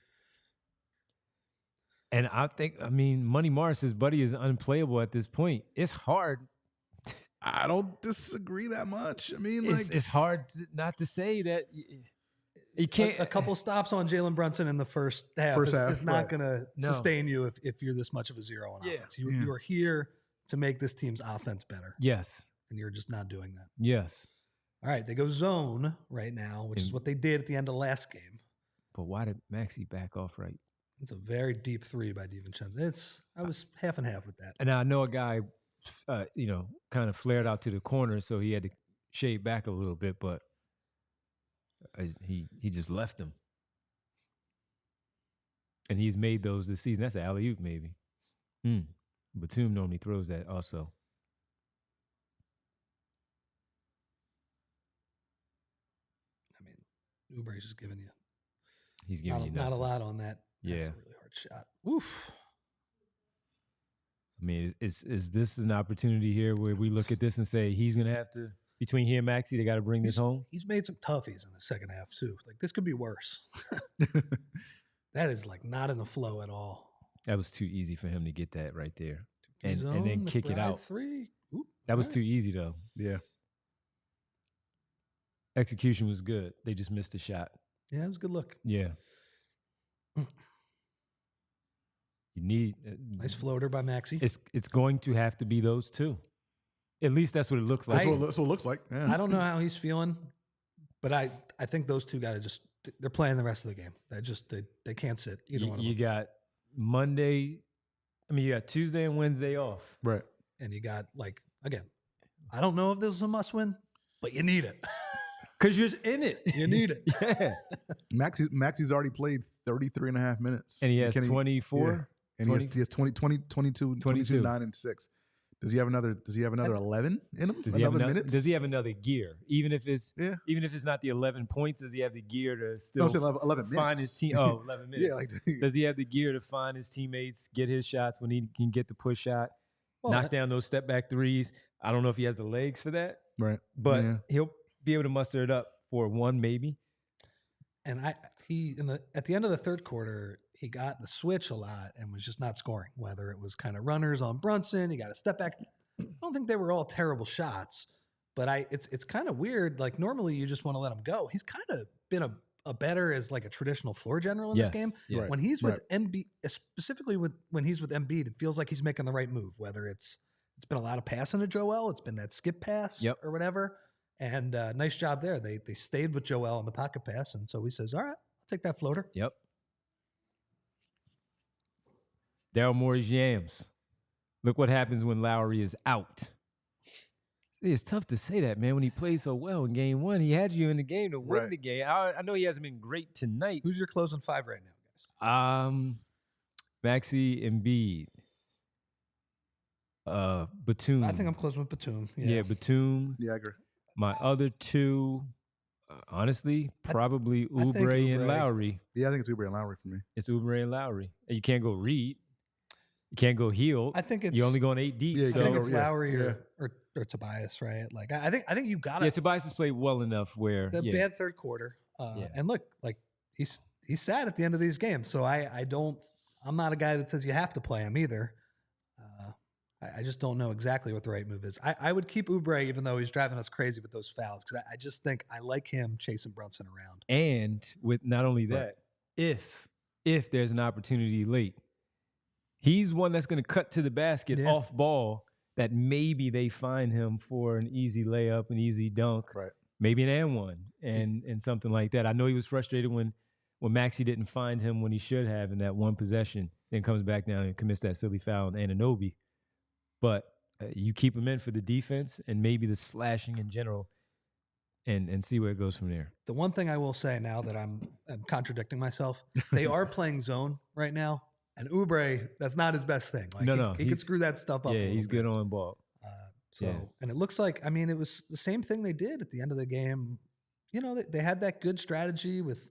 And I mean, Money Morris, his buddy, is unplayable at this point. It's hard. I don't disagree that much. I mean, It's hard not to say that you can't. A couple stops on Jalen Brunson in the first half is not going to sustain you if you're this much of a zero on offense. You are here to make this team's offense better. Yes. And you're just not doing that. Yes. All right, they go zone right now, which is what they did at the end of last game. But why did Maxey back off right? It's a very deep three by DiVincenzo. I was half and half with that. And I know a guy, kind of flared out to the corner, so he had to shade back a little bit, but he just left him. And he's made those this season. That's an alley-oop maybe. Batum normally throws that also. I mean, Oubre's just giving you. He's giving you not a lot on that. Yeah. That's a really hard shot. Oof. I mean, is this an opportunity here where we look at this and say he's going to have to, between he and Maxey, they got to bring this home? He's made some toughies in the second half too. Like, this could be worse. That is like not in the flow at all. That was too easy for him to get that right there. And Zone, then kick it McBride out. Three. Oop, That was all too right. easy though. Yeah. Execution was good. They just missed a shot. Yeah, it was a good look. Yeah. You need Nice floater by Maxey. It's going to have to be those two. At least that's what it looks like. That's what it looks like. Yeah. I don't know how he's feeling, but I think those two got to just they're playing the rest of the game. They can't sit either one of them. You got Monday. I mean, you got Tuesday and Wednesday off. Right. And you got again. I don't know if this is a must win, but you need it. Because you're in it. You need it. Yeah. Maxey's already played 33 and a half minutes. And he has 24. Yeah. And 20? he has 22, 9, and 6. Does he have another 11 in him? Does he have minutes? Does he have another gear? Even if it's not the 11 points, does he have the gear to still 11 find minutes. his team? Oh, 11 minutes. Yeah, does he have the gear to find his teammates, get his shots when he can get the push shot, knock down those step back threes? I don't know if he has the legs for that. Right. But he'll be able to muster it up for one maybe. And at the end of the third quarter, he got the switch a lot and was just not scoring. Whether it was kind of runners on Brunson, he got a step back. I don't think they were all terrible shots, but it's kind of weird. Like, normally you just want to let him go. He's kind of been a better as like a traditional floor general in this game. Yes. When he's with Embiid, specifically when he's with Embiid, it feels like he's making the right move. Whether it's been a lot of passing to Joel, it's been that skip pass or whatever. And nice job there. They stayed with Joel on the pocket pass, and so he says, "All right, I'll take that floater." Yep. Daryl Morey's yams. Look what happens when Lowry is out. It's tough to say that, man, when he played so well in game one. He had you in the game to win the game. I know he hasn't been great tonight. Who's your closing five right now, guys? Maxey, Embiid. Batum. I think I'm closing with Batum. Yeah, Batum. Yeah, I agree. My other two, honestly, probably Oubre and Lowry. Yeah, I think it's Oubre and Lowry for me. It's Oubre and Lowry. And you can't go Reed. You can't go Healed. I think you're only going 8 deep. Yeah, I think it's Lowry yeah. or Tobias, right? Like, I think you got it. Yeah, Tobias has played well enough where The bad third quarter. And look, like he's sad at the end of these games. So I'm not a guy that says you have to play him either. I just don't know exactly what the right move is. I would keep Oubre even though he's driving us crazy with those fouls, because I just think I like him chasing Brunson around. And with not only that, if there's an opportunity late, he's one that's going to cut to the basket off ball that maybe they find him for an easy layup, an easy dunk, maybe an and one, and something like that. I know he was frustrated when Maxey didn't find him when he should have in that one possession, then comes back down and commits that silly foul on Anunoby. But you keep him in for the defense and maybe the slashing in general. and see where it goes from there. The one thing I will say now that I'm contradicting myself, they are playing zone right now. And Oubre, that's not his best thing. Like he could screw that stuff up. Yeah, a little he's bit. good on ball. And it looks like, I mean, it was the same thing they did at the end of the game. You know, they had that good strategy with,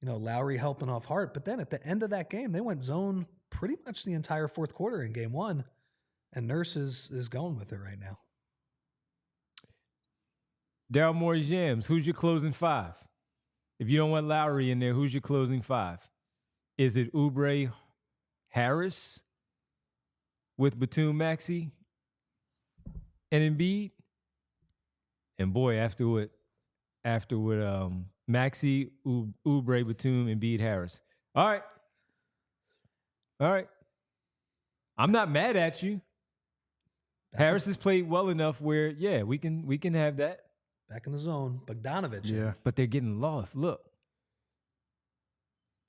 you know, Lowry helping off Hart. But then at the end of that game, they went zone pretty much the entire fourth quarter in game one. And Nurse is going with it right now. Daryl Morey Jams, who's your closing five? If you don't want Lowry in there, who's your closing five? Is it Oubre, Harris with Batum, Maxey, and Embiid? And boy, after what Maxey, Oubre, Batum, Embiid, Harris. All right. I'm not mad at you. Harris has played well enough where, yeah, we can have that. Back in the zone. Bogdanovich. Yeah. But they're getting lost. Look.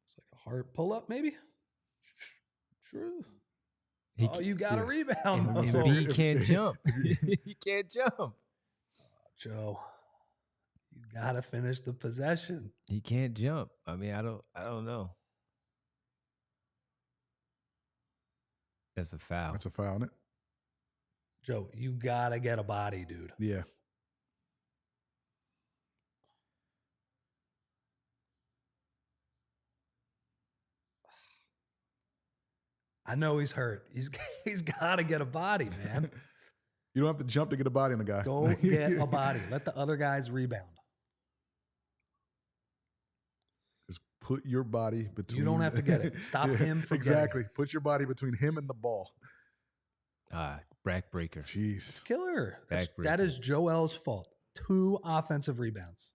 It's like a hard pull-up, maybe? True. You got a rebound. Embiid can't jump. He can't jump. Joe, you got to finish the possession. He can't jump. I mean, I don't know. That's a foul. That's a foul, isn't it? Joe, you got to get a body, dude. Yeah. I know he's hurt. He's got to get a body, man. You don't have to jump to get a body on a guy. Go get a body. Let the other guys rebound. Just put your body between. You don't have to get it. Stop him from exactly. Put your body between him and the ball. Backbreaker. Jeez. It's killer. That Backbreaker. is Joel's fault. 2 offensive rebounds.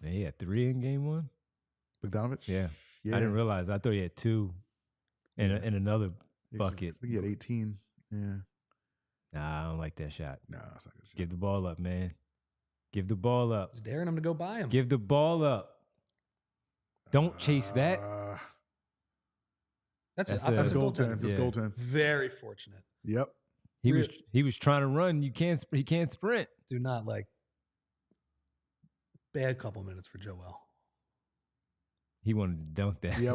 He had 3 in game 1. Bogdanovich? Yeah. I didn't realize. I thought he had 2 in another bucket. I think he had 18. Yeah. Nah, I don't like that shot. Nah, it's not a good shot. Give the ball up, man. Give the ball up. He's daring him to go by him. Give the ball up. Don't chase that. That's That's an a offensive goaltend. goaltender. That's Yeah. goaltend. Very fortunate. Yep. He was trying to run. He can't sprint. Do not like bad couple minutes for Joel. He wanted to dunk that. Yeah,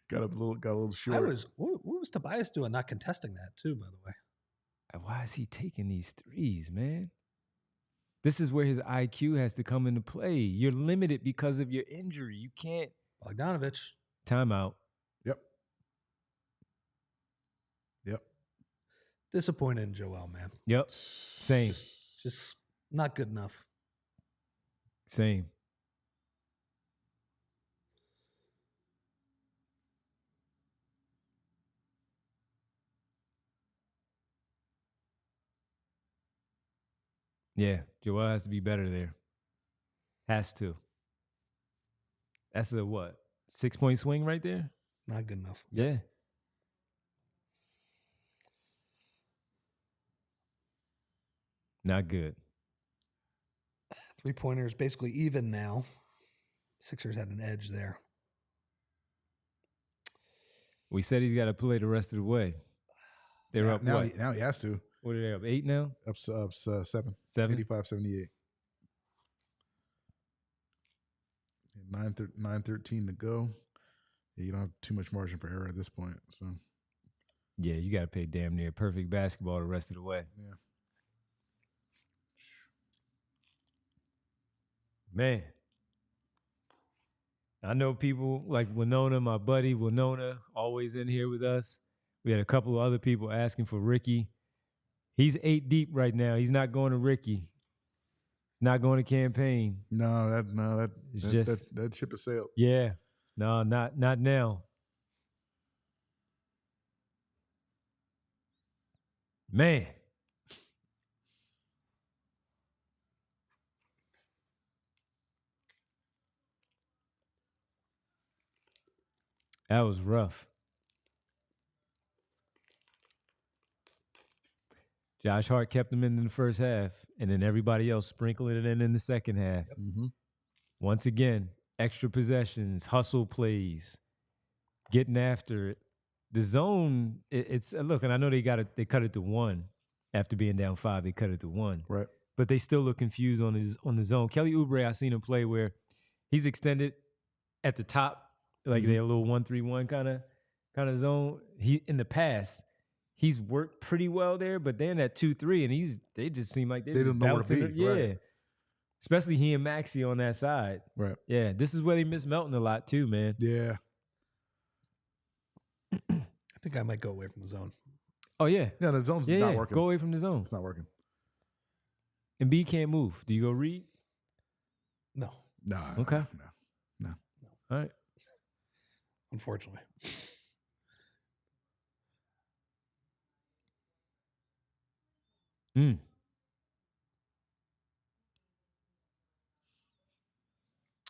got a little short. What was Tobias doing? Not contesting that too, by the way. Why is he taking these threes, man? This is where his IQ has to come into play. You're limited because of your injury. You can't. Bogdanovich. Timeout. Yep. Disappointed in Joel, man. Yep. Same. Just not good enough. Same. Yeah, Joel has to be better there. Has to. That's a what? 6-point swing right there? Not good enough. Yeah. Not good. 3-pointers basically even now. Sixers had an edge there. We said he's got to play the rest of the way. They're up now. what? Now he has to. What are they up? 8 now? Up 7. 7? 85-78. 9:13 to go. Yeah, you don't have too much margin for error at this point. So Yeah, you got to play damn near perfect basketball the rest of the way. yeah. Man. I know people like Winona, my buddy Winona, always in here with us. We had a couple of other people asking for Ricky. He's 8 deep right now. He's not going to Ricky. He's not going to campaign. That ship has sailed. Yeah. No, not now. Man. That was rough. Josh Hart kept him in the first half, and then everybody else sprinkling it in the second half. Yep. Mm-hmm. Once again, extra possessions, hustle plays, getting after it. the zone, it's look, and I know they cut it to 1 after being down 5. They cut it to 1, Right. but they still look confused on the zone. Kelly Oubre, I seen him play where he's extended at the top, like they're a little 1-3-1 kind of zone. He in the past, he's worked pretty well there, but then at 2-3, and they just seem like They don't know where to be, Yeah. right. Especially he and Maxey on that side. Right. Yeah, this is where they miss Melton a lot too, man. Yeah. I think I might go away from the zone. Oh yeah. Yeah, the zone's not working. Go away from the zone. It's not working. Embiid can't move. Do you go read? No, No. Okay. No. All right. unfortunately. Mm.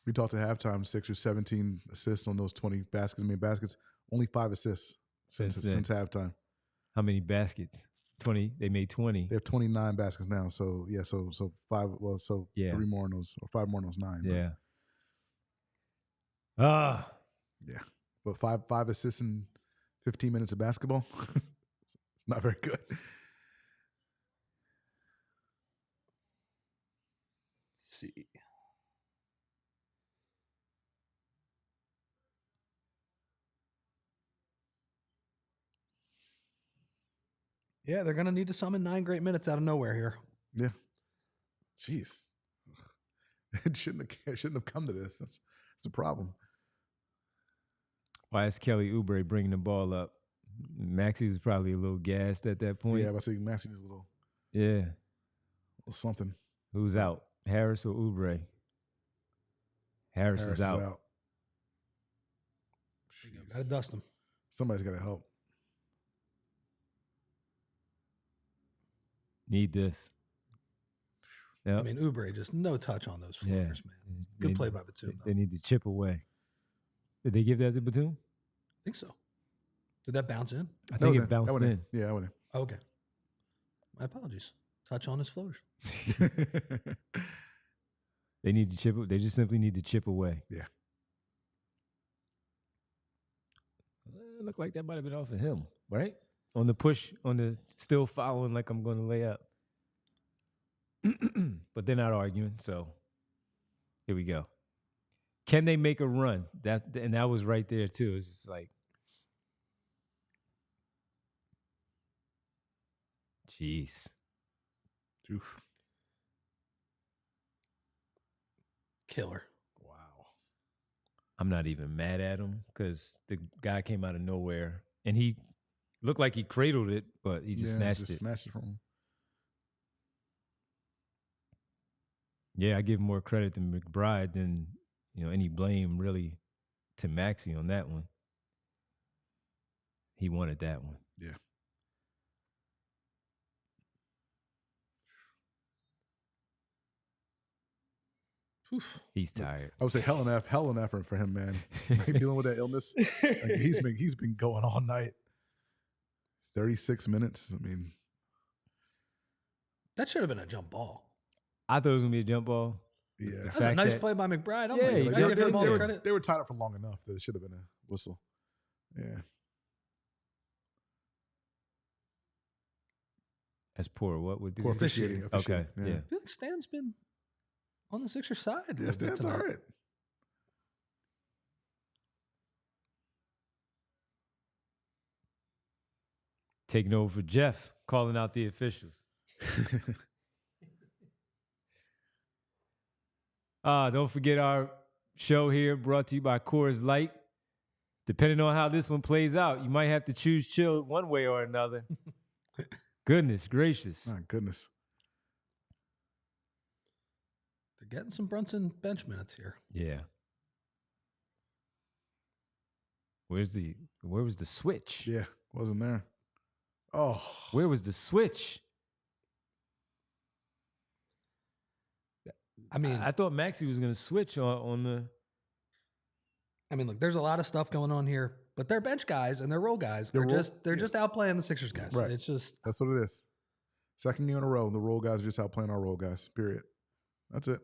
We talked at halftime, Sixers 17 assists on those 20 baskets. I mean, baskets, only 5 assists since halftime. How many baskets? 20. They made 20. They have 29 baskets now. So, yeah, so 5, well, so Yeah. 3 more on those, or 5 more on those 9. Yeah. Yeah. But 5 assists in 15 minutes of basketball, it's not very good. Let's see. Yeah, they're going to need to summon 9 great minutes out of nowhere here. Yeah. Jeez. It shouldn't have come to this. That's the problem. Why is Kelly Oubre bringing the ball up? Maxey was probably a little gassed at that point. Yeah, but see, Maxey is a little something. Who's out? Harris or Oubre? Harris is out. Got to dust them. Somebody's got to help. Need this. Yep. I mean, Oubre, just no touch on those floaters, man. Good play by Batum, though. They need to chip away. Did they give that to Batum? I think so. Did that bounce in? I think it bounced in. Yeah, I went in. Oh, okay. My apologies. Touch on his floaters. They need to chip. They just simply need to chip away. Yeah. It looked like that might have been off of him, right? On the push, on the still following like I'm going to lay up. But they're not arguing, so here we go. Can they make a run? And that was right there too. It's just like, jeez. Oof. Killer. Wow. I'm not even mad at him because the guy came out of nowhere and he looked like he cradled it, but he just snatched it. Snatched it from him. Yeah, I give more credit to McBride than any blame really to Maxey on that one. He wanted that one. Yeah. Oof. He's tired. I would say hell and effort for him, man. Like, dealing with that illness. Like, he's been going all night. 36 minutes. I mean, That should have been a jump ball. I thought it was gonna be a jump ball. yeah. That's a nice play by McBride. Yeah, I give him all the credit. They were tied up for long enough that it should have been a whistle. Yeah. That's poor. What would do? Poor they- officiating. Okay. Yeah. I feel like Stan's been on the Sixers side. a Yeah, little bit Stan's all tonight. right. Taking over for Jeff, calling out the officials. Don't forget our show here brought to you by Coors Light. Depending on how this one plays out, you might have to choose chill one way or another. Goodness gracious. My goodness. They're getting some Brunson bench minutes here. Yeah. Where was the switch? Yeah, wasn't there. Oh, Where was the switch? I mean, I thought Maxey was going to switch on the. look, there's a lot of stuff going on here, but they're bench guys and they're role guys. They're just outplaying the Sixers guys. Right. It's just that's what it is. Second game in a row, the role guys are just outplaying our role guys. Period. That's it.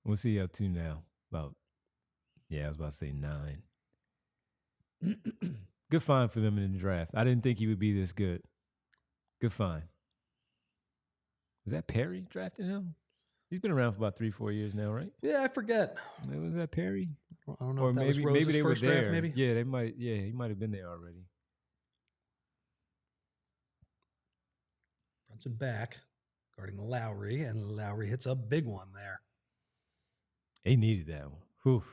What's he up to now? I was about to say 9. Good find for them in the draft. I didn't think he would be this good. Good find. Was that Perry drafting him? He's been around for about 3-4 years now, right? Yeah, I forget. Was that Perry? I don't know Or if that maybe was Rose's they first were there. draft, maybe. Yeah, they might. Yeah, he might have been there already. Brunson back, guarding Lowry, and Lowry hits a big one there. They needed that one. Whew.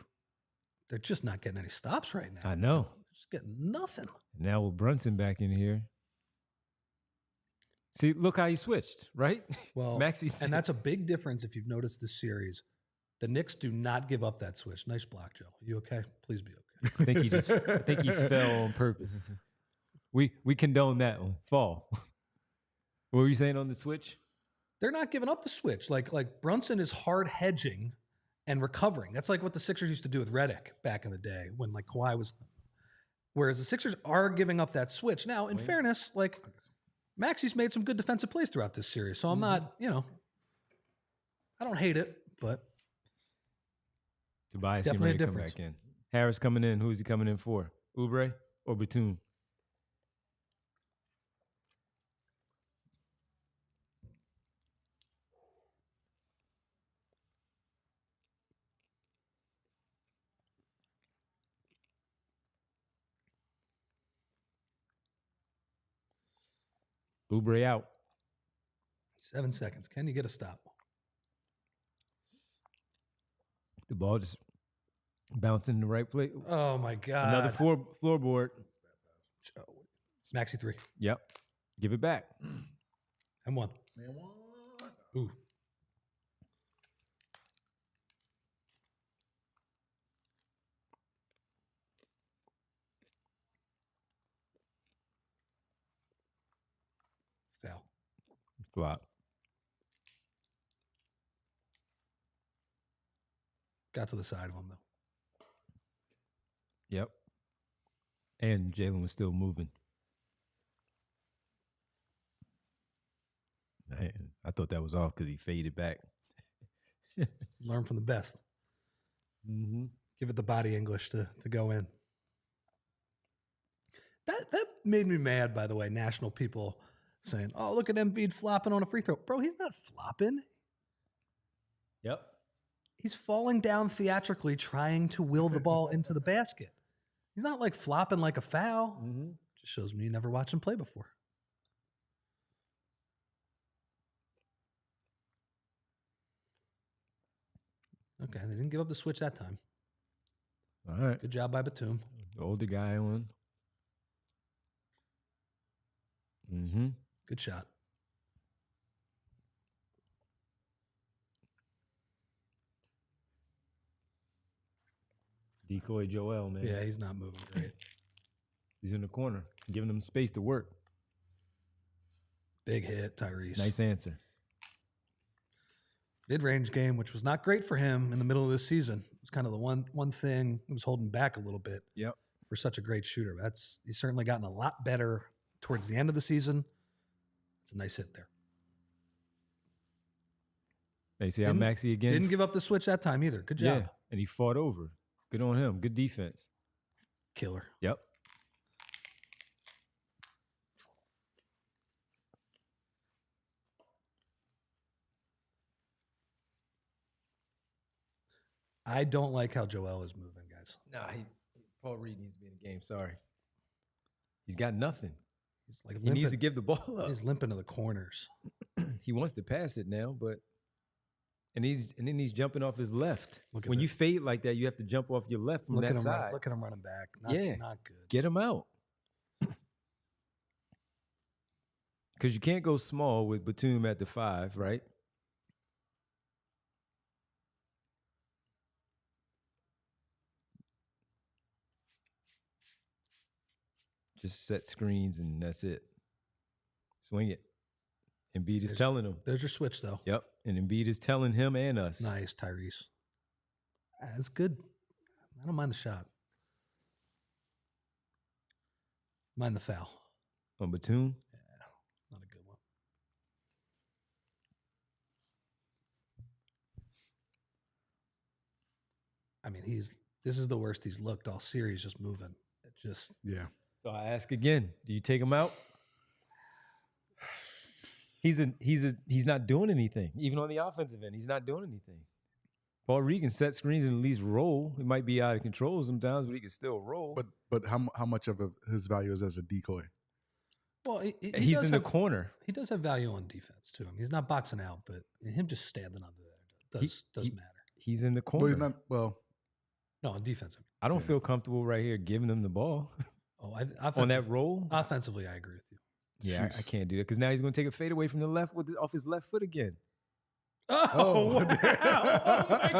They're just not getting any stops right now. I know. They're just getting nothing. Now with Brunson back in here. See, look how he switched, right? Well, Maxey, and that's a big difference if you've noticed this series. The Knicks do not give up that switch. Nice block, Joe. You okay? Please be okay. I think he fell on purpose. We condone that one. Fall. What were you saying on the switch? They're not giving up the switch. Like Brunson is hard hedging and recovering. That's like what the Sixers used to do with Redick back in the day when like Kawhi was. Whereas the Sixers are giving up that switch. Now, in fairness, like Maxey's made some good defensive plays throughout this series. So I'm not, I don't hate it, but Tobias definitely getting ready to come back in. Harris coming in. Who's he coming in for? Oubre or Batum? Oubre out. 7 seconds. Can you get a stop? The ball just bouncing in the right place. Oh my God. Another floorboard. Maxey 3. Yep. Give it back. And 1. Ooh. Foul. Flop. Got to the side of him, though. Yep. And Jalen was still moving. Man, I thought that was off because he faded back. Learn from the best. Mm-hmm. Give it the body English to go in. That made me mad, by the way, national people saying, oh, look at Embiid flopping on a free throw. Bro, he's not flopping. Yep. He's falling down theatrically trying to will the ball into the basket. He's not like flopping like a foul. Mm-hmm. Just shows me you never watched him play before. Okay, they didn't give up the switch that time. All right. Good job by Batum. The older guy on. Mm-hmm. Good shot. Decoy Joel, man. Yeah, he's not moving great. He's in the corner, giving them space to work. Big hit, Tyrese. Nice answer. Mid-range game, which was not great for him in the middle of this season. It was kind of the one thing that was holding back a little bit. Yep. For such a great shooter. He's certainly gotten a lot better towards the end of the season. It's a nice hit there. They see how Maxey again. Didn't give up the switch that time either. Good job. Yeah, and he fought over. Good on him. Good defense. Killer. Yep. I don't like how Joel is moving, guys. Nah, Paul Reed needs to be in the game. Sorry. He's got nothing. He's like He needs to give the ball up. He's limping to the corners. He wants to pass it now, but and then he's jumping off his left. When this. you fade like that, you have to jump off your left from that side. Look at him running back. Not good. Get him out. Because you can't go small with Batum at the 5, right? Just set screens and that's it. Swing it. Embiid is telling him. There's your switch, though. Yep. And Embiid is telling him and us. Nice, Tyrese. That's good. I don't mind the shot. Mind the foul. On Batum? Yeah, not a good one. I mean, this is the worst he's looked all series, just moving. It just Yeah. So I ask again, do you take him out? He's not doing anything. Even on the offensive end, he's not doing anything. Paul Reed can set screens and at least roll. He might be out of control sometimes, but he can still roll. But how much of his value is as a decoy? well, He's in the corner. He does have value on defense too. I mean, he's not boxing out, but him just standing under there does matter. He's in the Well, corner. he's not. Well, No, on defense. I don't feel comfortable right here giving them the ball Oh, on that roll. offensively, I agree with you. Yeah, I can't do that because now he's going to take a fade away from the left off his left foot again. Oh, wow. Oh my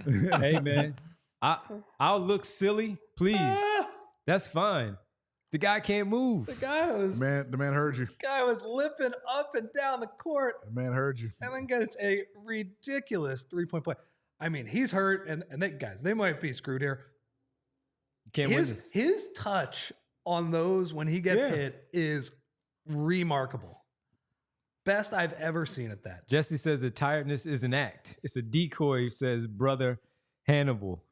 God. Hey, man, I'll look silly, please. That's fine. The guy can't move. The guy was the man heard you. limping up and down the court, The man heard you. and then gets a ridiculous 3-point play. I mean, he's hurt, and they might be screwed here. Can't win this. His touch on those when he gets Yeah. hit is remarkable. Best I've ever seen at that. Jesse says the tiredness is an act. It's a decoy, says brother Hannibal.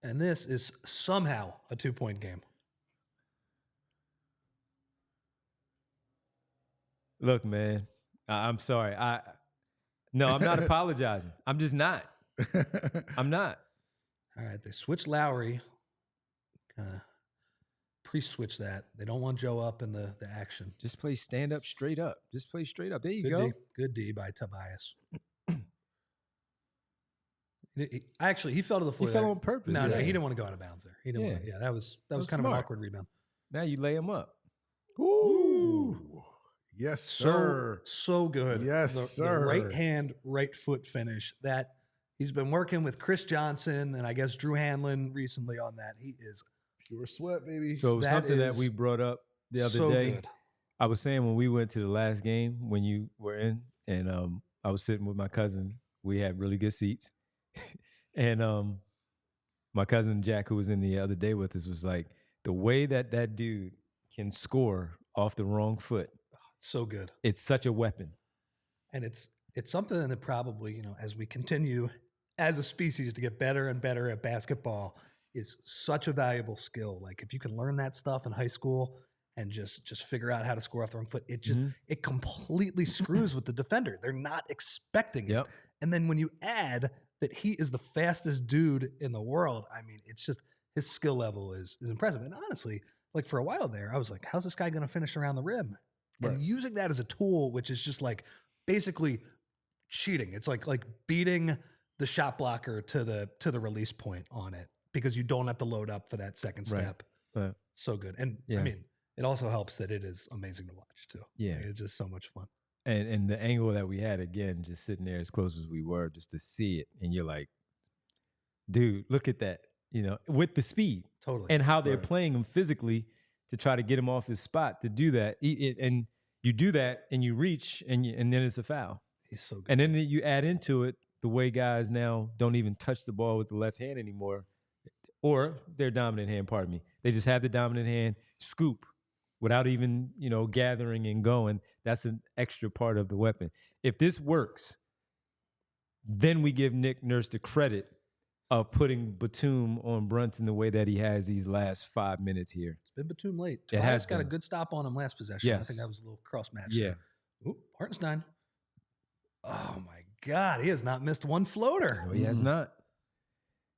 And this is somehow a 2-point game. Look, man, I'm sorry. No, I'm not apologizing. I'm just not. I'm not. All right, they switched Lowry. Pre-switch that. They don't want Joe up in the action. Just play stand up, straight up. Just play straight up. There you Good go. D. Good D by Tobias. He fell to the He floor. fell there. on purpose. No, yeah. he didn't want to go out of bounds there. He didn't. Yeah. Want to, that was was kind of an smart. awkward rebound. Now you lay him up. Ooh. Yes, sir. So good. Yes, the sir. right hand, right foot finish. That he's been working with Chris Johnson and I guess Drew Hanlon recently on that. He is Pure sweat, baby. So That something that is we brought up the other so day. good. I was saying when we went to the last game when you were in, and I was sitting with my cousin. We had really good seats, and my cousin Jack, who was in the other day with us, was like, the way that dude can score off the wrong foot, So good. it's such a weapon. And it's something that probably, as we continue as a species to get better and better at basketball is such a valuable skill. Like if you can learn that stuff in high school and just figure out how to score off the wrong foot, it just it completely screws with the defender. They're not expecting it. Yep. And then when you add that he is the fastest dude in the world, I mean, it's just his skill level is impressive. And honestly, like for a while there, I was like, how's this guy going to finish around the rim? Right. And using that as a tool, which is just like basically cheating. It's like beating the shot blocker to the release point on it because you don't have to load up for that second Right. step. Right. So good. And Yeah. I mean, it also helps that it is amazing to watch too. Yeah. Like, it's just so much fun. And the angle that we had, again, just sitting there as close as we were, just to see it, and you're like, dude, look at that, with the speed Totally. and how they're Right. playing him physically to try to get him off his spot to do that. And you do that and you reach and then it's a foul. He's so good. And then you add into it the way guys now don't even touch the ball with the left hand anymore, or their dominant hand, pardon me. They just have the dominant hand, scoop without even, gathering and going. That's an extra part of the weapon. If this works, then we give Nick Nurse the credit of putting Batum on Brunson the way that he has these last 5 minutes here. It's been Batum late. It Tobias has got a been. good stop on him last possession. I Yes. think that was a little cross match. Yeah. Ooh, Hartenstein. Oh my God. He has not missed one floater. No, he has not.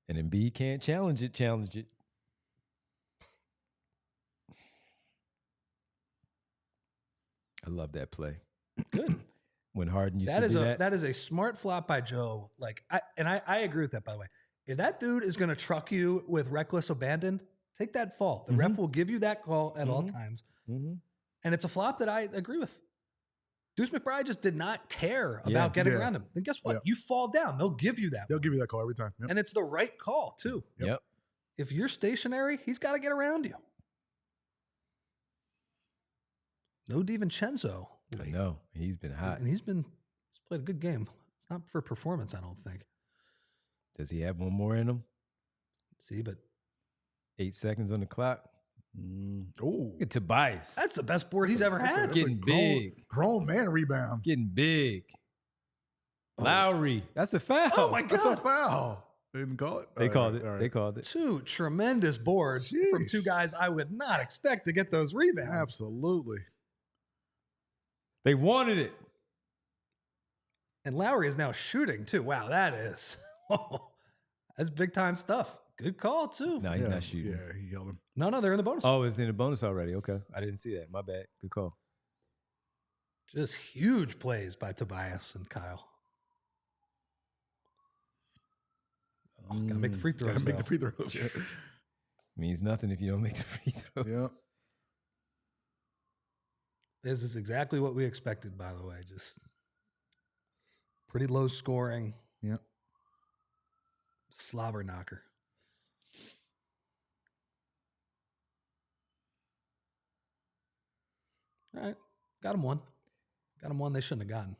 And Embiid can't challenge it. I love that play. Good. When Harden used That to is do a that. that is a smart flop by Joe. Like I agree with that, by the way. If that dude is gonna truck you with reckless abandon, take that fall. The ref will give you that call at all times. Mhm. And it's a flop that I agree with. Deuce McBride just did not care about getting Yeah. around him. Then guess what? Yeah. You fall down. They'll give you that. They'll one. give you that call every time. Yep. And it's the right call, too. Yep. If you're stationary, he's got to get around you. No DiVincenzo. I know. He's been hot. And he's played a good game. It's not for performance, I don't think. Does he have one more in him? See, but 8 seconds on the clock. Oh, Look at Tobias. that's the best board he's ever had. Getting big. grown man rebound. Getting big. Lowry. That's a foul. Oh my That's a God. foul. They didn't call it? They All called right, it. all right. They called it. 2 tremendous boards from 2 Jeez. guys I would not expect to get those rebounds. Absolutely. They wanted it. And Lowry is now shooting too. Wow, that is that's big time stuff. Good call too. No, he's not shooting. Yeah, he yelled him. No, they're in the bonus. Oh, it's in the bonus already. Okay. I didn't see that. My bad. Good call. Just huge plays by Tobias and Kyle. Oh, gotta make the free throws. Gotta make the though. free throws. Yeah. Means nothing if you don't make the free throws. Yeah. This is exactly what we expected, by the way. Just pretty low scoring. Yeah. Slobber knocker. All right. Got him one. Got him one they shouldn't have gotten.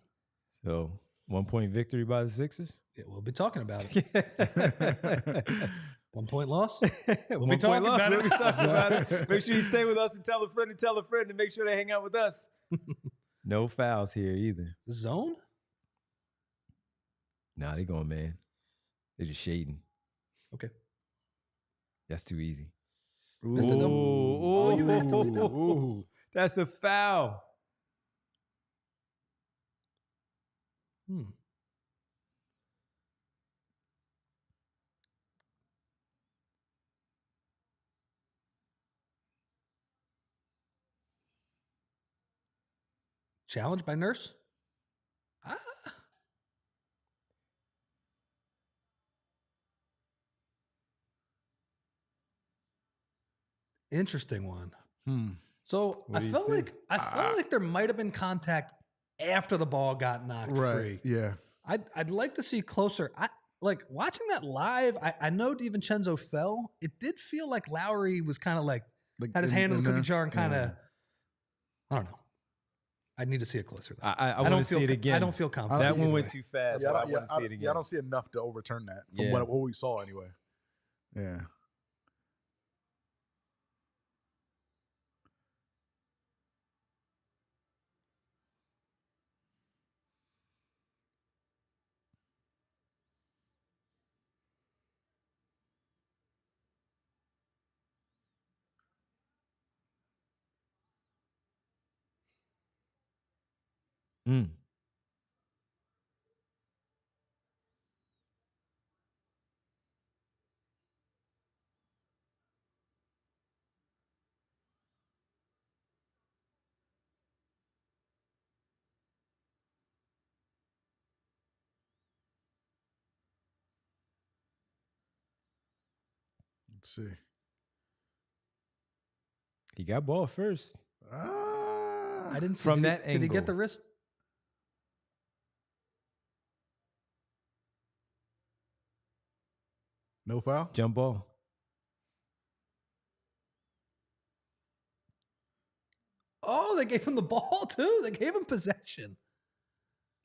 So 1-point victory by the Sixers. Yeah, we'll be talking about it. 1 point loss. We'll be talking about it. We'll be talking about it. Make sure you stay with us and tell a friend and make sure they hang out with us. No fouls here either. Zone? Nah, they going, man. They're just shading. Okay. That's too easy. Missed it, though. Oh, you have to- ooh. That's a foul. Challenged by Nurse? Interesting one. So What do I you felt think? like there might have been contact after the ball got knocked free. Yeah. I'd like to see closer. Like watching that live. I know DiVincenzo fell. It did feel like Lowry was kind of like had his hand in the cookie there. jar and kind of. Yeah. I don't know. I need to see it closer. Though. I don't want to feel see it again. I don't feel confident. That one either went way. too fast. Yeah, but I want to see it again. I don't see enough to overturn that from Yeah. what we saw anyway. Yeah. Mm. Let's see. He got ball first. I didn't see From did he- that Did he get angle. the wrist? No foul? Jump ball. Oh, they gave him the ball too. They gave him possession.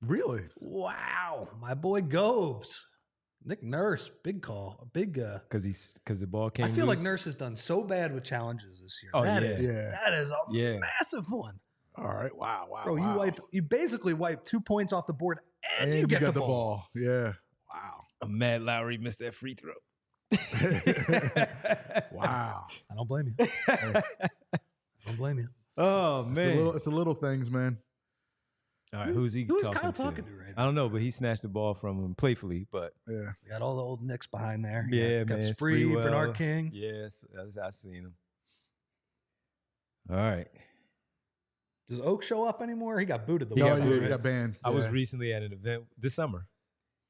Really? Wow, my boy Gobes, Nick Nurse, big call, big. Because the ball came I feel like loose. Nurse has done so bad with challenges this year. Oh, That yeah. is Yeah. that is a Yeah. massive one, All right. Wow. Wow. bro. wow. You basically wipe 2 points off the board and, And you get got the ball. Yeah. Wow. I'm mad Lowry missed that free throw. Wow. I don't blame you. I don't blame you. Oh, man. It's the little things, man. All right, who's he Who is talking Kyle to? talking to right I now? don't know, but he snatched the ball from him playfully. But Yeah. We got all the old Knicks behind there. yeah, got man. Spree, Spreewell. Bernard King. Yes, I seen him. All right. Does Oak show up anymore? He got booted the He one got time, booted. He right? got banned. I was Yeah. recently at an event this summer,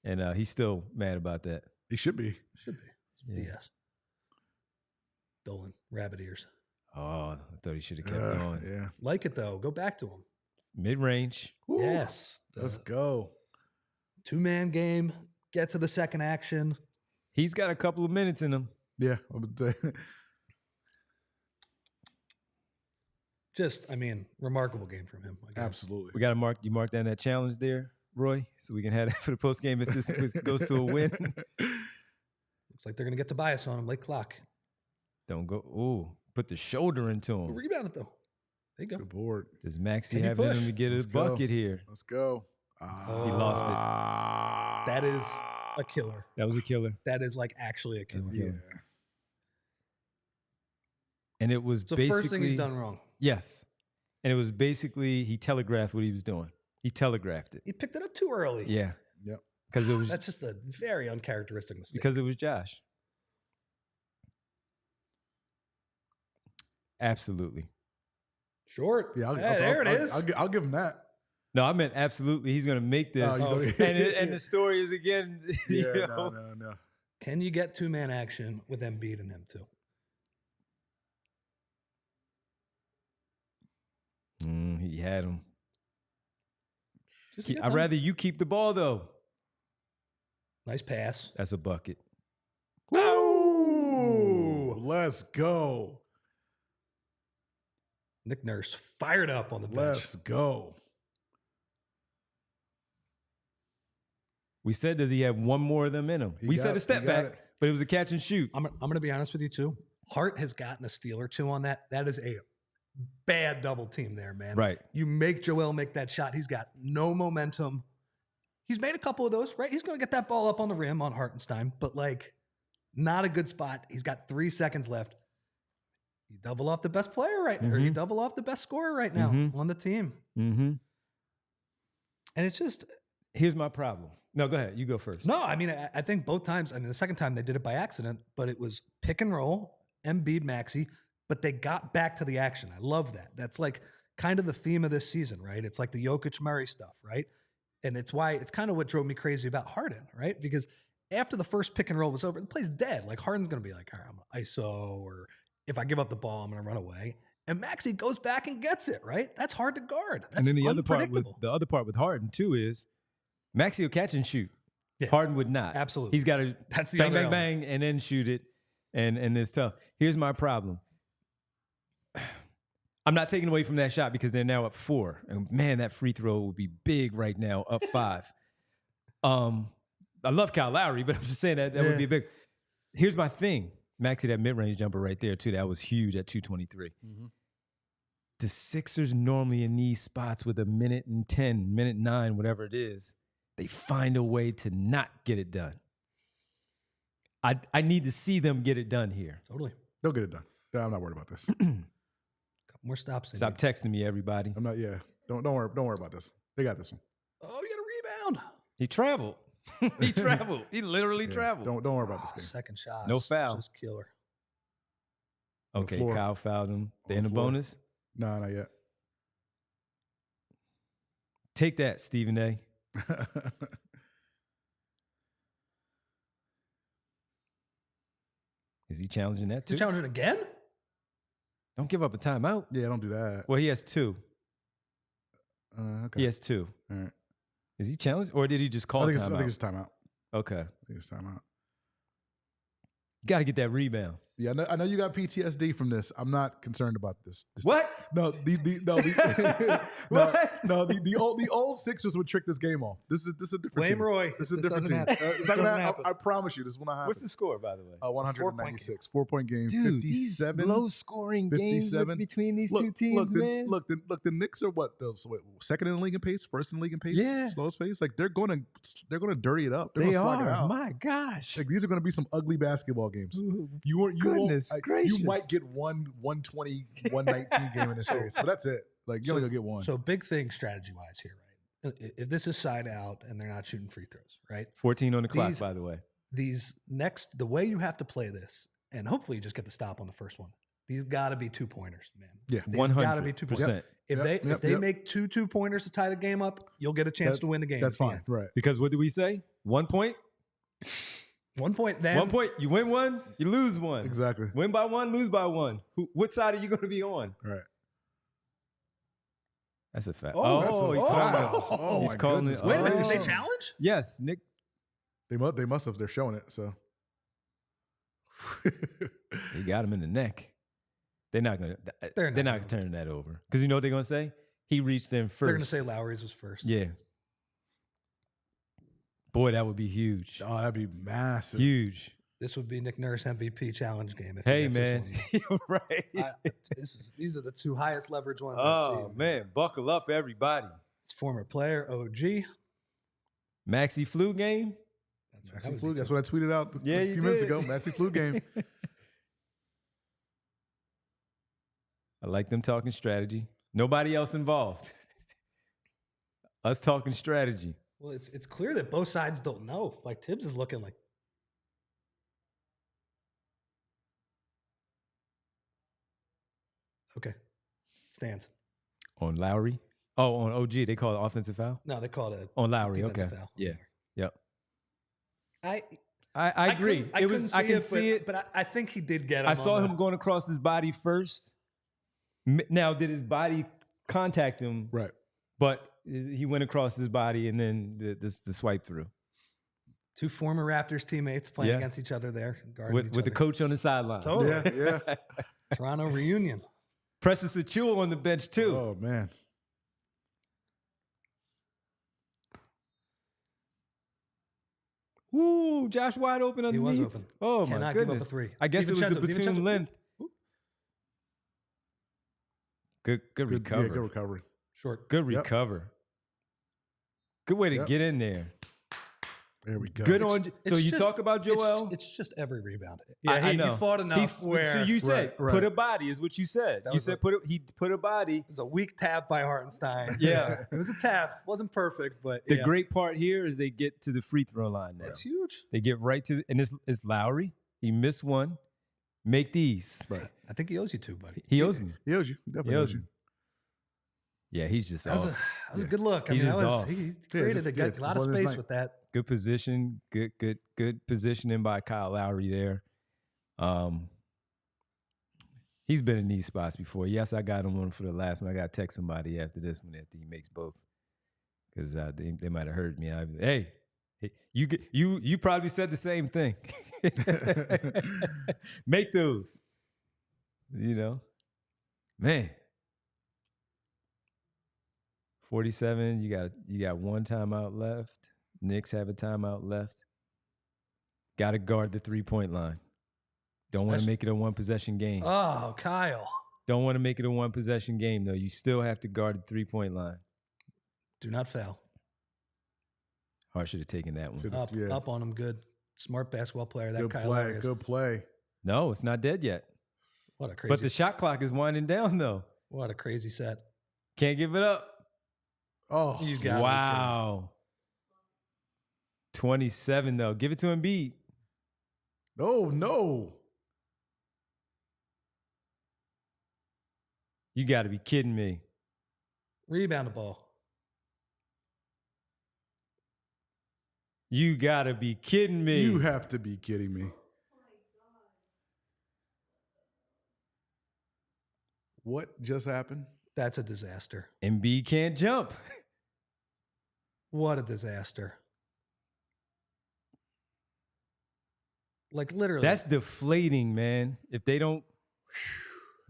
and he's still mad about that. He should be. Should be. It's Yeah. BS. Dolan, rabbit ears. Oh, I thought he should have kept Yeah. going. Yeah. Like it though. Go back to him. Mid-range. Woo. Yes. Let's go. 2-man game. Get to the second action. He's got a couple of minutes in him. Yeah. I would say. Just, I mean, remarkable game from him. Again. Absolutely. We got to mark. You mark down that challenge there, Roy, so we can have that for the post game if this goes to a win. Looks like they're going to get Tobias on him. Late clock. Don't go. Ooh, put the shoulder into him. Rebound it though. There you go. Good board. Does Maxey Can you have in push? him to get Let's a go. bucket here? Let's go. He lost it. That is a killer. That was a killer. That is like actually a That was killer. a killer. And it was It's the basically first thing he's done wrong. Yes. And it was basically he telegraphed what he was doing. He telegraphed it. He picked it up too early. Yeah. Yep. Because it was That's just a very uncharacteristic mistake. because it was Josh. Absolutely. Short. Yeah, There it is. I'll give him that. No, I meant absolutely. He's going to make this. Oh, he's gonna- and the story is again. Yeah, you know, no. Can you get two-man action with Embiid and him too? He had him. Just a good I'd time. rather you keep the ball though. Nice pass. That's a bucket. Ooh, let's go. Nick Nurse fired up on the bench. Let's go. We said, does he have one more of them in him? He We got said it. a step He got back, it. but it was a catch and shoot. I'm going to be honest with you too. Hart has gotten a steal or two on that. That is a bad double team there, man. Right. You make Joel make that shot. He's got no momentum. He's made a couple of those, right? He's going to get that ball up on the rim on Hartenstein, but like not a good spot. He's got 3 seconds left. You double off the best player right now, or you double off the best scorer right now on the team. Mm-hmm. And it's just, Here's my problem. No, go ahead. You go first. no, I mean, I think both times, I mean, the second time they did it by accident, but it was pick and roll, Embiid, Maxey, but they got back to the action. I love that. That's like kind of the theme of this season, right? It's like the Jokic Murray stuff, right? And it's why it's kind of what drove me crazy about Harden, right? Because after the first pick and roll was over, the play's dead. Like Harden's going to be like, all right, I'm gonna ISO, or if I give up the ball, I'm going to run away. And Maxey goes back and gets it, right? That's hard to guard. That's and then the unpredictable. other part with Harden too is Maxey will catch and shoot. Yeah. Harden would not. Absolutely. He's got to That's the bang, other bang, element. bang, and then shoot it. And it's tough. Here's my problem. I'm not taking away from that shot because they're now up 4. And man, that free throw would be big right now, up 5. I love Kyle Lowry, but I'm just saying that would be big. Here's my thing. Maxey, that mid-range jumper right there, too. That was huge at 223. The Sixers normally in these spots with a minute and 10, minute 9, whatever it is, they find a way to not get it done. I need to see them get it done here. Totally. They'll get it done. I'm not worried about this. Couple more stops. Stop texting me, everybody. I'm not. Yeah. Don't worry about this. They got this one. Oh, you got a rebound. He traveled. He traveled. He literally Yeah, traveled. Don't worry about this game. Second shot. No foul. Just killer. Okay, floor. Kyle fouled him. They On in the a floor. bonus. No, not yet. Take that, Stephen A. Is he challenging that Is he too? challenging again? Don't give up a timeout. Yeah, don't do that. Well, he has 2. Okay. He has 2. All right. Is he challenged or did he just call I think timeout? it's timeout. Okay. I think it's timeout. You got to get that rebound. Yeah, I know you got PTSD from this. I'm not concerned about this. What? No, What? the old Sixers would trick this game off. This is a different Blame team. Roy. This is a This different doesn't team. happen. It's This not gonna doesn't happen. happen. I promise you, this will not happen. What's the score, by the way? 196, 4-point game, Dude, these 57. low-scoring games 57. between these two teams, man. Look, the Knicks are what? Second in the league in pace, first in the league in pace, Yeah. slowest pace. Like they're going to dirty it up. They're They going to slug it are. out. My gosh. Like these are going to be some ugly basketball games. Goodness gracious. You might get 120, 119 game in a series, but that's it. Like you're only gonna get one. So big thing strategy wise here, right? If this is side out and they're not shooting free throws, right? 14 on the clock, These- by the way. These the way you have to play this, and hopefully you just get the stop on the first one. These got to be 2-pointers, man. Yeah. These got to be 2 pointers. 100%. If they make two 2-pointers to tie the game up, you'll get a chance to win the game. That's at the fine, end. right? Because what did we say? 1 point? 1 point then. 1 point. You win 1, you lose 1. Exactly. Win by 1, lose by 1. What side are you going to be on? Right. That's a fact. Oh, that's he a- called oh, it. oh He's my calling goodness. it. Wait a minute, did they Oh. challenge? Yes, Nick. They must have. They're showing it. So He got him in the neck. They're not going to. They're not not turning that over. Because you know what they're going to say? He reached in first. They're going to say Lowry's was first. Yeah. Boy, that would be huge. oh, that'd be massive. Huge. This would be Nick Nurse MVP challenge game. If Hey, he gets this man. one. You're right. These are the 2 highest leverage ones I've Oh, seen. man. Buckle up, everybody. It's former player OG. Maxey flu game. Maxey flu. That's what I tweeted out Yeah, a few minutes ago. Maxey flu game. I like them talking strategy. Nobody else involved. Us talking strategy. Well, it's clear that both sides don't know. Like Tibbs is looking like. Okay. Stands. On Lowry? Oh, on OG. They call it offensive foul? No, they call it On Lowry. defensive Okay. foul. Yeah. Yep. I agree. I couldn't I can see it. but I think he did get him. I saw him going across his body first. Now, did his body contact him? Right. But he went across his body and then the swipe through. Two former Raptors teammates playing Yeah. against each other there. With the coach on the sideline. Totally. Yeah. Toronto reunion. Precious Achiuwa on the bench, too. Oh, man. Woo, Josh wide open He underneath. was open. Oh, Cannot my give up a goodness. three. I guess it was the DiVincenzo, platoon DiVincenzo. length. Good recover. Yeah, good recovery. Short. Good Yep. recover. Good way to Yep. get in there. There we go. Good on. So It's you just- talk about Joel. It's just every rebound. I He know. fought enough where So you said Right. put a body is what you said. That You was said he put a body. it was a weak tap by Hartenstein. Yeah. It was a tap. Wasn't perfect, but The yeah. great part here is they get to the free throw line now. That's huge. They get right to and it's Lowry. He missed one. Make these. Right. I think he owes you two, buddy. He owes me. He owes you. Definitely He owes owes you. me. Yeah, he's just That was, off. that was a good look. I He's mean, just off. he Yeah, created just- a yeah, lot of just wasn't his space night. with that. Good position. Good positioning by Kyle Lowry there. He's been in these spots before. Yes, I got him on for the last one. I got to text somebody after this one after he makes both because they might have heard me. Hey, you probably said the same thing. Make those, man. 47. You got one timeout left. Knicks have a timeout left. Got to guard the 3-point line. Don't want to make it a one-possession game. Oh, Kyle. Don't want to make it a one-possession game, though. You still have to guard the 3-point line. Do not fail. Hart should have taken that one. Up on him. Good. Smart basketball player. That Good Kyle play. Lowry is. Good play. No, it's not dead yet. What a crazy. But the shot clock is winding down, though. What a crazy set. Can't give it up. Oh, You got Wow. 27, though. Give it to Embiid. no. You got to be kidding me. Rebound the ball. You got to be kidding me. You have to be kidding me. What just happened? That's a disaster. Embiid can't jump. What a disaster. Like literally. That's deflating, man. If they don't,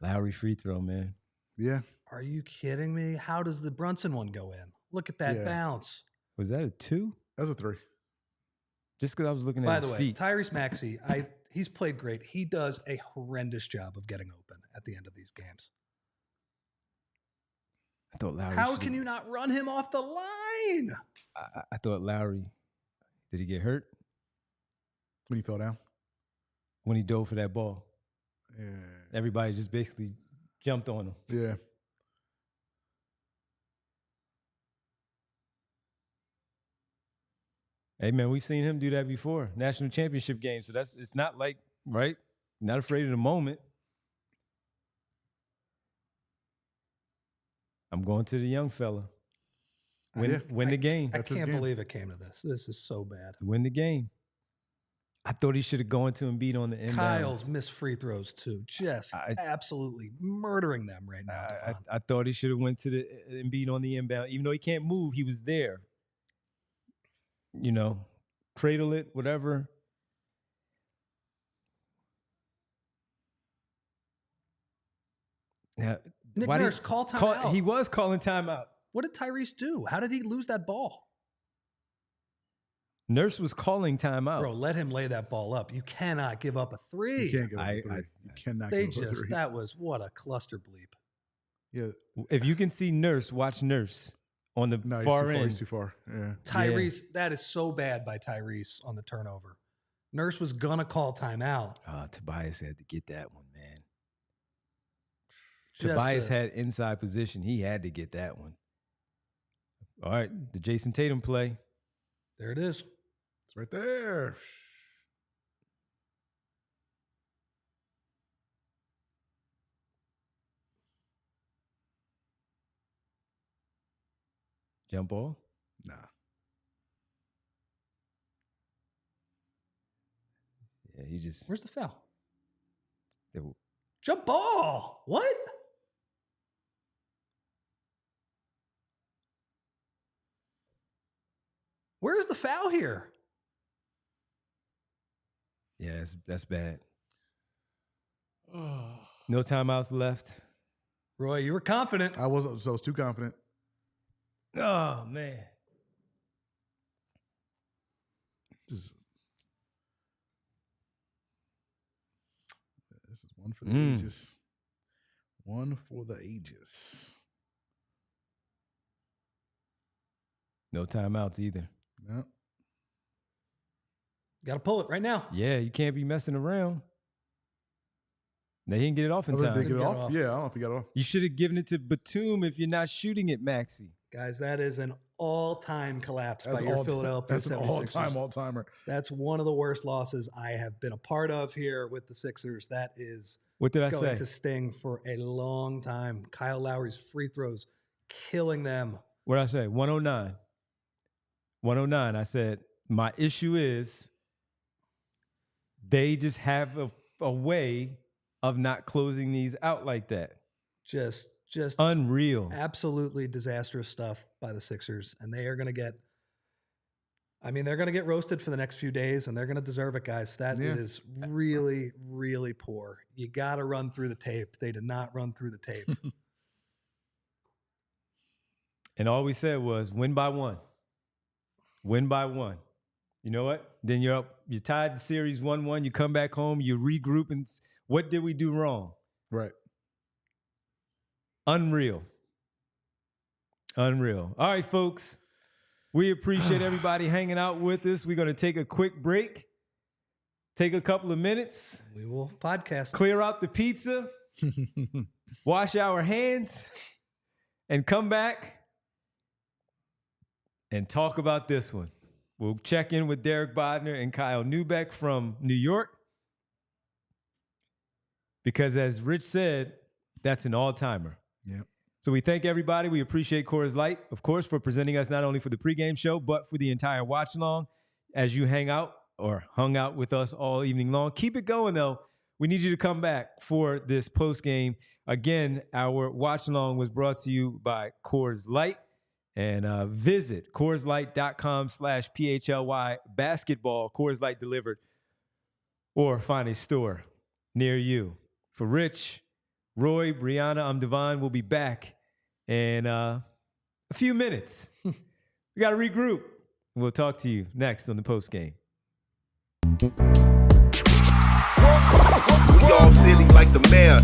Lowry free throw, man. Yeah. Are you kidding me? How does the Brunson one go in? Look at that Yeah. bounce. Was that a 2? That's a 3. Just because I was looking at By his the way, feet. Tyrese Maxey, he's played great. He does a horrendous job of getting open at the end of these games. I thought Lowry. How can you not run him off the line? I thought Lowry. Did he get hurt When he fell down? when he dove for that ball? Yeah. Everybody just basically jumped on him. Yeah. Hey man, we've seen him do that before. National championship game. So it's not like, right? Not afraid of the moment. I'm going to the young fella. Win the game. I That's his can't game. believe it came to this. This is so bad. Win the game. I thought he should have gone to Embiid on the inbounds. Kyle's missed free throws too. Just absolutely murdering them right now. Devon. I thought he should have went to the Embiid on the inbound. Even though he can't move, he was there. Cradle it, whatever. Now, Nick why Nurse, call timeout. He was calling timeout. What did Tyrese do? How did he lose that ball? Nurse was calling timeout. Bro, let him lay that ball up. You cannot give up a three. You can't give up a 3. You cannot They give up a 3. that was what a cluster bleep. Yeah. If you can see Nurse, watch Nurse on the No, far end. He's too far. Yeah. Tyrese, that is so bad by Tyrese on the turnover. Nurse was going to call timeout. Tobias had to get that one, man. Just Tobias had inside position. He had to get that one. All right, the Jason Tatum play. There it is. It's right there. Jump ball? Nah. Yeah, he just. Where's the foul? They, Jump ball. What? Where's the foul here? yeah, that's bad. No timeouts left. Roy, you were confident. I was too confident. Oh, man. This is one for the ages. One for the ages. No timeouts either. No. Got to pull it right now. Yeah, you can't be messing around. Now, he didn't get it off in Did time. he get it off? Yeah, I don't know if he got it off. You should have given it to Batum if you're not shooting it, Maxey. Guys, that is an all-time collapse That's by your all- Philadelphia That's an 76ers. all-timer. That's one of the worst losses I have been a part of here with the Sixers. That is What did I going say? to sting for a long time. Kyle Lowry's free throws killing them. What did I say? 109. 109. I said, my issue is they just have a way of not closing these out like that. Just Unreal. absolutely disastrous stuff by the Sixers. And they are going to get, they're going to get roasted for the next few days, and they're going to deserve it, guys. That is really, really poor. You got to run through the tape. They did not run through the tape. And all we said was win by one. Win by one. You know what? Then you're up. You tied the series 1-1. You come back home. You regroup. And what did we do wrong? Right. Unreal. Unreal. All right, folks. We appreciate everybody hanging out with us. We're going to take a quick break. Take a couple of minutes. We will podcast. Clear out the pizza. Wash our hands. And come back and talk about this one. We'll check in with Derek Bodner and Kyle Neubeck from New York. Because as Rich said, that's an all-timer. Yep. So we thank everybody. We appreciate Coors Light, of course, for presenting us not only for the pregame show, but for the entire watch-along as you hang out or hung out with us all evening long. Keep it going, though. We need you to come back for this postgame. Again, our watch-along was brought to you by Coors Light. And visit CoorsLight.com/PHLY basketball, Coors Light delivered, or find a store near you. For Rich, Roy, Brianna, I'm Devon. We'll be back in a few minutes. We got to regroup. We'll talk to you next on the postgame. We all silly like the mayor.